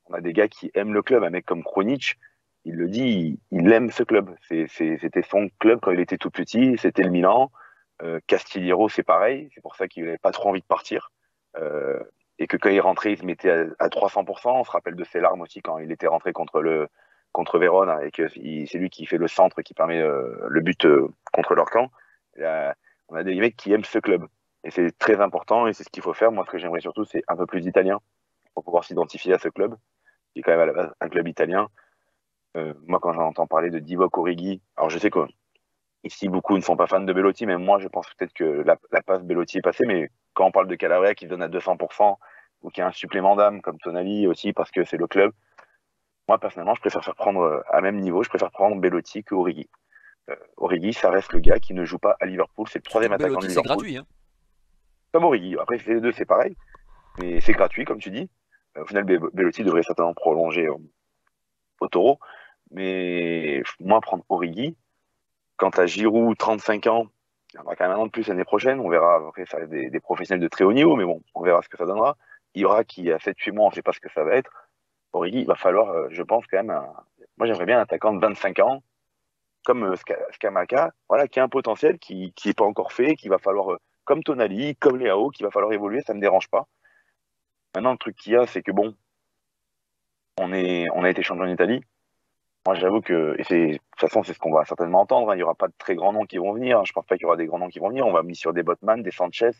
On a des gars qui aiment le club, un mec comme Krunic, il le dit, il aime ce club. C'était son club quand il était tout petit, c'était le Milan. Castillero, c'est pareil, c'est pour ça qu'il n'avait pas trop envie de partir. Et que quand il rentrait, il se mettait à 300%. On se rappelle de ses larmes aussi quand il était rentré contre Vérone, et que c'est lui qui fait le centre qui permet le but contre leur camp. On a des mecs qui aiment ce club. Et c'est très important et c'est ce qu'il faut faire. Moi, ce que j'aimerais surtout, c'est un peu plus d'italien pour pouvoir s'identifier à ce club, qui est quand même à la base un club italien. Moi, quand j'entends parler de Divock Origi, alors je sais qu'ici, beaucoup ne sont pas fans de Belotti, mais moi, je pense peut-être que la passe Belotti est passée, mais quand on parle de Calabria qui donne à 200%, ou qui a un supplément d'âme, comme Tonali aussi, parce que c'est le club, moi, personnellement, je préfère faire prendre à même niveau, je préfère prendre Belotti que Origi. Origi, ça reste le gars qui ne joue pas à Liverpool. C'est le Surtout troisième que attaquant de Belotti, c'est Liverpool. gratuit. Hein. Comme Origi. Après, les deux, c'est pareil. Mais c'est gratuit, comme tu dis. Au final, Belotti devrait certainement prolonger au Taureau. Mais moi, prendre Origi, quant à Giroud, 35 ans, il aura quand même un an de plus l'année prochaine. On verra. Après, ça reste des professionnels de très haut niveau, mais bon, on verra ce que ça donnera. Ibra, qui a 7-8 mois, on ne sait pas ce que ça va être. Origi, il va falloir, je pense, quand même. Moi, j'aimerais bien un attaquant de 25 ans, comme Scamacca, voilà, qui a un potentiel qui est pas encore fait, qui va falloir, comme Tonali, comme Leao, qui va falloir évoluer, ça me dérange pas. Maintenant, le truc qu'il y a, c'est que bon, on a été champion d'Italie. Moi, j'avoue que, de toute façon, c'est ce qu'on va certainement entendre. Hein. Il n'y aura pas de très grands noms qui vont venir. Je pense pas qu'il y aura des grands noms qui vont venir. On va mis sur des Botman, des Sanchez,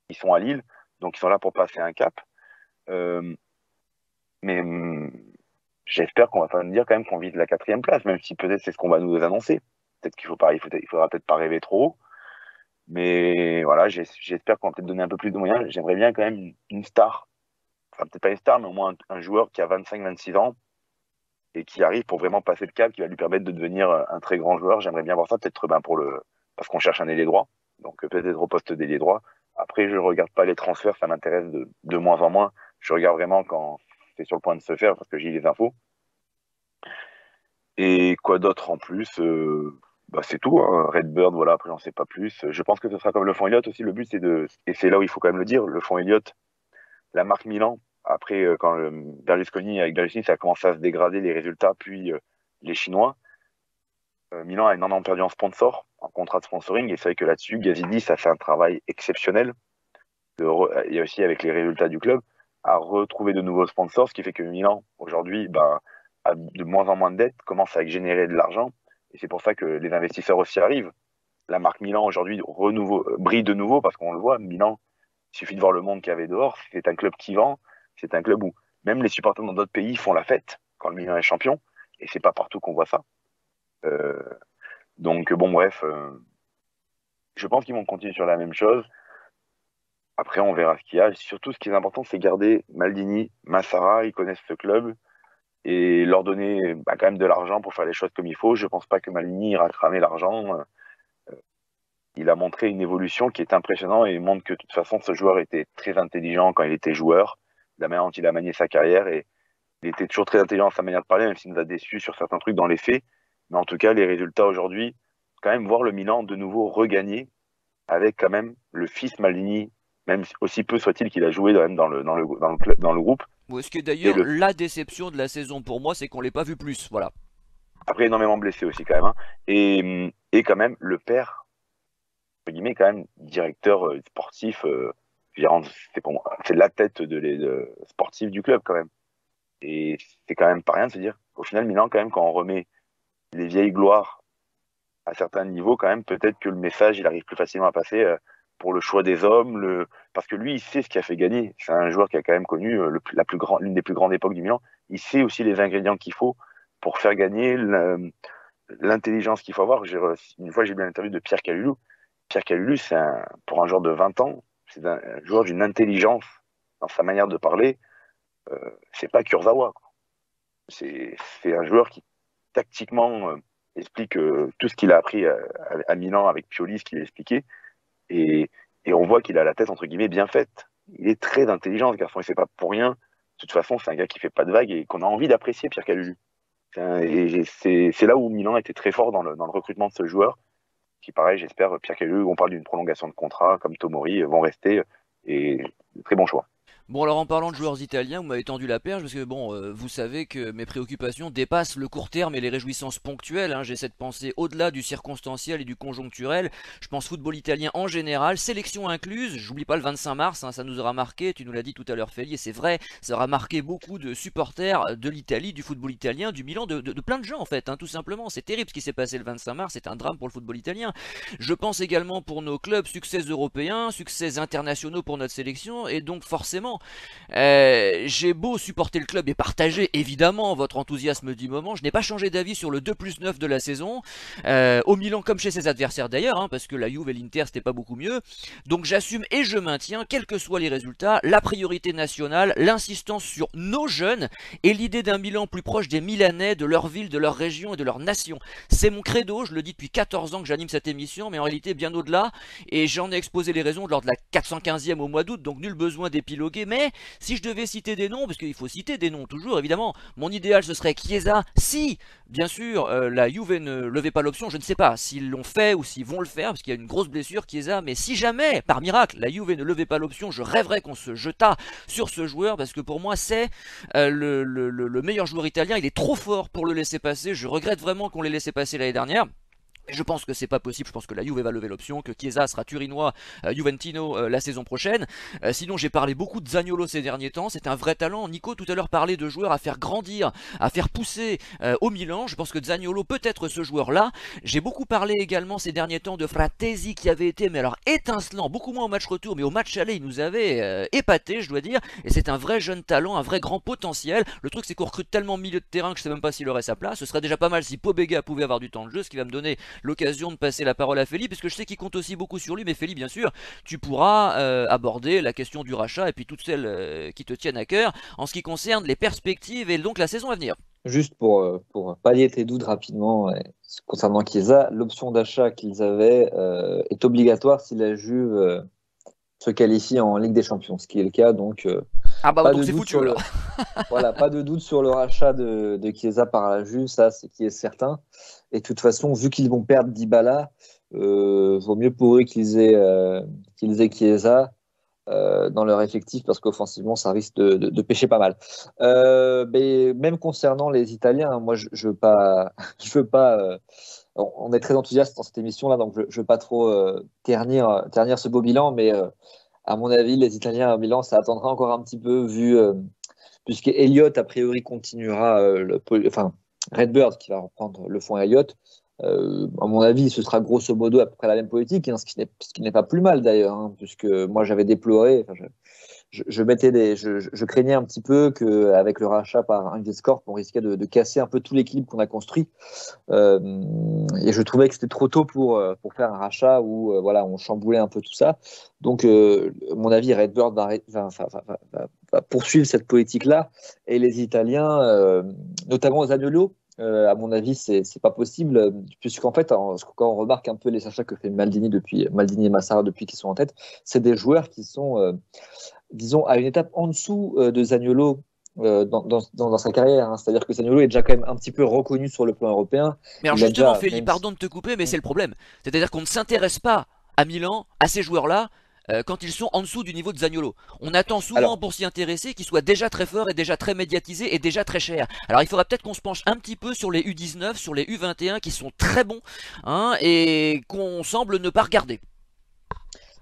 qui sont à Lille, donc ils sont là pour passer un cap. Euh, mais j'espère qu'on va pas nous dire quand même qu'on vise la 4e place, même si peut-être c'est ce qu'on va nous annoncer. Peut-être il faudra peut-être pas rêver trop haut. Mais voilà, j'espère qu'on va peut-être donner un peu plus de moyens. J'aimerais bien quand même une star. Enfin, peut-être pas une star, mais au moins un joueur qui a 25-26 ans et qui arrive pour vraiment passer le cap, qui va lui permettre de devenir un très grand joueur. J'aimerais bien voir ça, peut-être parce qu'on cherche un ailier droit. Donc peut-être au poste d'ailier droit. Après, je regarde pas les transferts, ça m'intéresse de moins en moins. Je regarde vraiment quand c'est sur le point de se faire parce que j'ai les infos. Et quoi d'autre en plus c'est tout. Hein. Redbird, voilà, après j'en sais pas plus. Je pense que ce sera comme le fonds Elliott aussi. Le but, et c'est là où il faut quand même le dire, le fonds Elliott, la marque Milan, après, quand Berlusconi, avec Berlusconi, ça a commencé à se dégrader les résultats, puis les Chinois, Milan a énormément perdu en sponsor, en contrat de sponsoring, et c'est vrai que là-dessus, Gazidi, ça fait un travail exceptionnel. Il y a aussi, avec les résultats du club, à retrouver de nouveaux sponsors, ce qui fait que Milan, aujourd'hui, a de moins en moins de dettes, commence à générer de l'argent, et c'est pour ça que les investisseurs aussi arrivent. La marque Milan, aujourd'hui, brille de nouveau, parce qu'on le voit, Milan, il suffit de voir le monde qu'il y avait dehors, c'est un club qui vend, c'est un club où même les supporters dans d'autres pays font la fête quand le Milan est champion, et c'est pas partout qu'on voit ça. Euh, donc bon bref, je pense qu'ils vont continuer sur la même chose. Après on verra ce qu'il y a. Surtout ce qui est important, c'est garder Maldini, Massara, ils connaissent ce club et leur donner quand même de l'argent pour faire les choses comme il faut. Je pense pas que Maldini ira cramer l'argent. Il a montré une évolution qui est impressionnante et montre que de toute façon ce joueur était très intelligent quand il était joueur, la manière dont il a manié sa carrière et il était toujours très intelligent dans sa manière de parler, même s'il nous a déçus sur certains trucs dans les faits. Mais en tout cas, les résultats aujourd'hui, quand même voir le Milan de nouveau regagner avec quand même le fils Maldini, même aussi peu soit-il qu'il a joué quand même dans le groupe. Ce qui est Et d'ailleurs la déception de la saison pour moi, c'est qu'on l'ait pas vu plus. Voilà. après, énormément blessé aussi quand même. Hein. Et quand même, le père, entre guillemets, quand même, directeur sportif, c'est la tête de sportif du club quand même. Et c'est quand même pas rien de se dire, au final, Milan, quand même, quand on remet les vieilles gloires à certains niveaux, quand même, peut-être que le message, il arrive plus facilement à passer pour le choix des hommes, parce que lui, il sait ce qui a fait gagner. C'est un joueur qui a quand même connu l'une des plus grandes époques du Milan. Il sait aussi les ingrédients qu'il faut pour faire gagner, l'intelligence qu'il faut avoir. Une fois, j'ai lu l'interview de Pierre Calulu. Pierre Calulu, pour un joueur de 20 ans, c'est un joueur d'une intelligence dans sa manière de parler. C'est pas Kurzawa. C'est un joueur qui, tactiquement, explique tout ce qu'il a appris à Milan avec Pioli, ce qu'il a expliqué. Et on voit qu'il a la tête, entre guillemets, bien faite. Il est très intelligent, ce garçon. Et c'est pas pour rien. De toute façon, c'est un gars qui fait pas de vagues et qu'on a envie d'apprécier, Pierre Calulu. Et c'est là où Milan était très fort dans le recrutement de ce joueur. Qui, pareil, j'espère, Pierre Calulu, on parle d'une prolongation de contrat, comme Tomori, vont rester. Et très bon choix. Bon, alors en parlant de joueurs italiens, vous m'avez tendu la perche parce que bon, vous savez que mes préoccupations dépassent le court terme et les réjouissances ponctuelles. Hein. J'ai cette pensée au-delà du circonstanciel et du conjoncturel. Je pense football italien en général, sélection incluse. J'oublie pas le 25 mars, hein, ça nous aura marqué. Tu nous l'as dit tout à l'heure, Feli, et c'est vrai, ça aura marqué beaucoup de supporters de l'Italie, du football italien, du Milan, de plein de gens en fait, hein, tout simplement. C'est terrible ce qui s'est passé le 25 mars, c'est un drame pour le football italien. Je pense également pour nos clubs, succès européens, succès internationaux pour notre sélection, et donc forcément, J'ai beau supporter le club et partager évidemment votre enthousiasme du moment, je n'ai pas changé d'avis sur le 2+9 de la saison, au Milan comme chez ses adversaires d'ailleurs, hein, parce que la Juve et l'Inter c'était pas beaucoup mieux. Donc j'assume et je maintiens, quels que soient les résultats, la priorité nationale, l'insistance sur nos jeunes et l'idée d'un Milan plus proche des Milanais, de leur ville, de leur région et de leur nation. C'est mon credo, je le dis depuis 14 ans que j'anime cette émission, mais en réalité bien au-delà, et j'en ai exposé les raisons lors de la 415e au mois d'août, donc nul besoin d'épiloguer, mais si je devais citer des noms, parce qu'il faut citer des noms toujours évidemment, mon idéal ce serait Chiesa, si bien sûr la Juve ne levait pas l'option, je ne sais pas s'ils l'ont fait ou s'ils vont le faire, parce qu'il y a une grosse blessure Chiesa, mais si jamais, par miracle, la Juve ne levait pas l'option, je rêverais qu'on se jetât sur ce joueur, parce que pour moi c'est le meilleur joueur italien, il est trop fort pour le laisser passer, je regrette vraiment qu'on l'ait laissé passer l'année dernière. Et je pense que c'est pas possible, je pense que la Juve va lever l'option, que Chiesa sera turinois, Juventino la saison prochaine. Sinon j'ai parlé beaucoup de Zaniolo ces derniers temps, c'est un vrai talent. Nico tout à l'heure parlait de joueurs à faire grandir, à faire pousser au Milan. Je pense que Zaniolo peut être ce joueur-là. J'ai beaucoup parlé également ces derniers temps de Fratesi qui avait été, mais alors étincelant, beaucoup moins au match retour, mais au match aller il nous avait épaté je dois dire. Et c'est un vrai jeune talent, un vrai grand potentiel. Le truc c'est qu'on recrute tellement milieu de terrain que je sais même pas s'il aurait sa place. Ce serait déjà pas mal si Pobega pouvait avoir du temps de jeu, ce qui va me donner l'occasion de passer la parole à Feli, puisque je sais qu'il compte aussi beaucoup sur lui, mais Feli, bien sûr, tu pourras aborder la question du rachat et puis toutes celles qui te tiennent à cœur en ce qui concerne les perspectives et donc la saison à venir. Juste pour pallier tes doutes rapidement concernant Chiesa, l'option d'achat qu'ils avaient est obligatoire si la Juve se qualifie en Ligue des Champions, ce qui est le cas. Donc, donc c'est foutu alors. Voilà, pas de doute sur le rachat de Chiesa par la Juve, ça c'est qui est certain. Et de toute façon, vu qu'ils vont perdre Dybala, vaut mieux pour eux qu'ils aient Chiesa dans leur effectif parce qu'offensivement, ça risque de pêcher pas mal. Mais même concernant les Italiens, moi je veux pas, on est très enthousiaste dans cette émission-là, donc je veux pas trop ternir ce beau bilan, mais à mon avis, les Italiens à Milan, ça attendra encore un petit peu puisque Elliott a priori continuera, Redbird qui va reprendre le fond Elliott. À mon avis, ce sera grosso modo à peu près la même politique, hein, ce qui n'est pas plus mal d'ailleurs, hein, puisque moi j'avais déploré, je craignais un petit peu qu'avec le rachat par Investcorp, on risquait de casser un peu tout l'équilibre qu'on a construit. Et je trouvais que c'était trop tôt pour faire un rachat où voilà, on chamboulait un peu tout ça. Donc, à mon avis, Redbird va poursuivre cette politique-là. Et les Italiens, notamment Zaniolo, à mon avis, c'est pas possible, puisqu'en fait, quand on remarque un peu les achats que fait Maldini et Massara depuis qu'ils sont en tête, c'est des joueurs qui sont, disons, à une étape en dessous de Zaniolo dans sa carrière. Hein. C'est-à-dire que Zaniolo est déjà quand même un petit peu reconnu sur le plan européen. Mais alors justement, Feli, pardon de te couper, mais c'est le problème. C'est-à-dire qu'on ne s'intéresse pas à Milan, à ces joueurs-là, quand ils sont en dessous du niveau de Zaniolo. On attend souvent pour s'y intéresser qu'ils soient déjà très forts et déjà très médiatisés et déjà très chers. Alors il faudra peut-être qu'on se penche un petit peu sur les U19, sur les U21 qui sont très bons, hein, et qu'on semble ne pas regarder.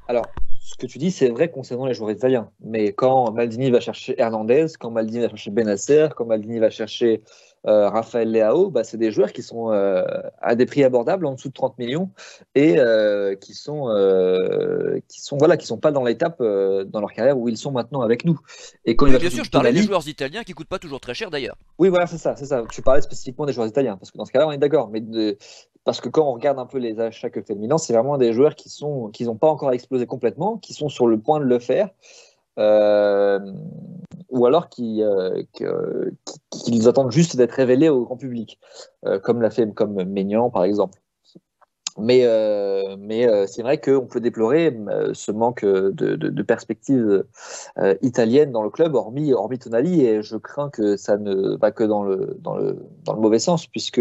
Alors, ce que tu dis, c'est vrai concernant les joueurs italiens. Mais quand Maldini va chercher Hernandez, quand Maldini va chercher Bennacer, quand Maldini va chercher Raphaël Leao, c'est des joueurs qui sont à des prix abordables, en dessous de 30 millions, et qui sont pas dans l'étape dans leur carrière où ils sont maintenant avec nous. Et quand bien sûr, je parlais des joueurs italiens qui coûtent pas toujours très cher d'ailleurs. Oui, voilà, c'est ça. Tu parlais spécifiquement des joueurs italiens, parce que dans ce cas-là, on est d'accord. Mais parce que quand on regarde un peu les achats que fait le Milan, c'est vraiment des joueurs qui n'ont pas encore explosé complètement, qui sont sur le point de le faire, ou alors qu'ils attendent juste d'être révélés au grand public, comme l'a fait comme Maignan par exemple. Mais c'est vrai qu'on peut déplorer ce manque de perspective italienne dans le club, hormis Tonali, et je crains que ça ne va que dans le mauvais sens, puisque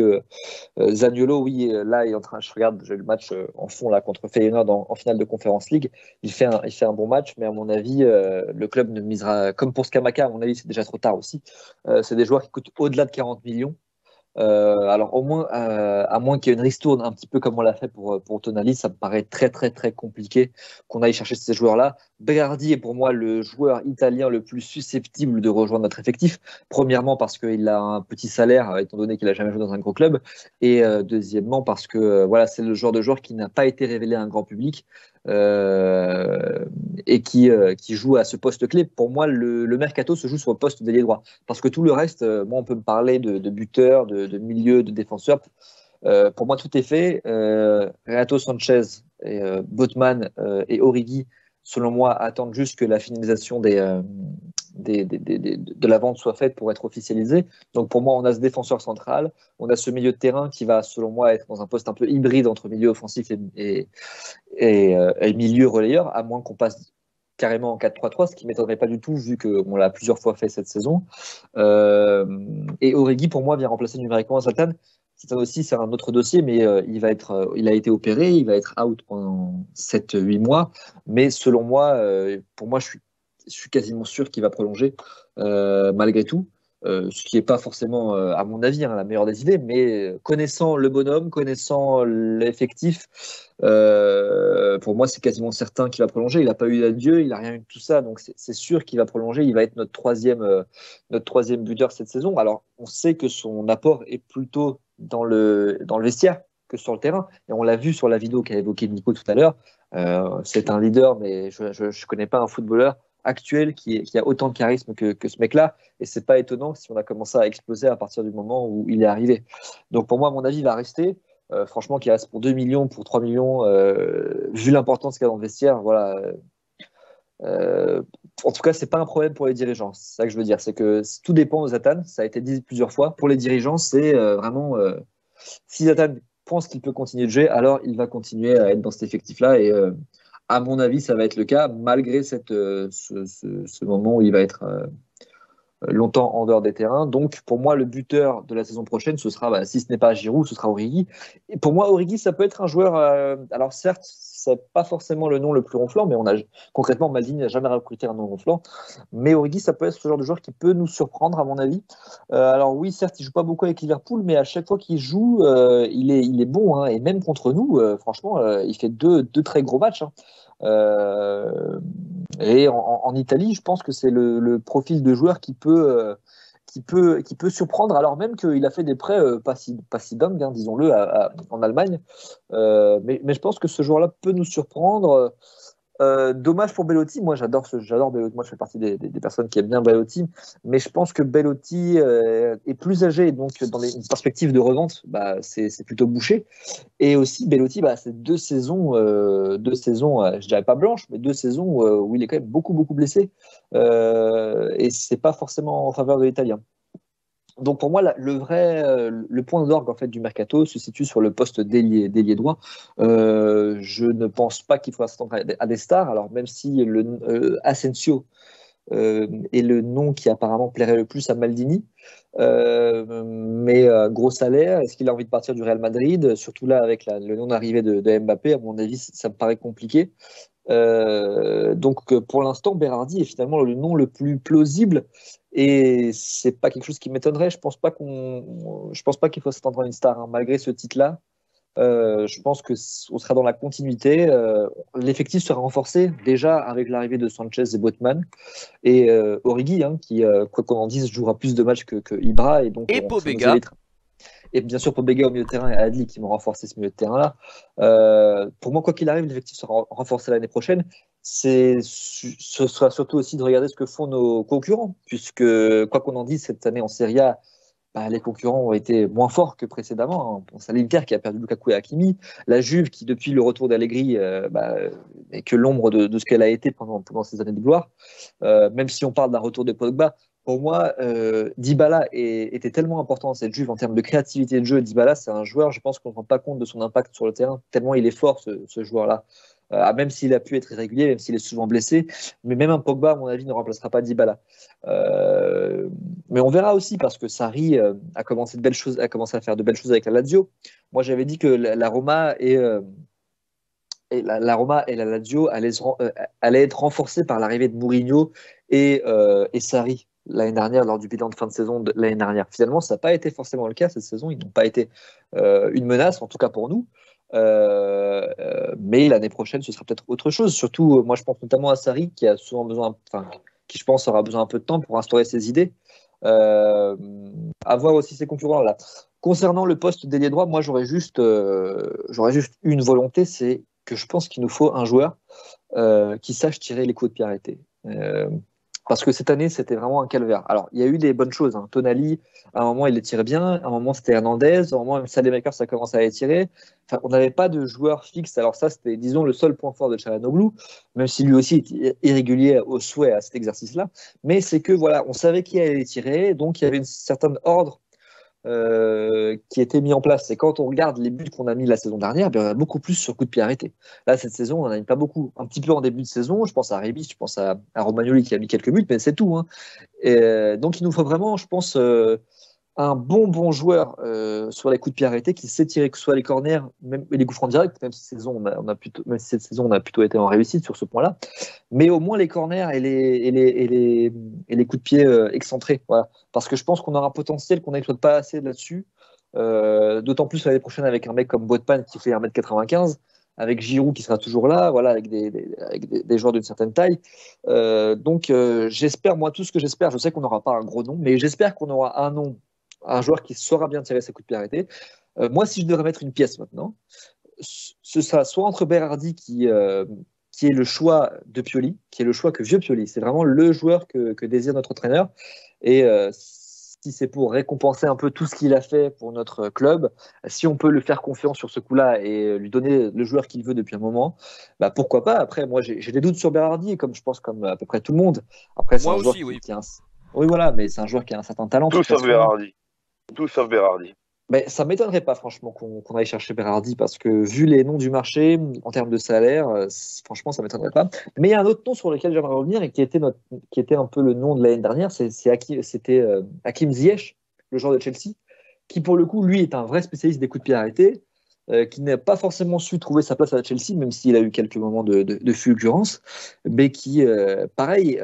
Zaniolo, oui, là, je regarde, j'ai le match en fond là contre Feyenoord en finale de Conference League, il fait un bon match, mais à mon avis, le club ne misera, comme pour Scamacca, à mon avis, c'est déjà trop tard aussi. C'est des joueurs qui coûtent au-delà de 40 millions. Alors au moins, à moins qu'il y ait une ristourne un petit peu comme on l'a fait pour Tonali, ça me paraît très très très compliqué qu'on aille chercher ces joueurs-là. Berardi est pour moi le joueur italien le plus susceptible de rejoindre notre effectif. Premièrement parce qu'il a un petit salaire, étant donné qu'il a jamais joué dans un gros club, et deuxièmement parce que voilà, c'est le genre de joueur qui n'a pas été révélé à un grand public. et qui joue à ce poste clé. Pour moi, le mercato se joue sur le poste d'ailier droit. Parce que tout le reste, moi, on peut me parler de buteur, de milieu, de défenseur. Pour moi, tout est fait. Renato Sanchez, Botman et Origi, selon moi, attendent juste que la finalisation de la vente soit faite pour être officialisée. Donc pour moi, on a ce défenseur central, on a ce milieu de terrain qui va, selon moi, être dans un poste un peu hybride entre milieu offensif et milieu relayeur, à moins qu'on passe carrément en 4-3-3, ce qui ne m'étonnerait pas du tout, vu qu'on l'a plusieurs fois fait cette saison. Et Origi, pour moi, vient remplacer numériquement Zlatan. Zlatan aussi, c'est un autre dossier, mais il a été opéré, il va être out pendant 7-8 mois. Mais selon moi, pour moi, je suis quasiment sûr qu'il va prolonger, malgré tout. Ce qui n'est pas forcément, à mon avis, la meilleure des idées, mais connaissant le bonhomme, connaissant l'effectif, pour moi, c'est quasiment certain qu'il va prolonger. Il n'a pas eu d'adieu, il n'a rien eu de tout ça, donc c'est sûr qu'il va prolonger. Il va être notre troisième buteur cette saison. Alors, on sait que son apport est plutôt dans le vestiaire que sur le terrain, et on l'a vu sur la vidéo qu'a évoqué Nico tout à l'heure. C'est un leader, mais je ne connais pas un footballeur actuel qui a autant de charisme que ce mec-là, et c'est pas étonnant si on a commencé à exploser à partir du moment où il est arrivé. Donc pour moi, à mon avis, il va rester. Franchement, qu'il reste pour 2 millions, pour 3 millions, vu l'importance qu'il y a dans le vestiaire, voilà. En tout cas, c'est pas un problème pour les dirigeants. C'est ça que je veux dire, c'est que tout dépend de Zlatan. Ça a été dit plusieurs fois. Pour les dirigeants, c'est vraiment si Zlatan pense qu'il peut continuer de jouer, alors il va continuer à être dans cet effectif-là. Et à mon avis, ça va être le cas, malgré ce moment où il va être longtemps en dehors des terrains. Donc, pour moi, le buteur de la saison prochaine, ce sera, si ce n'est pas Giroud, ce sera Origi. Et pour moi, Origi, ça peut être un joueur. Alors, certes, c'est pas forcément le nom le plus ronflant, mais concrètement, Maldini n'a jamais recruté un nom ronflant. Mais Origi, ça peut être ce genre de joueur qui peut nous surprendre, à mon avis. Alors, oui, certes, il joue pas beaucoup avec Liverpool, mais à chaque fois qu'il joue, il est bon. Hein, et même contre nous, franchement, il fait deux très gros matchs. Hein. Et en Italie, je pense que c'est le profil de joueur qui peut surprendre, alors même qu'il a fait des prêts pas si dingues, hein, disons-le, en Allemagne. Mais je pense que ce joueur-là peut nous surprendre. Dommage pour Belotti. Moi, j'adore Belotti. Moi, je fais partie des personnes qui aiment bien Belotti. Mais je pense que Belotti est plus âgé. Donc, dans les perspectives de revente, c'est plutôt bouché. Et aussi, Belotti, c'est deux saisons, je dirais pas blanches, mais 2 saisons où il est quand même beaucoup, beaucoup blessé. Et c'est pas forcément en faveur de l'Italien. Donc pour moi, le point d'orgue en fait du mercato se situe sur le poste d'ailier droit. Je ne pense pas qu'il faudra s'attendre à des stars. Alors même si Asensio est le nom qui apparemment plairait le plus à Maldini, mais gros salaire. Est-ce qu'il a envie de partir du Real Madrid? Surtout là avec le non-arrivée de Mbappé, à mon avis, ça me paraît compliqué. Donc pour l'instant, Berardi est finalement le nom le plus plausible et c'est pas quelque chose qui m'étonnerait. Je pense pas qu'il faut s'attendre à une star, hein, malgré ce titre-là. Je pense que on sera dans la continuité. L'effectif sera renforcé déjà avec l'arrivée de Sanchez et Botman et Origi, hein, qui quoi qu'on en dise jouera plus de matchs que Ibra et donc et Pobega. Et bien sûr, Pobega au milieu de terrain et Adli qui vont renforcer ce milieu de terrain-là. Pour moi, quoi qu'il arrive, l'effectif sera renforcé l'année prochaine. Ce sera surtout aussi de regarder ce que font nos concurrents, puisque, quoi qu'on en dise, cette année en Serie A, les concurrents ont été moins forts que précédemment. On pense à l'Inter qui a perdu Lukaku et Hakimi, la Juve qui, depuis le retour d'Allegri, n'est que l'ombre de ce qu'elle a été pendant ces années de gloire. Même si on parle d'un retour de Pogba, pour moi, Dybala était tellement important dans cette Juve en termes de créativité de jeu. Dybala, c'est un joueur, je pense qu'on ne rend pas compte de son impact sur le terrain, tellement il est fort, ce joueur-là. Même s'il a pu être irrégulier, même s'il est souvent blessé. Mais même un Pogba, à mon avis, ne remplacera pas Dybala. Mais on verra aussi, parce que Sarri a commencé à faire de belles choses avec la Lazio. Moi, j'avais dit que la Roma et la Lazio allaient être renforcées par l'arrivée de Mourinho et Sarri l'année dernière, lors du bilan de fin de saison de l'année dernière. Finalement, ça n'a pas été forcément le cas cette saison. Ils n'ont pas été une menace, en tout cas pour nous. Mais l'année prochaine, ce sera peut-être autre chose. Surtout, moi, je pense notamment à Sarri, qui a souvent besoin, qui je pense aura besoin un peu de temps pour instaurer ses idées. Avoir aussi ses concurrents là. Concernant le poste d'ailier droit, moi, j'aurais juste une volonté, c'est que je pense qu'il nous faut un joueur qui sache tirer les coups de pied arrêtés. Parce que cette année, c'était vraiment un calvaire. Alors, il y a eu des bonnes choses. Tonali, à un moment, il les tirait bien. À un moment, c'était Hernandez. À un moment, même Salemaker, ça commençait à les tirer. Enfin, on n'avait pas de joueur fixe. Alors ça, c'était, disons, le seul point fort de Çalhanoğlu, même si lui aussi était irrégulier au souhait à cet exercice-là. Mais c'est que, voilà, on savait qui allait les tirer. Donc, il y avait une certaine ordre qui était mis en place. Et quand on regarde les buts qu'on a mis la saison dernière, on a beaucoup plus sur coup de pied arrêté. Là, cette saison, on n'en a mis pas beaucoup. Un petit peu en début de saison, je pense à Rebic, je pense à Romagnoli qui a mis quelques buts, mais c'est tout. Et, donc, il nous faut vraiment, je pense, un bon joueur sur les coups de pied arrêtés qui sait tirer que ce soit les corners même, et les coups francs directs, même si cette saison, on a plutôt été en réussite sur ce point-là. Mais au moins les corners et les coups de pied excentrés. Voilà. Parce que je pense qu'on aura un potentiel qu'on n'exploite pas assez là-dessus. D'autant plus l'année prochaine avec un mec comme Botman qui fait 1m95, avec Giroud qui sera toujours là, voilà, avec des joueurs d'une certaine taille. Donc j'espère, moi, tout ce que j'espère, je sais qu'on n'aura pas un gros nom, mais j'espère qu'on aura un nom, un joueur qui saura bien tirer ses coups de pied arrêtés. Moi, si je devrais mettre une pièce maintenant, ce sera soit entre Berardi qui est le choix de Pioli, qui est le choix que vieux Pioli. C'est vraiment le joueur que désire notre entraîneur. Et si c'est pour récompenser un peu tout ce qu'il a fait pour notre club, si on peut lui faire confiance sur ce coup-là et lui donner le joueur qu'il veut depuis un moment, bah pourquoi pas. Après, moi, j'ai des doutes sur Berardi, comme je pense comme à peu près tout le monde. Après, c'est Moi un joueur aussi, oui. qui a oui, voilà, mais c'est un joueur qui a un certain talent. Tout sauf Berardi. Tout sauf Berardi. Mais ça ne m'étonnerait pas, franchement, qu'on aille chercher Berardi, parce que vu les noms du marché, en termes de salaire, franchement, ça ne m'étonnerait pas. Mais il y a un autre nom sur lequel j'aimerais revenir et qui était un peu le nom de l'année dernière, c'était Hakim Ziyech, le joueur de Chelsea, qui pour le coup, lui, est un vrai spécialiste des coups de pied arrêtés, qui n'a pas forcément su trouver sa place à Chelsea, même s'il a eu quelques moments de fulgurance, mais qui, pareil,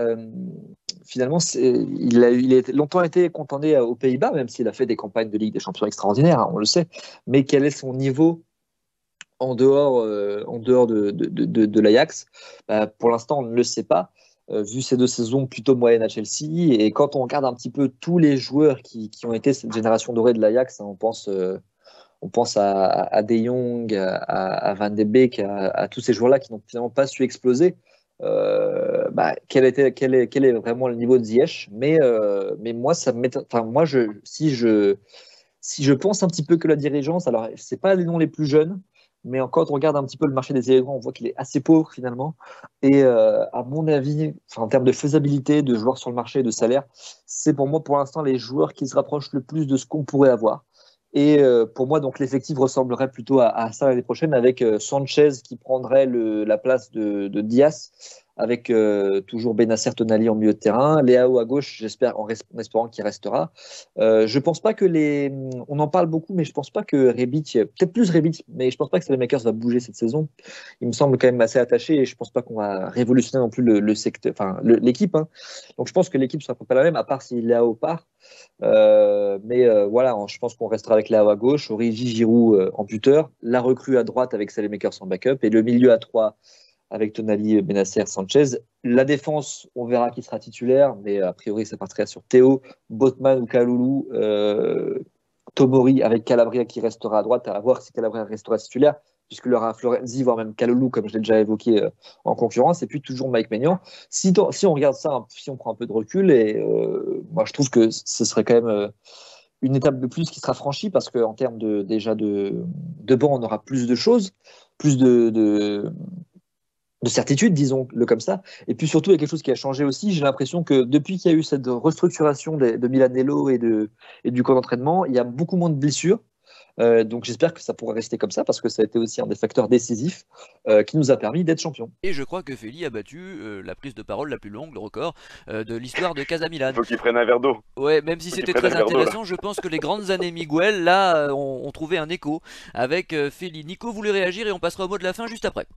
finalement, il a longtemps été cantonné aux Pays-Bas, même s'il a fait des campagnes de Ligue des Champions extraordinaires, on le sait. Mais quel est son niveau en dehors de l'Ajax? Pour l'instant, on ne le sait pas, vu ces 2 saisons plutôt moyennes à Chelsea. Et quand on regarde un petit peu tous les joueurs qui ont été cette génération dorée de l'Ajax, on pense à De Jong, à Van de Beek, à tous ces joueurs-là qui n'ont finalement pas su exploser. Quel est vraiment le niveau de Ziyech, mais moi ça si je pense un petit peu que la dirigeance, alors c'est pas les noms les plus jeunes, mais quand on regarde un petit peu le marché des éléments, on voit qu'il est assez pauvre finalement, et à mon avis, en termes de faisabilité de joueurs sur le marché et de salaire, c'est pour moi pour l'instant les joueurs qui se rapprochent le plus de ce qu'on pourrait avoir. Et pour moi, donc l'effectif ressemblerait plutôt à ça l'année prochaine, avec Sanchez qui prendrait la place de Diaz, avec toujours Benacer, Tonali en milieu de terrain, Leao à gauche, j'espère en espérant qu'il restera. Je pense pas que on en parle beaucoup, mais je pense pas que Rebic, peut-être plus Rebic, mais je pense pas que Salemaker va bouger cette saison. Il me semble quand même assez attaché et je pense pas qu'on va révolutionner non plus le secteur, enfin l'équipe. Donc je pense que l'équipe sera pas la même, à part si Leao part. Voilà, je pense qu'on restera avec Leao à gauche, Origi, Giroud en buteur, la recrue à droite avec Salemaker sans backup et le milieu à 3 avec Tonali, Benacer, Sanchez. La défense, on verra qui sera titulaire, mais a priori ça partirait sur Théo, Botman ou Kalulu, Tomori avec Calabria qui restera à droite, à voir si Calabria restera titulaire, puisqu'il y aura Florenzi, voire même Kalulu, comme je l'ai déjà évoqué, en concurrence, et puis toujours Mike Maignan. Si on regarde ça, si on prend un peu de recul, et moi je trouve que ce serait quand même une étape de plus qui sera franchie, parce qu'en termes de banc, on aura plus de choses, plus de certitude, disons-le comme ça. Et puis surtout, il y a quelque chose qui a changé aussi. J'ai l'impression que depuis qu'il y a eu cette restructuration de Milanello et du camp d'entraînement, il y a beaucoup moins de blessures. Donc j'espère que ça pourra rester comme ça, parce que ça a été aussi un des facteurs décisifs qui nous a permis d'être champions. Et je crois que Feli a battu la prise de parole la plus longue, le record de l'histoire de Casa Milan. Il faut qu'il prenne un verre d'eau. Ouais, même si c'était très intéressant, je pense que les grandes années Miguel, là, ont trouvé un écho avec Feli. Nico voulait réagir et on passera au mot de la fin juste après.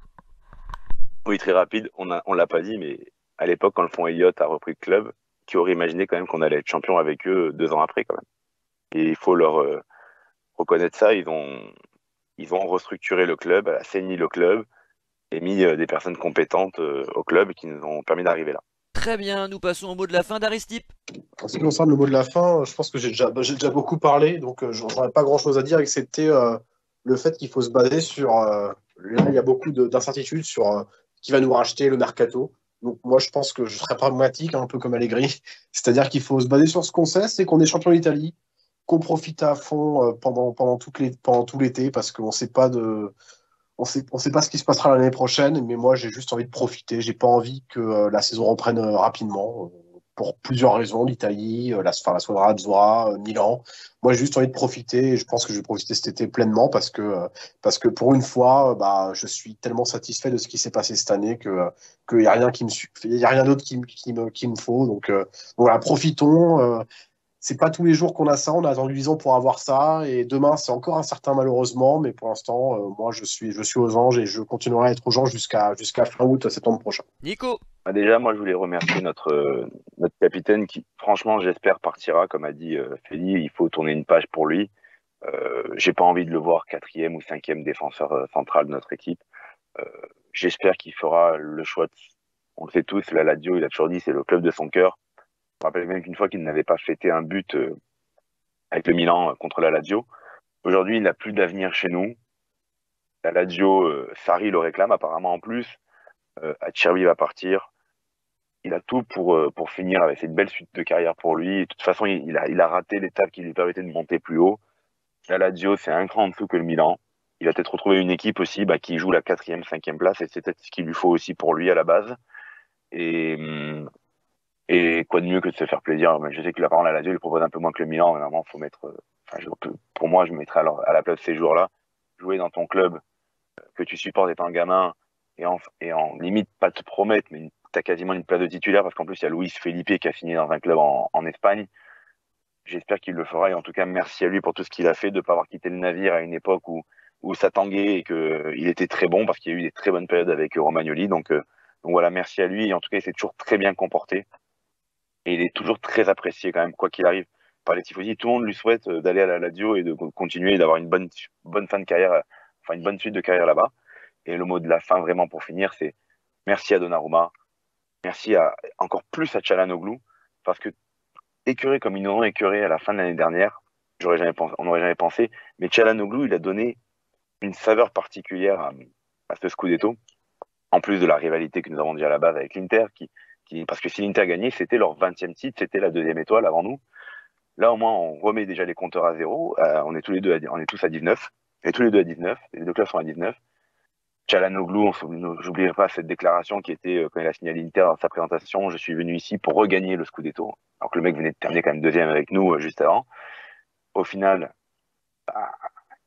Oui, très rapide. On l'a pas dit, mais à l'époque, quand le fonds Elliott a repris le club, qui aurait imaginé quand même qu'on allait être champion avec eux 2 ans après, quand même. Et il faut leur reconnaître ça. Ils ont restructuré le club, assaini le club et mis des personnes compétentes au club qui nous ont permis d'arriver là. Très bien, nous passons au mot de la fin d'Aristipe. En ce qui concerne le mot de la fin, je pense que j'ai déjà beaucoup parlé, donc j'en ai pas grand-chose à dire, excepté le fait qu'il faut se baser sur là, il y a beaucoup d'incertitudes sur qui va nous racheter, le mercato. Donc moi, je pense que je serais pragmatique, un peu comme Allegri. C'est-à-dire qu'il faut se baser sur ce qu'on sait, c'est qu'on est champion d'Italie, qu'on profite à fond pendant tout l'été, parce qu'on sait pas on sait pas ce qui se passera l'année prochaine, mais moi, j'ai juste envie de profiter. J'ai pas envie que la saison reprenne rapidement, pour plusieurs raisons. L'Italie, la Squadra Azzurra, Milan. Moi, j'ai juste envie de profiter et je pense que je vais profiter cet été pleinement parce que pour une fois, bah, je suis tellement satisfait de ce qui s'est passé cette année qu'il y a rien il y a rien d'autre qui me faut. Donc, voilà, profitons. C'est pas tous les jours qu'on a ça. On a attendu 10 ans pour avoir ça. Et demain, c'est encore incertain, malheureusement. Mais pour l'instant, moi, je suis aux anges et je continuerai à être aux anges jusqu'à fin août, septembre prochain. Nico. Déjà, moi, je voulais remercier notre capitaine qui, franchement, j'espère partira. Comme a dit Feli, il faut tourner une page pour lui. J'ai pas envie de le voir quatrième ou cinquième défenseur central de notre équipe. J'espère qu'il fera le choix. On le sait tous, la Lazio, il a toujours dit, c'est le club de son cœur. Je me rappelle même qu'une fois qu'il n'avait pas fêté un but avec le Milan contre la Lazio. Aujourd'hui, il n'a plus d'avenir chez nous. La Lazio, Sarri le réclame apparemment en plus. Acerbi va partir. Il a tout pour finir avec cette belle suite de carrière pour lui. De toute façon, il a raté l'étape qui lui permettait de monter plus haut. La Lazio, c'est un cran en dessous que le Milan. Il va peut-être retrouver une équipe aussi qui joue la quatrième, cinquième place, et c'est peut-être ce qu'il lui faut aussi pour lui à la base. Et, et quoi de mieux que de se faire plaisir. Je sais que la parole à la Lazio, il propose un peu moins que le Milan. Normalement, faut mettre. Pour moi, je me mettrais à la place de ces joueurs-là. Jouer dans ton club que tu supportes étant un gamin et en limite pas te promettre, mais tu as quasiment une place de titulaire parce qu'en plus, il y a Luis Felipe qui a signé dans un club en Espagne. J'espère qu'il le fera et en tout cas, merci à lui pour tout ce qu'il a fait, de ne pas avoir quitté le navire à une époque où ça tanguait et qu'il était très bon parce qu'il y a eu des très bonnes périodes avec Romagnoli. Donc voilà, merci à lui et en tout cas, il s'est toujours très bien comporté. Et il est toujours très apprécié quand même, quoi qu'il arrive, par les tifosi. Tout le monde lui souhaite d'aller à la Lazio et de continuer et d'avoir une bonne fin de carrière, enfin une bonne suite de carrière là-bas. Et le mot de la fin, vraiment, pour finir, c'est merci à Donnarumma, merci encore plus à Çalhanoğlu, parce que écœuré comme ils nous ont écœuré à la fin de l'année dernière, on n'aurait jamais pensé, mais Çalhanoğlu, il a donné une saveur particulière à ce Scudetto, en plus de la rivalité que nous avons déjà à la base avec l'Inter, parce que si l'Inter gagnait, c'était leur 20e titre, c'était la deuxième étoile avant nous. Là, au moins, on remet déjà les compteurs à zéro. On est tous à 19. Et tous les deux à 19. Les deux clubs sont à 19. Çalhanoğlu, j'oublierai pas cette déclaration qui était, quand il a signé à l'Inter dans sa présentation, je suis venu ici pour regagner le Scudetto. Alors que le mec venait de terminer quand même deuxième avec nous juste avant. Au final,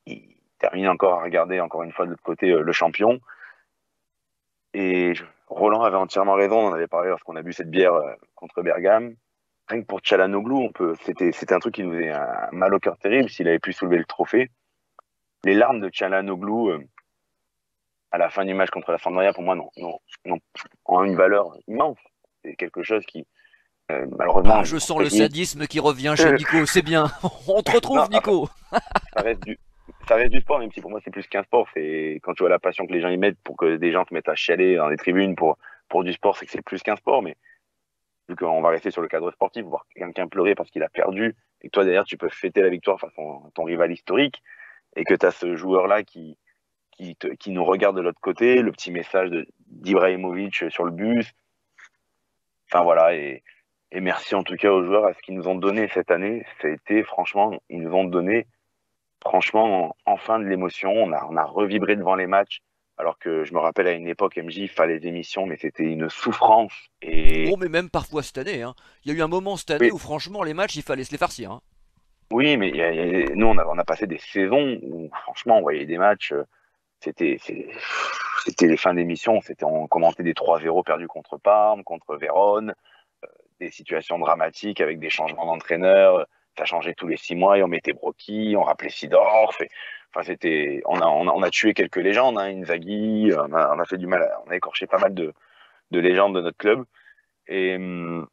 il termine encore à regarder encore une fois de l'autre côté le champion. Et Roland avait entièrement raison, on en avait parlé lorsqu'on a bu cette bière contre Bergame. Rien que pour Çalhanoğlu, c'était un truc qui nous faisait un mal au cœur terrible s'il avait pu soulever le trophée. Les larmes de Çalhanoğlu à la fin du match contre la Sampdoria, pour moi, ont une valeur immense. C'est quelque chose qui, malheureusement... je sens le sadisme qui revient chez Nico, c'est bien. On te retrouve, Nico. Ça reste du sport, même si pour moi c'est plus qu'un sport. C'est quand tu vois la passion que les gens y mettent pour que des gens te mettent à chialer dans les tribunes pour du sport, c'est que c'est plus qu'un sport. Mais vu qu'on va rester sur le cadre sportif, voir quelqu'un pleurer parce qu'il a perdu et que toi derrière tu peux fêter la victoire face à ton rival historique et que tu as ce joueur-là qui nous regarde de l'autre côté, le petit message d'Ibrahimovic sur le bus. Enfin voilà, et merci en tout cas aux joueurs à ce qu'ils nous ont donné cette année. Ça a été, franchement, ils nous ont donné enfin de l'émotion. On a revibré devant les matchs. Alors que je me rappelle à une époque, MJ, il fallait les émissions, mais c'était une souffrance. Oh, mais même parfois cette année. Hein. Il y a eu un moment cette année où franchement les matchs, il fallait se les farcir. Hein. Oui, mais nous, on a passé des saisons où franchement, on voyait des matchs. C'était les fins d'émission. On commentait des 3-0 perdus contre Parme, contre Vérone, des situations dramatiques avec des changements d'entraîneur. Ça changeait tous les 6 mois et on mettait Brocchi, on rappelait Sidorf. Enfin, on a tué quelques légendes, hein, Inzaghi. On a fait du mal, on a écorché pas mal de légendes de notre club. Et en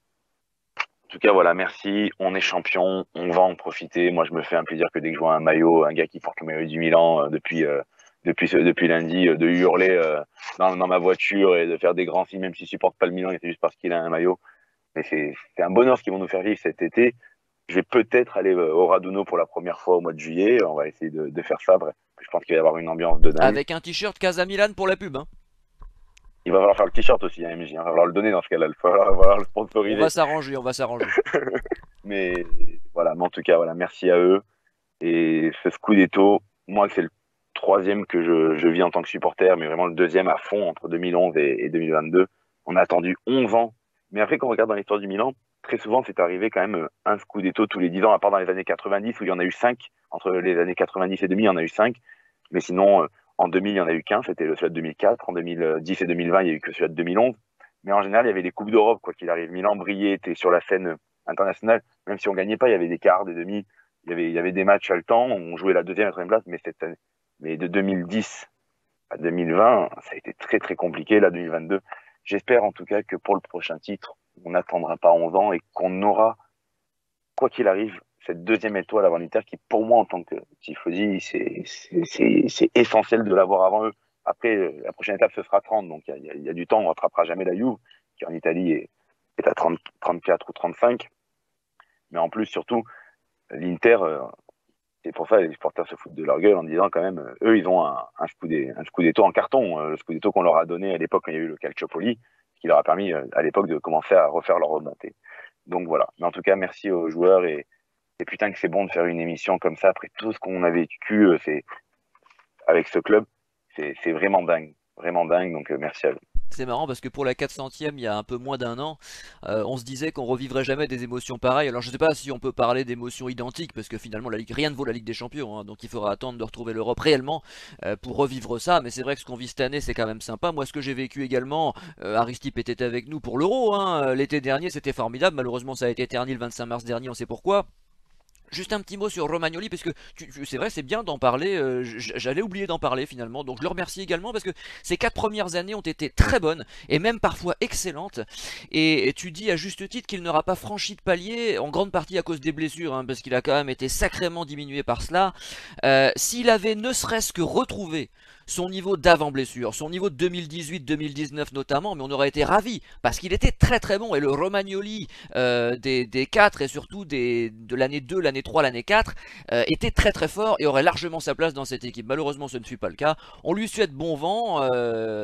tout cas, voilà, merci. On est champion, on va en profiter. Moi, je me fais un plaisir que dès que je vois un gars qui porte le maillot du Milan depuis lundi, de hurler dans ma voiture et de faire des grands signes, même s'il supporte pas le Milan, c'est juste parce qu'il a un maillot. Mais c'est un bonheur ce qu'ils vont nous faire vivre cet été. Je vais peut-être aller au Raduno pour la première fois au mois de juillet. On va essayer de faire ça, bref, que je pense qu'il va y avoir une ambiance de dingue. Avec un t-shirt Casa Milan pour la pub. Hein. Il va falloir faire le t-shirt aussi, hein, MJ. Il va falloir le donner dans ce cas-là. Il va falloir le sponsoriser. On va s'arranger. Mais voilà, mais en tout cas, voilà, merci à eux. Et ce Scudetto, moi, c'est le troisième que je vis en tant que supporter, mais vraiment le deuxième à fond entre 2011 et 2022. On a attendu 11 ans. Mais après, quand on regarde dans l'histoire du Milan, très souvent, c'est arrivé quand même un Scudetto tous les 10 ans, à part dans les années 90 où il y en a eu 5. Entre les années 90 et 2000, il y en a eu 5. Mais sinon, en 2000, il n'y en a eu qu'un, c'était celui de 2004. En 2010 et 2020, il n'y a eu que celui de 2011. Mais en général, il y avait les Coupes d'Europe, quoi qu'il arrive. Milan brillait, était sur la scène internationale. Même si on ne gagnait pas, il y avait des quarts, des demi. Il y avait des matchs à le temps. On jouait la deuxième et la troisième place. Mais de 2010 à 2020, ça a été très, très compliqué. Là, 2022. J'espère en tout cas que pour le prochain titre, on n'attendra pas 11 ans et qu'on aura, quoi qu'il arrive, cette deuxième étoile avant l'Inter qui, pour moi, en tant que tifosi, c'est essentiel de l'avoir avant eux. Après, la prochaine étape, ce sera 30. Donc, il y a du temps. On ne rattrapera jamais la Juve, qui en Italie est à 30, 34 ou 35. Mais en plus, surtout, l'Inter, c'est pour ça que les supporters se foutent de leur gueule en disant quand même, eux, ils ont un Scudetto en carton. Le Scudetto qu'on leur a donné à l'époque quand il y a eu le Calciopoli, qui leur a permis à l'époque de commencer à refaire leur remontée. Donc voilà. Mais en tout cas, merci aux joueurs et putain que c'est bon de faire une émission comme ça après tout ce qu'on a vécu avec ce club. C'est vraiment dingue. Vraiment dingue. Donc merci à vous. C'est marrant parce que pour la 400e, il y a un peu moins d'un an, on se disait qu'on revivrait jamais des émotions pareilles. Alors je sais pas si on peut parler d'émotions identiques parce que finalement rien ne vaut la Ligue des Champions, hein, donc il faudra attendre de retrouver l'Europe réellement pour revivre ça. Mais c'est vrai que ce qu'on vit cette année, c'est quand même sympa. Moi, ce que j'ai vécu également, Aristide était avec nous pour l'Euro, hein, l'été dernier, c'était formidable. Malheureusement, ça a été terni le 25 mars dernier, on sait pourquoi. Juste un petit mot sur Romagnoli parce que c'est vrai, c'est bien d'en parler, j'allais oublier d'en parler finalement, donc je le remercie également parce que ces 4 premières années ont été très bonnes et même parfois excellentes, et tu dis à juste titre qu'il n'aura pas franchi de palier en grande partie à cause des blessures, hein, parce qu'il a quand même été sacrément diminué par cela. S'il avait ne serait-ce que retrouvé son niveau d'avant blessure, son niveau de 2018-2019 notamment, mais on aurait été ravis parce qu'il était très très bon, et le Romagnoli des 4 et surtout de l'année 2, l'année 3, l'année 4 était très très fort et aurait largement sa place dans cette équipe. Malheureusement, ce ne fut pas le cas. On lui souhaite bon vent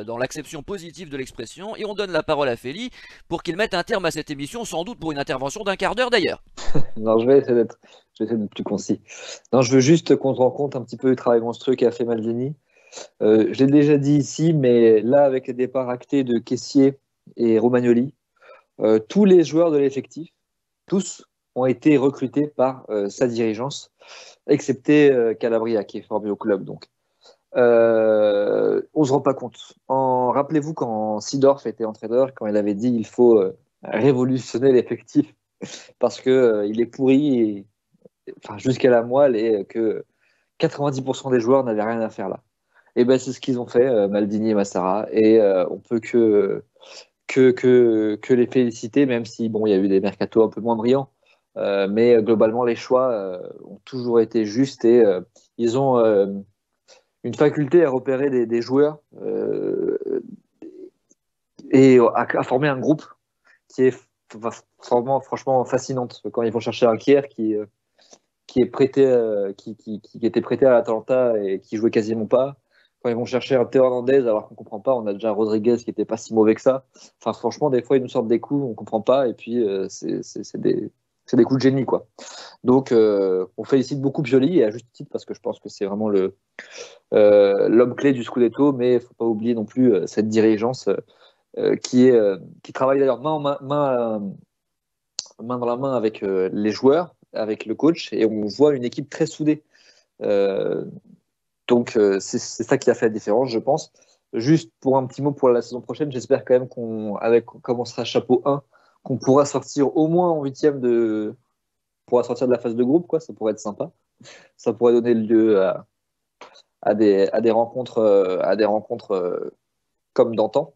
dans l'acception positive de l'expression, et on donne la parole à Feli pour qu'il mette un terme à cette émission, sans doute pour une intervention d'un quart d'heure d'ailleurs. Non, je vais essayer d'être plus concis. Non, je veux juste qu'on se rende compte un petit peu du travail monstrueux qu'a fait Maldini. Je l'ai déjà dit ici, mais là, avec les départs actés de Kessié et Romagnoli, tous les joueurs de l'effectif, tous, ont été recrutés par sa dirigeance, excepté Calabria, qui est formé au club. Donc, on ne se rend pas compte. Rappelez-vous quand Seedorf était entraîneur, quand il avait dit il faut révolutionner l'effectif parce qu'il est pourri jusqu'à la moelle et que 90% des joueurs n'avaient rien à faire là. Et ben c'est ce qu'ils ont fait, Maldini et Massara, et on peut que les féliciter, même si bon, il y a eu des mercatos un peu moins brillants, mais globalement les choix ont toujours été justes, et ils ont une faculté à repérer des joueurs et à former un groupe qui est franchement fascinante. Quand ils vont chercher un Kier qui est prêté, qui était prêté à l'Atalanta et qui jouait quasiment pas. Quand ils vont chercher un Théo Hernandez, alors qu'on comprend pas, on a déjà Rodriguez qui était pas si mauvais que ça. Enfin, franchement, des fois, ils nous sortent des coups, on comprend pas, et puis c'est des coups de génie, quoi. Donc, on félicite beaucoup Pioli, et à juste titre, parce que je pense que c'est vraiment l'homme clé du Scudetto, mais il faut pas oublier non plus cette dirigeance qui travaille d'ailleurs main dans la main avec les joueurs, avec le coach, et on voit une équipe très soudée. Donc c'est ça qui a fait la différence, je pense. Juste pour un petit mot pour la saison prochaine, j'espère quand même comme on sera chapeau 1, qu'on pourra sortir au moins en 8e pourra sortir de la phase de groupe, quoi. Ça pourrait être sympa. Ça pourrait donner lieu à des rencontres comme d'antan.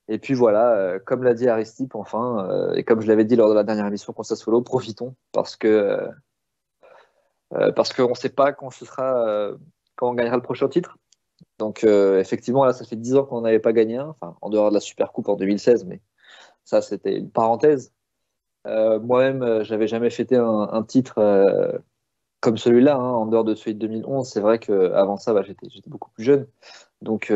Et puis voilà, comme l'a dit Aristide, enfin, et comme je l'avais dit lors de la dernière émission contre Sassuolo, profitons parce qu'on ne sait pas quand on gagnera le prochain titre. Donc effectivement, là, ça fait 10 ans qu'on n'avait pas gagné un, enfin, en dehors de la Supercoupe en 2016, mais ça, c'était une parenthèse. Moi-même, j'avais jamais fêté un titre comme celui-là, hein, en dehors de celui de 2011. C'est vrai qu'avant ça, j'étais beaucoup plus jeune. Donc,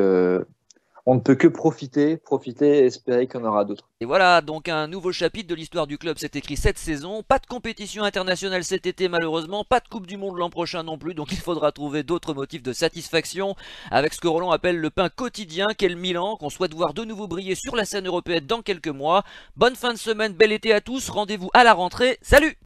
on ne peut que profiter et espérer qu'il y en aura d'autres. Et voilà, donc un nouveau chapitre de l'histoire du club s'est écrit cette saison. Pas de compétition internationale cet été malheureusement, pas de Coupe du Monde l'an prochain non plus, donc il faudra trouver d'autres motifs de satisfaction avec ce que Roland appelle le pain quotidien qu'est le Milan, qu'on souhaite voir de nouveau briller sur la scène européenne dans quelques mois. Bonne fin de semaine, bel été à tous, rendez-vous à la rentrée, salut!